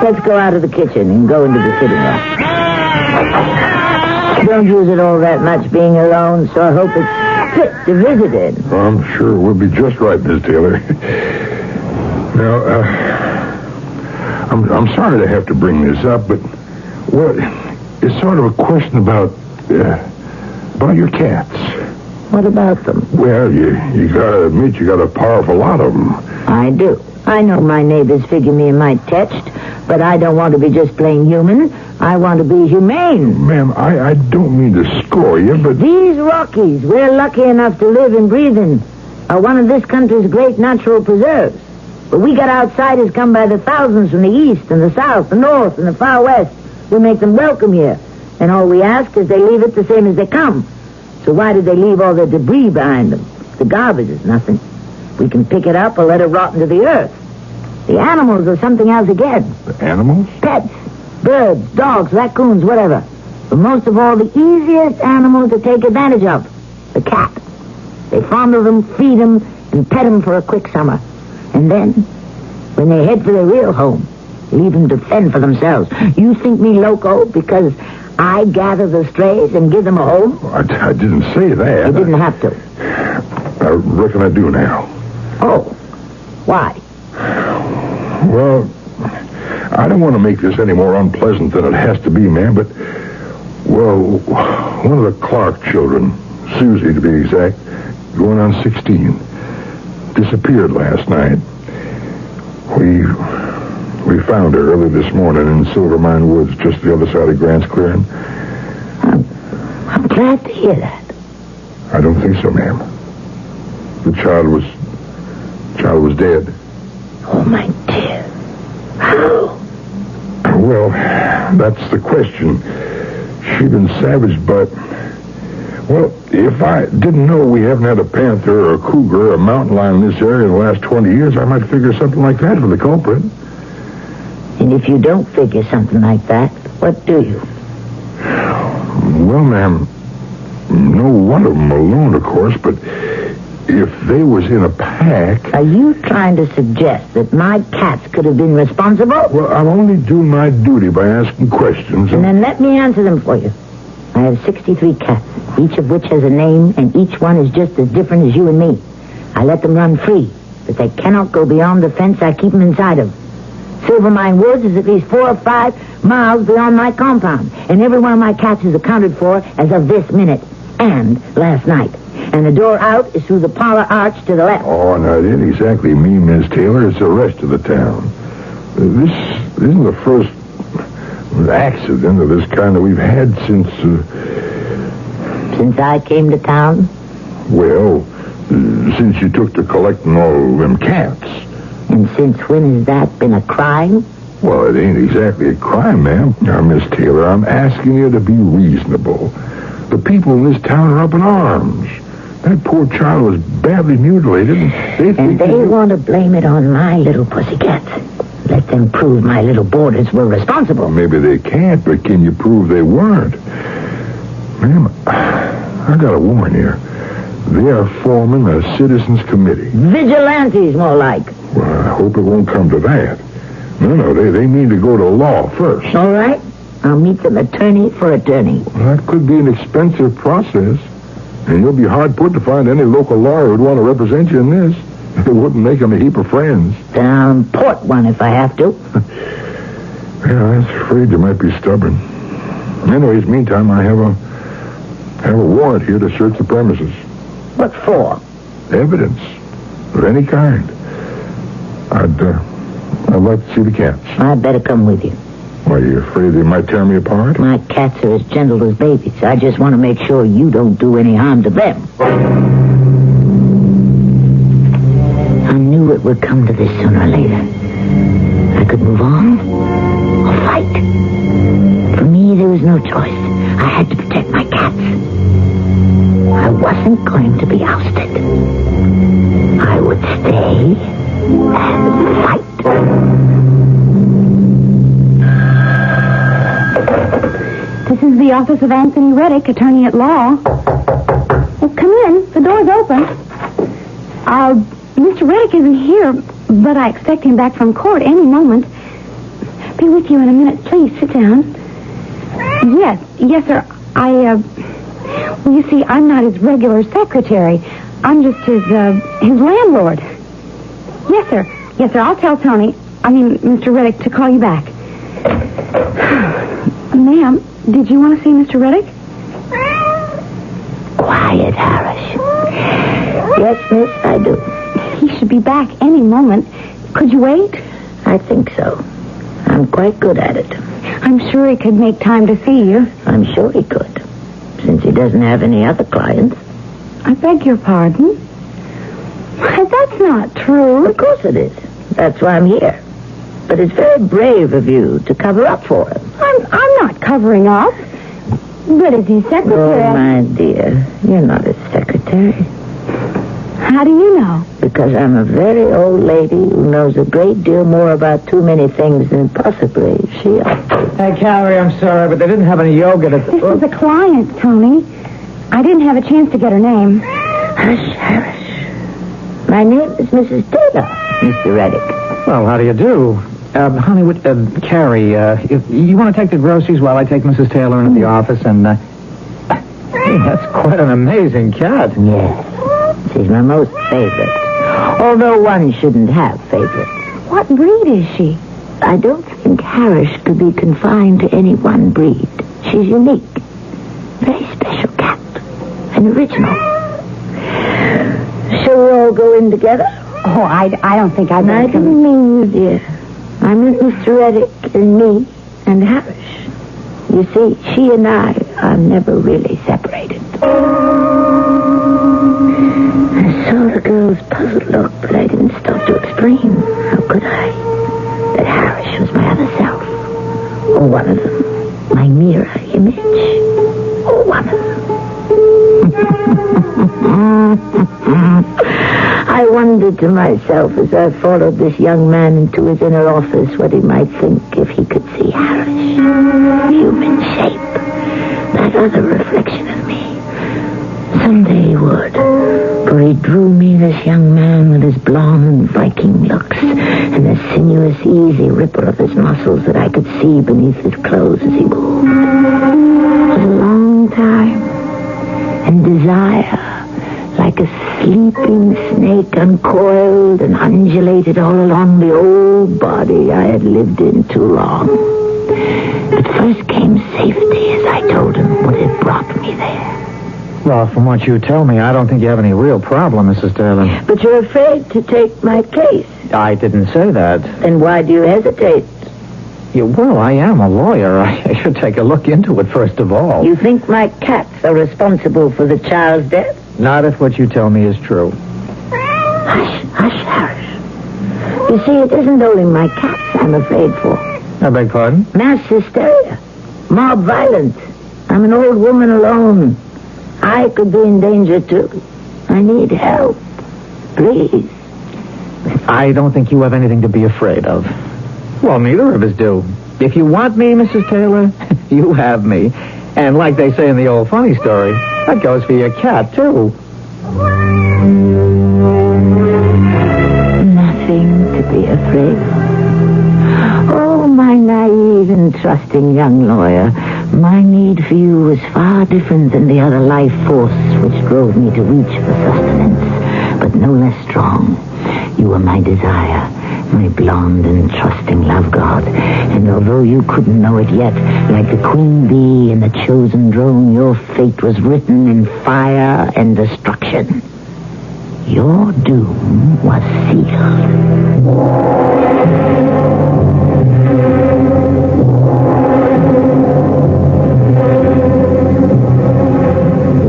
Let's go out of the kitchen and go into the sitting room. Don't use it all that much being alone, so I hope it's fit to visit in. I'm sure it will be just right, Miss Taylor. Now, I'm sorry to have to bring this up, but, well, it's sort of a question about your cats. What about them? Well, you gotta admit you got a powerful lot of them. I do. I know my neighbors figure me a mite touched, but I don't want to be just plain human. I want to be humane. Ma'am, I don't mean to score you, but... These Rockies, we're lucky enough to live and breathe in, are one of this country's great natural preserves. But we got outsiders come by the thousands from the east and the south, the north and the far west. We make them welcome here. And all we ask is they leave it the same as they come. So why did they leave all the debris behind them? The garbage is nothing. We can pick it up or let it rot into the earth. The animals are something else again. The animals? Pets. Birds, dogs, raccoons, whatever. But most of all, the easiest animal to take advantage of. The cat. They fondle them, feed them, and pet them for a quick summer. And then, when they head for their real home, leave them to fend for themselves. You think me loco because I gather the strays and give them a home? I didn't say that. You didn't have to. I reckon I do now. Oh. Why? Well, I don't want to make this any more unpleasant than it has to be, ma'am, but, well, one of the Clark children, Susie to be exact, going on 16, disappeared last night. We found her early this morning in Silvermine Woods, just the other side of Grant's Clearing. I'm glad to hear that. I don't think so, ma'am. The child was dead. Oh, my dear. How? Well, that's the question. She'd been savaged, but... Well, if I didn't know we haven't had a panther or a cougar or a mountain lion in this area in the last 20 years, I might figure something like that for the culprit. And if you don't figure something like that, what do you? Well, ma'am, no one of them alone, of course, but if they was in a pack... Are you trying to suggest that my cats could have been responsible? Well, I'm only doing my duty by asking questions. And then let me answer them for you. I have 63 cats, each of which has a name, and each one is just as different as you and me. I let them run free, but they cannot go beyond the fence I keep them inside of. Silvermine Woods is at least 4 or 5 miles beyond my compound, and every one of my cats is accounted for as of this minute and last night. And the door out is through the parlor arch to the left. Oh, no, it ain't exactly me, Miss Taylor. It's the rest of the town. This isn't the first accident of this kind that we've had since... Since I came to town? Well, since you took to collecting all them cats. And since when has that been a crime? Well, it ain't exactly a crime, ma'am. Now, Miss Taylor, I'm asking you to be reasonable. The people in this town are up in arms. That poor child was badly mutilated, and they want to blame it on my little pussycats. Let them prove my little boarders were responsible. Well, maybe they can't, but can you prove they weren't? Ma'am, I gotta warn you. They are forming a citizens committee. Vigilantes, more like. Well, I hope it won't come to that. No, they mean to go to law first. All right. I'll meet them attorney for attorney. Well, that could be an expensive process. And you'll be hard put to find any local lawyer who'd want to represent you in this. It wouldn't make them a heap of friends. Then I'll import one if I have to. Yeah, I was afraid you might be stubborn. Anyways, meantime, I have a warrant here to search the premises. What for? Evidence of any kind. I'd like to see the cats. I'd better come with you. Why, you afraid they might tear me apart? My cats are as gentle as babies. I just want to make sure you don't do any harm to them. I knew it would come to this sooner or later. I could move on or fight. For me, there was no choice. I had to protect my cats. I wasn't going to be ousted. I would stay and fight. the office of Anthony Reddick, attorney at law. Well, come in. The door's open. Mr. Reddick isn't here, but I expect him back from court any moment. Be with you in a minute. Please, sit down. Yes, sir. Well, you see, I'm not his regular secretary. I'm just his landlord. Yes, sir. I'll tell Mr. Reddick to call you back. Ma'am, did you want to see Mr. Reddick? Quiet, Harris. Yes, miss, I do. He should be back any moment. Could you wait? I think so. I'm quite good at it. I'm sure he could make time to see you. I'm sure he could, since he doesn't have any other clients. I beg your pardon? Why, that's not true. Of course it is. That's why I'm here. But it's very brave of you to cover up for him. I'm not covering up. But as his secretary... Oh, my dear, you're not his secretary. How do you know? Because I'm a very old lady who knows a great deal more about too many things than possibly she ought to. Hey, Carrie, I'm sorry, but they didn't have any yogurt at the... This is a client, Tony. I didn't have a chance to get her name. Hush, Harris. My name is Mrs. Taylor, Mr. Reddick. Well, how do you do? Honey, Carrie, if you want to take the groceries while I take Mrs. Taylor into the office and, hey, that's quite an amazing cat. Yes, she's my most favorite. Although one shouldn't have favorites. What breed is she? I don't think Harris could be confined to any one breed. She's unique. Very special cat. An original. Shall we all go in together? Oh, I don't think I'd... I didn't mean you, dear. I meant Mr. Reddick and me and Harris. You see, she and I are never really separated. I saw the girl's puzzled look, but I didn't stop to explain. How could I? That Harris was my other self. Or one of them. My mirror image. Or one of them. I wondered to myself as I followed this young man into his inner office what he might think if he could see Harris. Human shape. That other reflection of me. Someday he would. For he drew me, this young man, with his blonde Viking looks and the sinuous, easy ripple of his muscles that I could see beneath his clothes as he moved. For a long time. And desire, like a sleeping snake, uncoiled and undulated all along the old body I had lived in too long. But first came safety, as I told him what had brought me there. Well, from what you tell me, I don't think you have any real problem, Mrs. Taylor. But you're afraid to take my case. I didn't say that. Then why do you hesitate? Well, I am a lawyer. I should take a look into it first of all. You think my cats are responsible for the child's death? Not if what you tell me is true. Hush, Harris. You see, it isn't only my cats I'm afraid for. I beg pardon? Mass hysteria. Mob violence. I'm an old woman alone. I could be in danger, too. I need help. Please. I don't think you have anything to be afraid of. Well, neither of us do. If you want me, Mrs. Taylor, you have me. And like they say in the old funny story, that goes for your cat, too. Nothing to be afraid of. Oh, my naive and trusting young lawyer, my need for you was far different than the other life force which drove me to reach for sustenance, but no less strong. You were my desire, my blonde and trusting love god. And although you couldn't know it yet, like the queen bee and the chosen drone, your fate was written in fire and destruction. Your doom was sealed.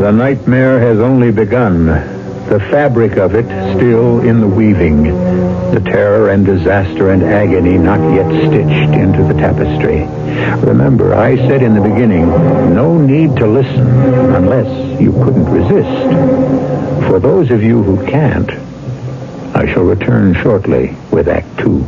The nightmare has only begun. The fabric of it still in the weaving. The terror and disaster and agony not yet stitched into the tapestry. Remember, I said in the beginning, no need to listen unless you couldn't resist. For those of you who can't, I shall return shortly with Act 2.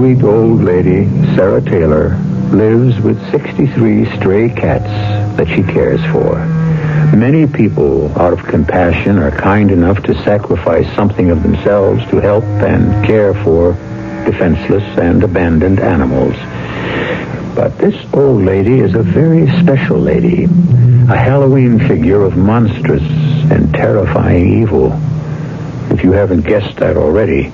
sweet old lady, Sarah Taylor, lives with 63 stray cats that she cares for. Many people, out of compassion, are kind enough to sacrifice something of themselves to help and care for defenseless and abandoned animals. But this old lady is a very special lady, a Halloween figure of monstrous and terrifying evil. If you haven't guessed that already,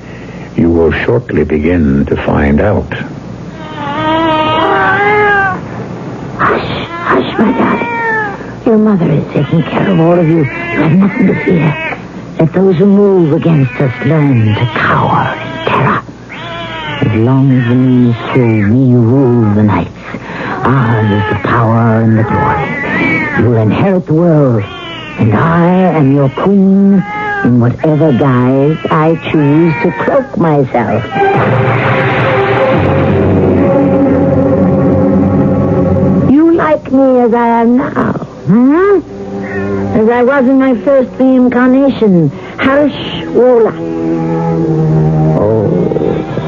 you will shortly begin to find out. Hush, my darling. Your mother is taking care of all of you. You have nothing to fear. Let those who move against us learn to cower in terror. As long as the moon is full, we rule the nights. Ours is the power and the glory. You will inherit the world, and I am your queen in whatever guise I choose to cloak myself. You like me as I am now, huh? As I was in my first reincarnation, Harishwola.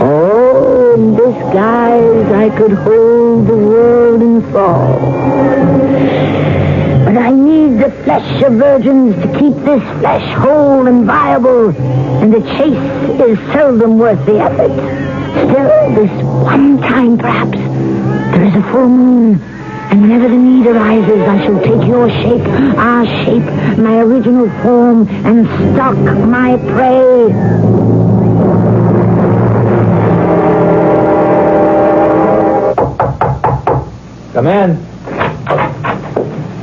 Oh, in this guise I could hold the world in thrall. But I need the flesh of virgins to keep this flesh whole and viable, and the chase is seldom worth the effort. Still, this one time perhaps, there is a full moon, and whenever the need arises, I shall take your shape, our shape, my original form, and stalk my prey. Come in.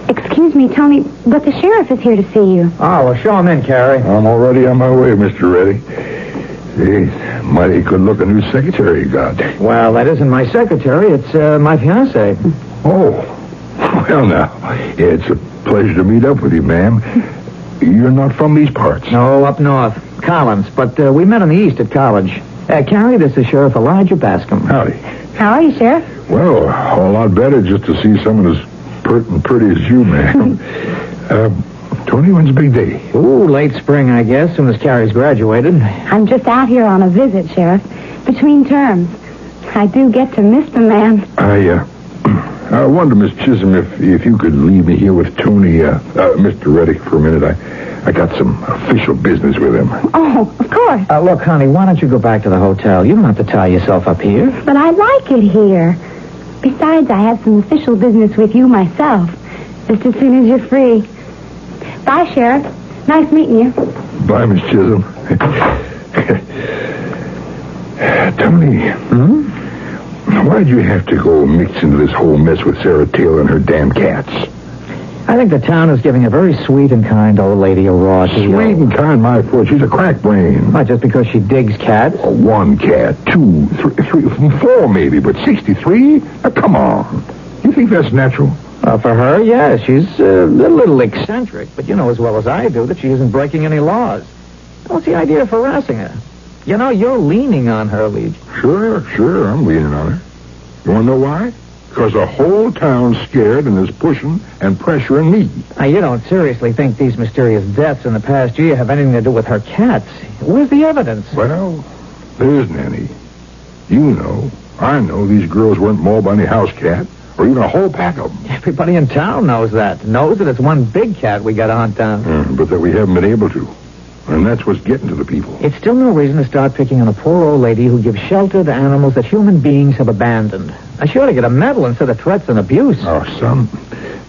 Excuse me, Tony, but the sheriff is here to see you. Oh, well, show him in, Carrie. I'm already on my way, Mr. Reddy. Hey, mighty good-looking new secretary you got. Well, that isn't my secretary. It's my fiancée. Oh. Well, now, it's a pleasure to meet up with you, ma'am. You're not from these parts? No, up north. Collins. But we met in the east at college. Carrie, this is Sheriff Elijah Bascom. Howdy. How are you, Sheriff? Well, a whole lot better just to see someone as pert and pretty as you, ma'am. Tony, when's the big day? Ooh, late spring, I guess, soon as Carrie's graduated. I'm just out here on a visit, Sheriff. Between terms. I do get to miss the man. I wonder, Miss Chisholm, if you could leave me here with Tony, Mr. Reddick for a minute. I got some official business with him. Oh, of course. Look, honey, why don't you go back to the hotel? You don't have to tie yourself up here. But I like it here. Besides, I have some official business with you myself. Just as soon as you're free. Bye, Sheriff. Nice meeting you. Bye, Miss Chisholm. Tony. Why'd you have to go mix into this whole mess with Sarah Taylor and her damn cats? I think the town is giving a very sweet and kind old lady a raw deal. Sweet and kind, my foot. She's a crack brain. Not just because she digs cats? One cat, two, three, four maybe, but 63? Come on. You think that's natural? For her, yeah. She's a little eccentric, but you know as well as I do that she isn't breaking any laws. What's the idea of harassing her? You know, you're leaning on her, Leach. Sure, I'm leaning on her. You want to know why? Because the whole town's scared and is pushing and pressuring me. Now, you don't seriously think these mysterious deaths in the past year have anything to do with her cats? Where's the evidence? Well, there isn't any. You know, I know these girls weren't mauled by any house cat, or even a whole pack of them. Everybody in town knows that. Knows that it's one big cat we got to hunt down. But that we haven't been able to. And that's what's getting to the people. It's still no reason to start picking on a poor old lady who gives shelter to animals that human beings have abandoned. She ought to get a medal instead of threats and abuse. Oh, son,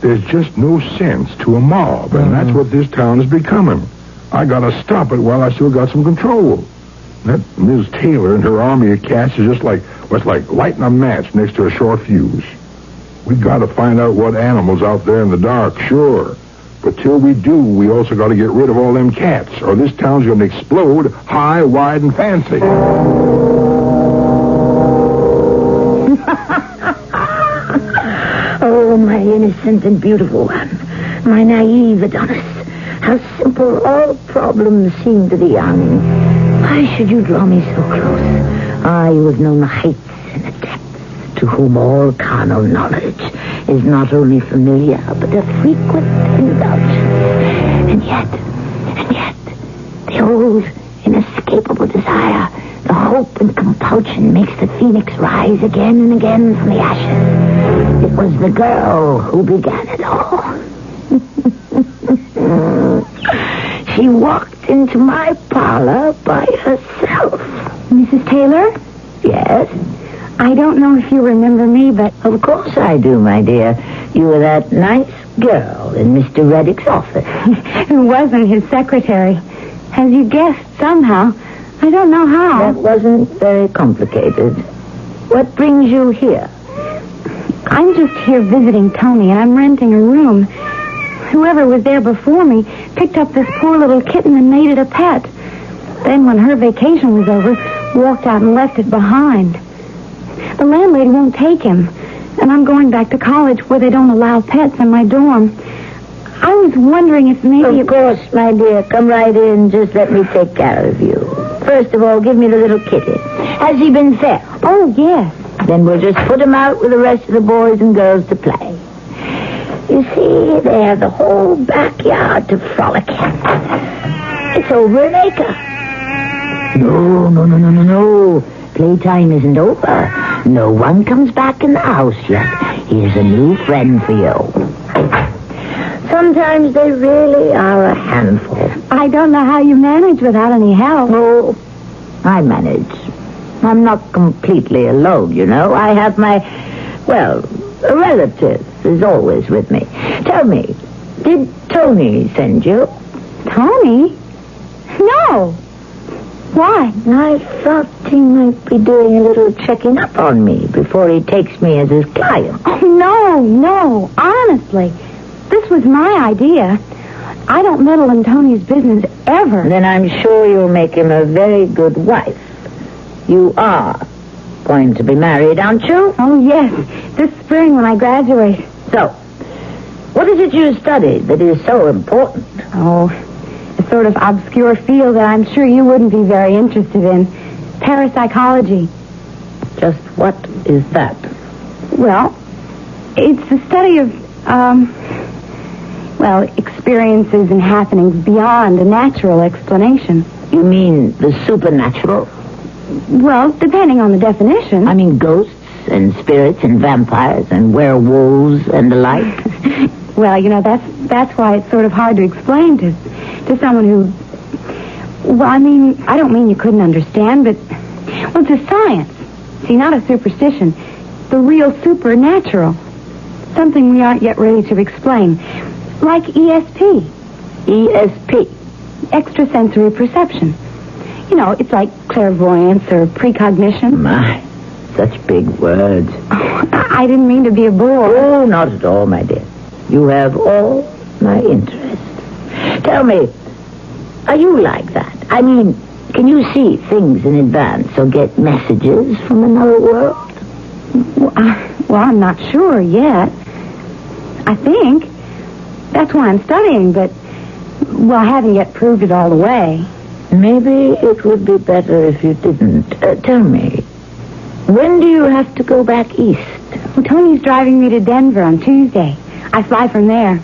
there's just no sense to a mob, and that's what this town is becoming. I gotta stop it while I still got some control. That Ms. Taylor and her army of cats is just like lighting a match next to a short fuse. We gotta find out what animals out there in the dark, sure. But till we do, we also got to get rid of all them cats, or this town's going to explode high, wide, and fancy. Oh, my innocent and beautiful one. My naive Adonis. How simple all problems seem to the young. Why should you draw me so close? You have known the heights and the depths, to whom all carnal knowledge is not only familiar, but a frequent indulgence. And yet, the old, inescapable desire, The hope and compulsion makes the phoenix rise again and again from the ashes. It was the girl who began it all. She walked into my parlor by herself. Mrs. Taylor? Yes? I don't know if you remember me, but... Of course I do, my dear. You were that nice girl in Mr. Reddick's office. Who wasn't his secretary. As you guessed, somehow. I don't know how. That wasn't very complicated. What brings you here? I'm just here visiting Tony, and I'm renting a room. Whoever was there before me picked up this poor little kitten and made it a pet. Then when her vacation was over, walked out and left it behind. The landlady won't take him, and I'm going back to college where they don't allow pets in my dorm. I was wondering if maybe... Of course, my dear. Come right in. Just let me take care of you. First of all, give me the little kitty. Has he been fed? Oh, yes. Then we'll just put him out with the rest of the boys and girls to play. You see, they have the whole backyard to frolic in. It's over an acre. No. Playtime isn't over. No one comes back in the house yet. Here's a new friend for you. Sometimes they really are a handful. I don't know how you manage without any help. Oh, I manage. I'm not completely alone, you know. I have my, a relative is always with me. Tell me, did Tony send you? Tony? No. Why? I thought he might be doing a little checking up on me before he takes me as his client. Oh, no. Honestly, this was my idea. I don't meddle in Tony's business ever. Then I'm sure you'll make him a very good wife. You are going to be married, aren't you? Oh, yes. This spring when I graduate. So, what is it you studied that is so important? Oh, a sort of obscure field that I'm sure you wouldn't be very interested in. Parapsychology. Just what is that? Well, it's the study of, experiences and happenings beyond a natural explanation. You mean the supernatural? Well, depending on the definition. I mean ghosts and spirits and vampires and werewolves and the like. Well, you know, that's why it's sort of hard to explain to someone who... Well, I mean, I don't mean you couldn't understand, but... Well, it's a science. See, not a superstition. The real supernatural. Something we aren't yet ready to explain. Like ESP. ESP? Extrasensory perception. You know, it's like clairvoyance or precognition. My, such big words. Oh, I didn't mean to be a bore. Oh, not at all, my dear. You have all my interest. Tell me, are you like that? I mean, can you see things in advance or get messages from another world? Well, I'm not sure yet. I think. That's why I'm studying, but, I haven't yet proved it all the way. Maybe it would be better if you didn't. Tell me, when do you have to go back east? Well, Tony's driving me to Denver on Tuesday. I fly from there.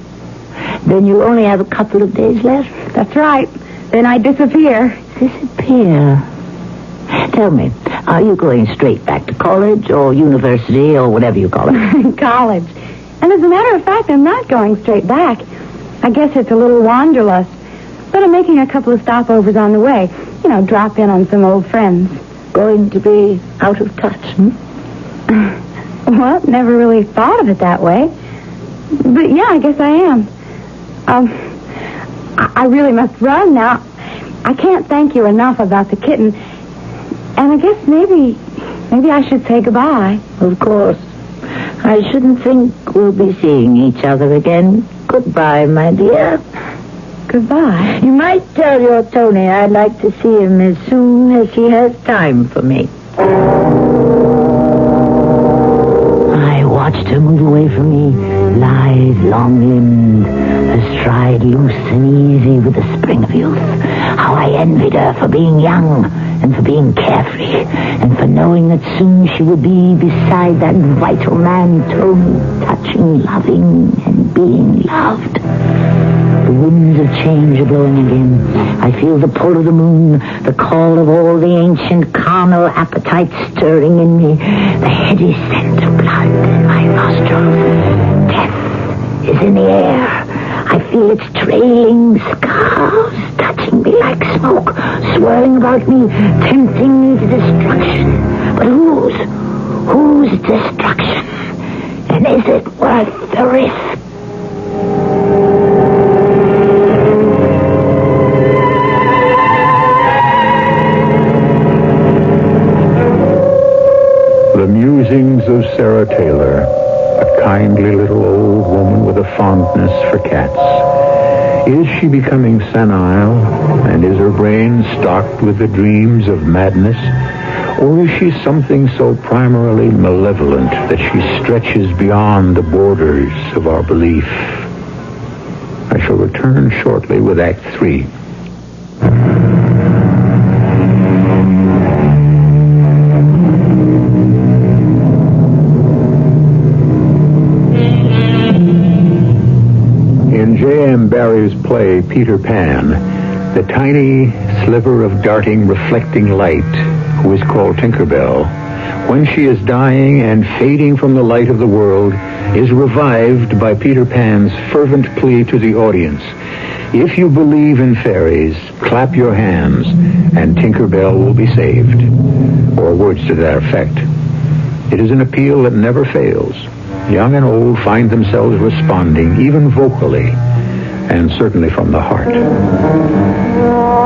Then you only have a couple of days left? That's right. Then I disappear. Disappear? Tell me, are you going straight back to college or university or whatever you call it? College. And as a matter of fact, I'm not going straight back. I guess it's a little wanderlust. But I'm making a couple of stopovers on the way. You know, drop in on some old friends. Going to be out of touch, Well, never really thought of it that way. But yeah, I guess I am. I really must run now. I can't thank you enough about the kitten. And I guess maybe I should say goodbye. Of course. I shouldn't think we'll be seeing each other again. Goodbye, my dear. Goodbye. You might tell your Tony I'd like to see him as soon as he has time for me. I watched her move away from me, lithe, long-limbed, her stride loose and easy with the spring of youth. How I envied her for being young and for being carefree and for knowing that soon she would be beside that vital man, Tony, touching, loving, and being loved. The winds of change are blowing again. I feel the pull of the moon, the call of all the ancient carnal appetites stirring in me, the heady scent of blood in my nostrils. Death is in the air. I feel its trailing scars touching me like smoke, swirling about me, tempting me to destruction. But whose destruction? And is it worth the risk? The musings of Sarah Taylor, a kindly little old woman with a fondness for cats. Is she becoming senile, and is her brain stocked with the dreams of madness? Or is she something so primarily malevolent that she stretches beyond the borders of our belief? I shall return shortly with Act 3. In J.M. Barrie's play, Peter Pan, the tiny sliver of darting, reflecting light, who is called Tinkerbell, when she is dying and fading from the light of the world, is revived by Peter Pan's fervent plea to the audience. If you believe in fairies, clap your hands, and Tinkerbell will be saved. Or words to that effect. It is an appeal that never fails. Young and old find themselves responding, even vocally, and certainly from the heart.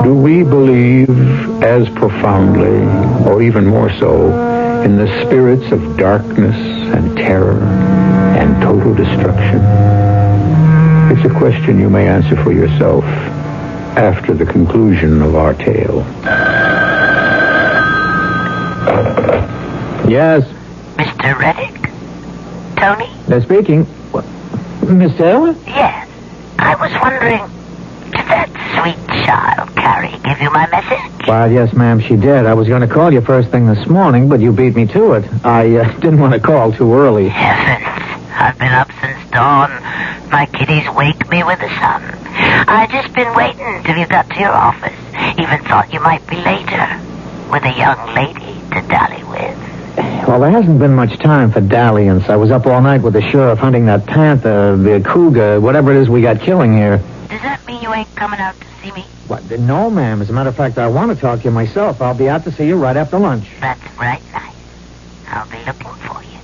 Do we believe as profoundly, or even more so, in the spirits of darkness and terror and total destruction? It's a question you may answer for yourself after the conclusion of our tale. Yes? Mr. Reddick? Tony? They're speaking. Miss Taylor? Yes. I was wondering, did that sweet child, Carrie, give you my message? Well, yes, ma'am, she did. I was going to call you first thing this morning, but you beat me to it. I didn't want to call too early. Heavens, I've been up since dawn. My kiddies wake me with the sun. I've just been waiting till you got to your office. Even thought you might be later, with a young lady to dally with. Well, there hasn't been much time for dalliance. I was up all night with the sheriff hunting that panther, the cougar, whatever it is we got killing here. Does that mean you ain't coming out to see me? What? No, ma'am. As a matter of fact, I want to talk to you myself. I'll be out to see you right after lunch. That's right nice. I'll be looking for you.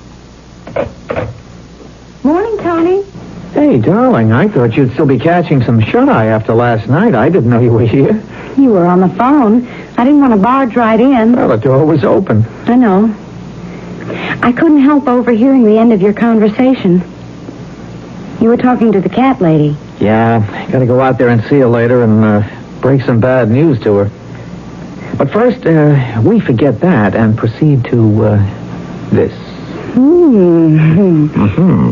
Morning, Tony. Hey, darling, I thought you'd still be catching some shut-eye after last night. I didn't know you were here. You were on the phone. I didn't want to barge right in. Well, the door was open. I know. I couldn't help overhearing the end of your conversation. You were talking to the cat lady. Yeah, gotta go out there and see her later and break some bad news to her. But first, we forget that and proceed to this.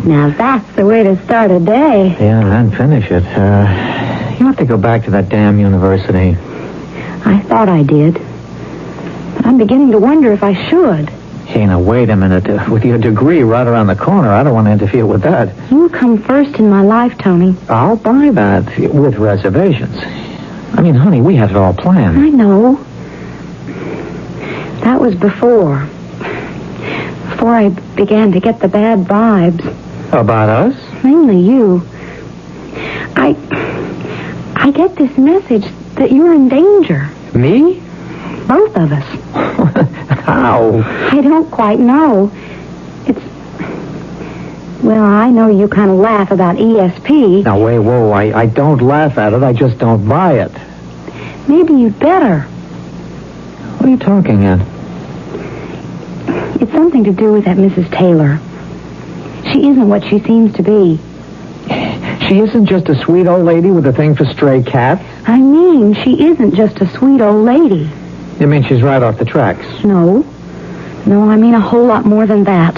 Now that's the way to start a day. Yeah, and finish it. You have to go back to that damn university. I thought I did. But I'm beginning to wonder if I should. Hey, now, wait a minute. With your degree right around the corner, I don't want to interfere with that. You come first in my life, Tony. I'll buy that with reservations. I mean, honey, we had it all planned. I know. That was before I began to get the bad vibes. About us? Mainly you. I get this message that you're in danger. Me? Both of us. How? I don't quite know. Well, I know you kind of laugh about ESP. Now, wait, whoa, I don't laugh at it. I just don't buy it. Maybe you'd better. What are you talking at? It's something to do with that Mrs. Taylor. She isn't what she seems to be. She isn't just a sweet old lady with a thing for stray cats? I mean, she isn't just a sweet old lady. You mean she's right off the tracks? No, I mean a whole lot more than that.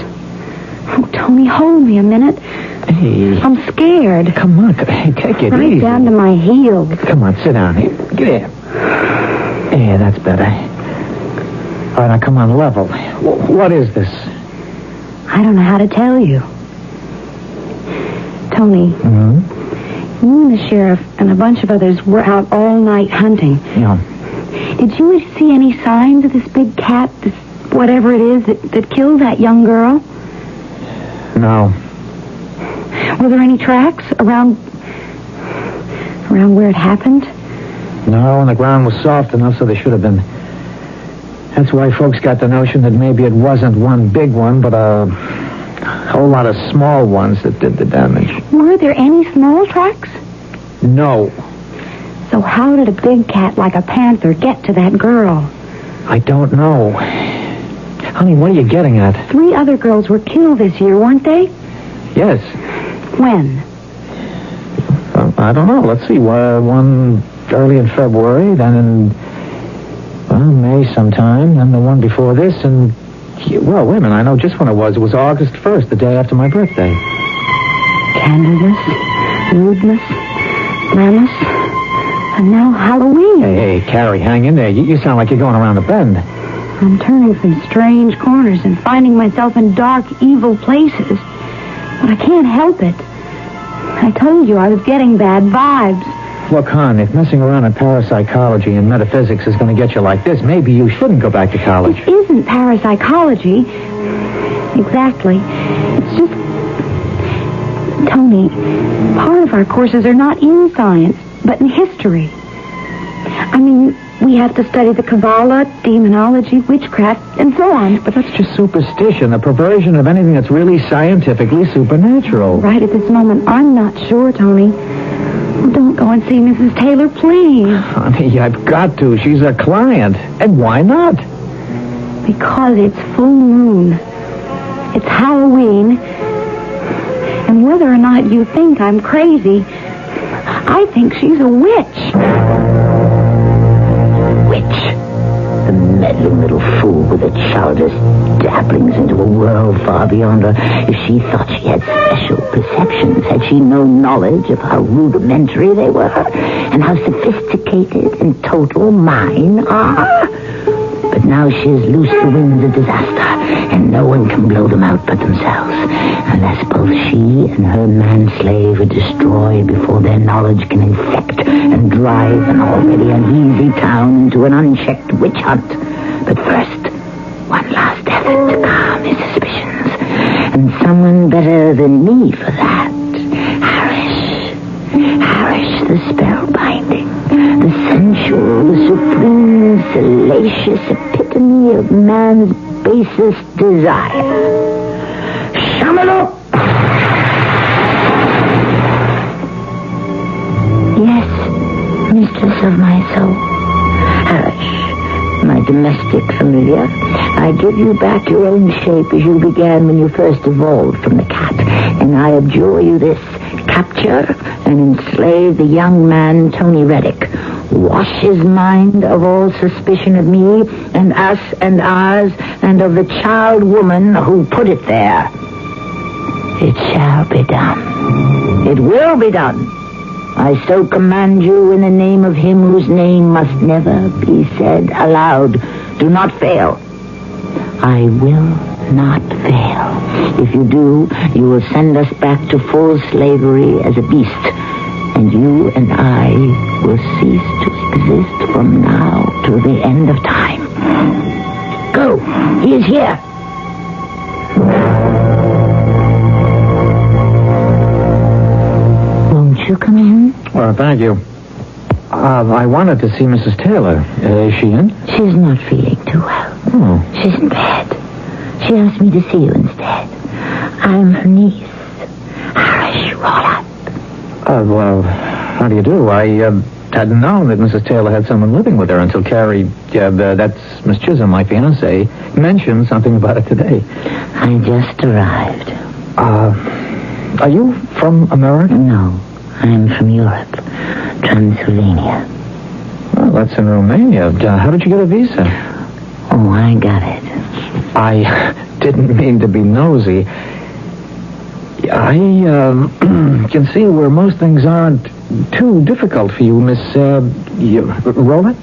Oh, Tony, hold me a minute. Hey. I'm scared. Come on, hey, take it right easy. Down to my heels. Come on, sit down here. Get in. Yeah, that's better. All right, now come on, level. What is this? I don't know how to tell you. Tony, You and the sheriff and a bunch of others were out all night hunting. Yeah. Did you see any signs of this big cat, this whatever it is that killed that young girl? No. Were there any tracks around where it happened? No, and the ground was soft enough, so there should have been. That's why folks got the notion that maybe it wasn't one big one, but a whole lot of small ones that did the damage. Were there any small tracks? No. So how did a big cat like a panther get to that girl? I don't know. Honey, what are you getting at? 3 other girls were killed this year, weren't they? Yes. When? I don't know. Let's see. One early in February, then in May sometime, then the one before this, and... Well, wait a minute. I know just when it was. It was August 1st, the day after my birthday. Candidness, rudeness, malice, and now Halloween. Hey, Carrie, hang in there. You sound like you're going around the bend. I'm turning some strange corners and finding myself in dark, evil places. But I can't help it. I told you I was getting bad vibes. Look, hon, if messing around in parapsychology and metaphysics is going to get you like this, maybe you shouldn't go back to college. It isn't parapsychology. Exactly. It's just... Tony, part of our courses are not in science, but in history. I mean, we have to study the Kabbalah, demonology, witchcraft, and so on. But that's just superstition, a perversion of anything that's really scientifically supernatural. Right at this moment, I'm not sure, Tony. Don't go and see Mrs. Taylor, please. Honey, I've got to. She's a client. And why not? Because it's full moon. It's Halloween. And whether or not you think I'm crazy, I think she's a witch. Witch. The meddling little fool with her childish dabblings into a world far beyond her. If she thought she had special perceptions, had she no knowledge of how rudimentary they were, and how sophisticated and total mine are? But now she has loosed the winds of disaster, and no one can blow them out but themselves, unless both she and her man-slave are destroyed before their knowledge can infect and drive an already uneasy town into an unchecked witch hunt. But first, one last effort to calm his suspicions, and someone better than me for that. Harish, the spellbinding, the sensual, the supreme, salacious epitome of man's basest desire. Shamalot! Yes, mistress of my soul. Harish, my domestic familiar, I give you back your own shape as you began when you first evolved from the cat, and I adjure you this: capture and enslave the young man Tony Reddick. Wash his mind of all suspicion of me and us and ours and of the child woman who put it there. It shall be done. It will be done. I so command you in the name of him whose name must never be said aloud. Do not fail. I will not fail. If you do, you will send us back to full slavery as a beast, and you and I will cease to exist from now till the end of time. Go. He is here. Won't you come in? Well, thank you. I wanted to see Mrs. Taylor. Is she in? She's not feeling too well. Oh. She's in bed. She asked me to see you instead. I'm her niece. Harish, roll up. Well, how do you do? I hadn't known that Mrs. Taylor had someone living with her until Carrie, that's Miss Chisholm, my fiancée, mentioned something about it today. I just arrived. Are you from America? No, I'm from Europe. Transylvania. Well, that's in Romania. How did you get a visa? Oh, I got it. I didn't mean to be nosy. I can see where most things aren't too difficult for you, Miss Rowland.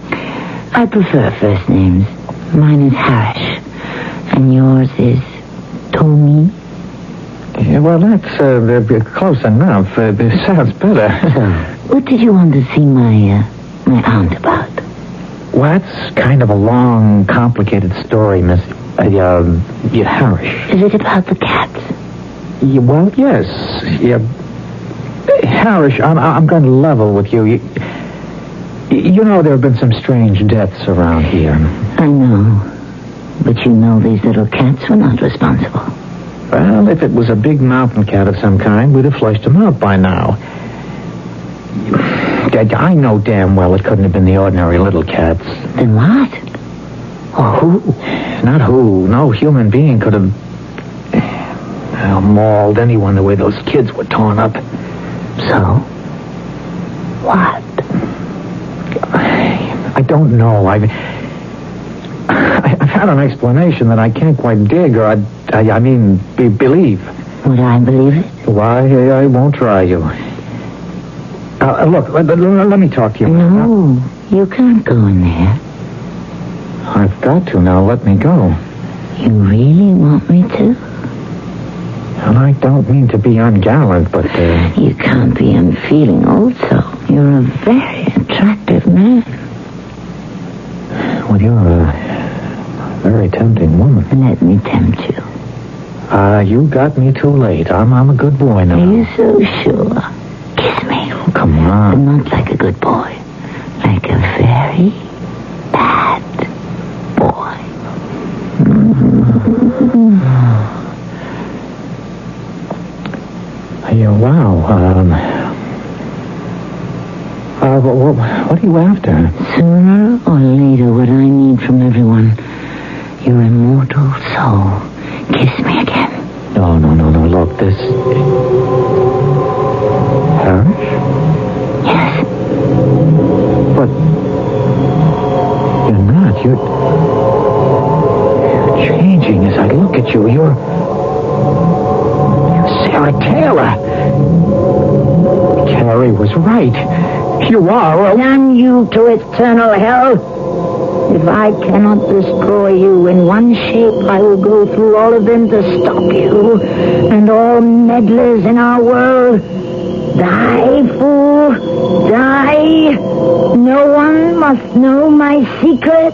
I prefer first names. Mine is Harish, and yours is Tony. Yeah, well, that's close enough. It sounds better. What did you want to see my aunt about? Well, that's kind of a long, complicated story, Miss... Harris. Is it about the cats? Yeah, well, yes. Yeah. Harris, I'm going to level with you. You know there have been some strange deaths around here. I know. But you know these little cats were not responsible. Well, if it was a big mountain cat of some kind, we'd have fleshed him out by now. I know damn well it couldn't have been the ordinary little cats. Then what? Or who? Not who. No human being could have mauled anyone the way those kids were torn up. So? What? I don't know. I've had an explanation that I can't quite dig, or believe. Would I believe it? Why, I won't try you. Look, let me talk to you. No, you can't go in there. I've got to now. Let me go. You really want me to? And I don't mean to be ungallant, but... You can't be unfeeling also. You're a very attractive man. Well, you're a very tempting woman. Let me tempt you. You got me too late. I'm a good boy now. Are you so sure? Kiss me. Oh, come on. But not like a good boy. Like a very bad boy. Wow. What are you after? Sooner or later, what I need from everyone, your immortal soul. Kiss me again. No. Look, this... Harris? Yes. But... You're not. You're changing as I look at you. You're Sarah Taylor. Carrie was right. You are. Damn you to eternal hell. If I cannot destroy you in one shape, I will go through all of them to stop you and all meddlers in our world. Die, fool. Die. No one must know my secret.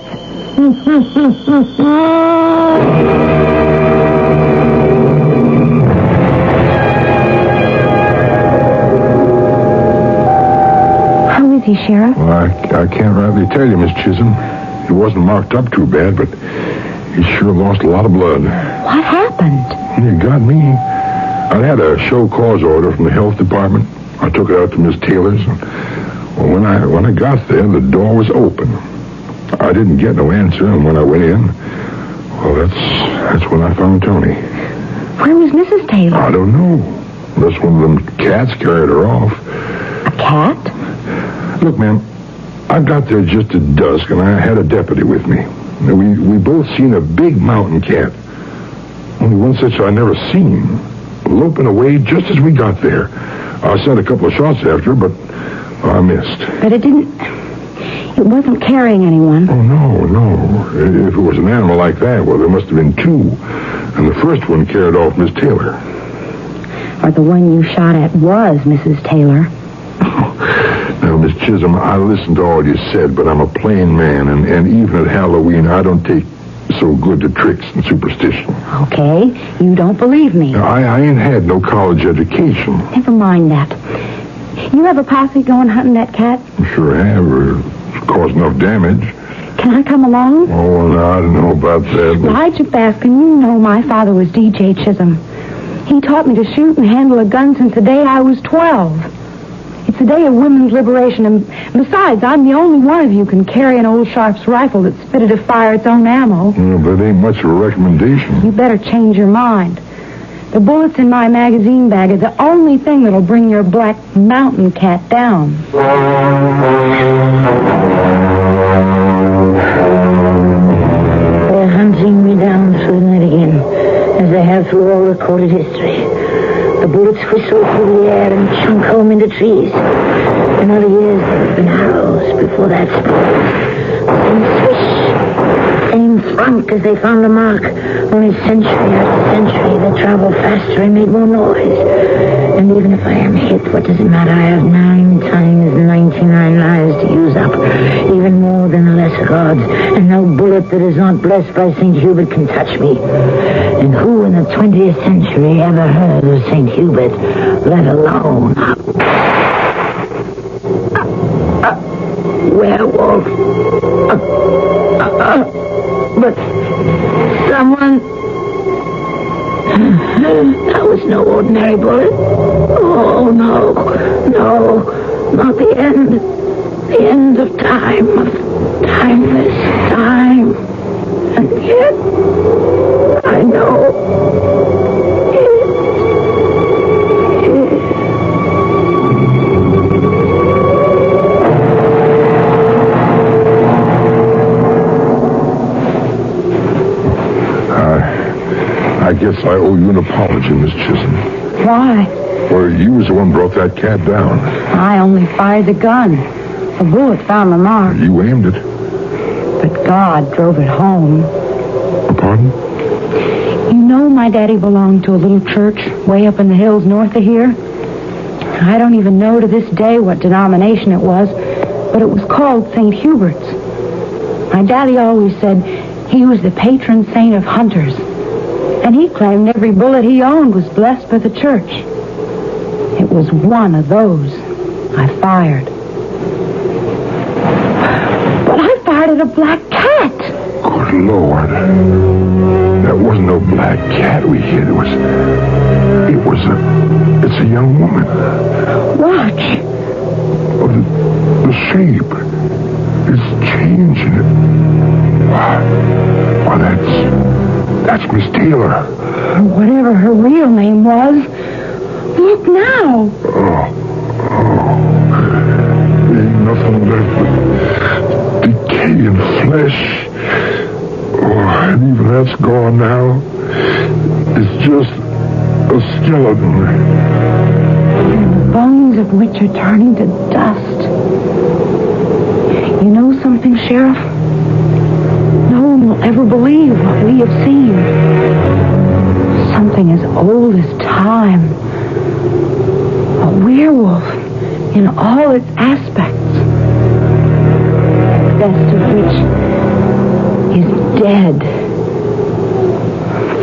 How is he, Sheriff? Well, I can't rightly tell you, Miss Chisholm. He wasn't marked up too bad, but he sure lost a lot of blood. What happened? He got me. I had a show cause order from the health department. I took it out to Miss Taylor's. Well, when I got there, the door was open. I didn't get no answer, and when I went in, well, that's when I found Tony. Where was Mrs. Taylor? I don't know. Unless one of them cats carried her off. A cat? Look, ma'am, I got there just at dusk, and I had a deputy with me. We both seen a big mountain cat. Only one such I never seen. Loping away just as we got there. I sent a couple of shots after her, but I missed. But it wasn't carrying anyone. Oh, no. If it was an animal like that, well, there must have been two. And the first one carried off Miss Taylor. Or the one you shot at was Mrs. Taylor. Now, Miss Chisholm, I listened to all you said, but I'm a plain man, and even at Halloween, I don't take so good to tricks and superstition. Okay, you don't believe me. Now, I ain't had no college education. Never mind that. You have a posse going hunting that cat? Sure have. It's caused enough damage. Can I come along? Oh, no, I don't know about that. Elijah Baskin, you know my father was D.J. Chisholm. He taught me to shoot and handle a gun since the day I was 12. It's a day of women's liberation, and besides, I'm the only one of you can carry an old Sharps rifle that's fitted to fire its own ammo. Yeah, but it ain't much of a recommendation. You better change your mind. The bullets in my magazine bag are the only thing that'll bring your black mountain cat down. They're hunting me down through the night again, as they have through all recorded history. The bullets whistle through the air and chunk home into trees. In other years, there have been arrows before that spot. Then swish, same front as they found the mark. Only century after century, they travel faster and make more noise. And even if I am hit, what does it matter? I have 9 times 99 lives to use up. Even more than the lesser gods. And no bullet that is not blessed by St. Hubert can touch me. And who in the 20th century ever heard of St. Hubert, let alone werewolf? But someone... That was no ordinary bullet. Oh, no. No, not the end. The end of time. Of timeless time. And yet, I know... I guess I owe you an apology, Miss Chisholm. Why? Well, you was the one brought that cat down. I only fired the gun. A bullet found the mark. You aimed it. But God drove it home. Pardon? You know my daddy belonged to a little church way up in the hills north of here. I don't even know to this day what denomination it was, but it was called St. Hubert's. My daddy always said he was the patron saint of hunters. And he claimed every bullet he owned was blessed by the church. It was one of those I fired. But I fired at a black cat. Good Lord. That wasn't no black cat we hit. It's a young woman. Watch. Oh, the shape is changing. Why, that's Miss Taylor. Whatever her real name was. Look now. Oh. Ain't nothing left but decaying flesh. Oh, and even that's gone now. It's just a skeleton. And the bones of which are turning to dust. You know something, Sheriff? No one will ever believe what we have seen. Something as old as time. A werewolf in all its aspects. The best of which is dead.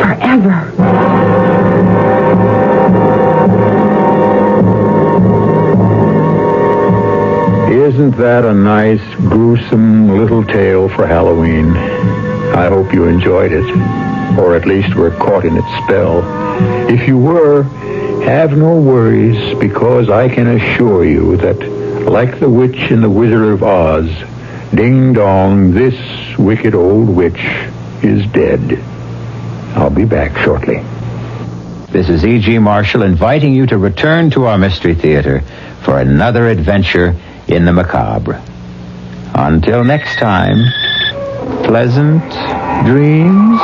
Forever. Isn't that a nice, gruesome little tale for Halloween? I hope you enjoyed it, or at least were caught in its spell. If you were, have no worries, because I can assure you that, like the witch in The Wizard of Oz, ding dong, this wicked old witch is dead. I'll be back shortly. This is E.G. Marshall inviting you to return to our Mystery Theater for another adventure in the macabre. Until next time, pleasant dreams.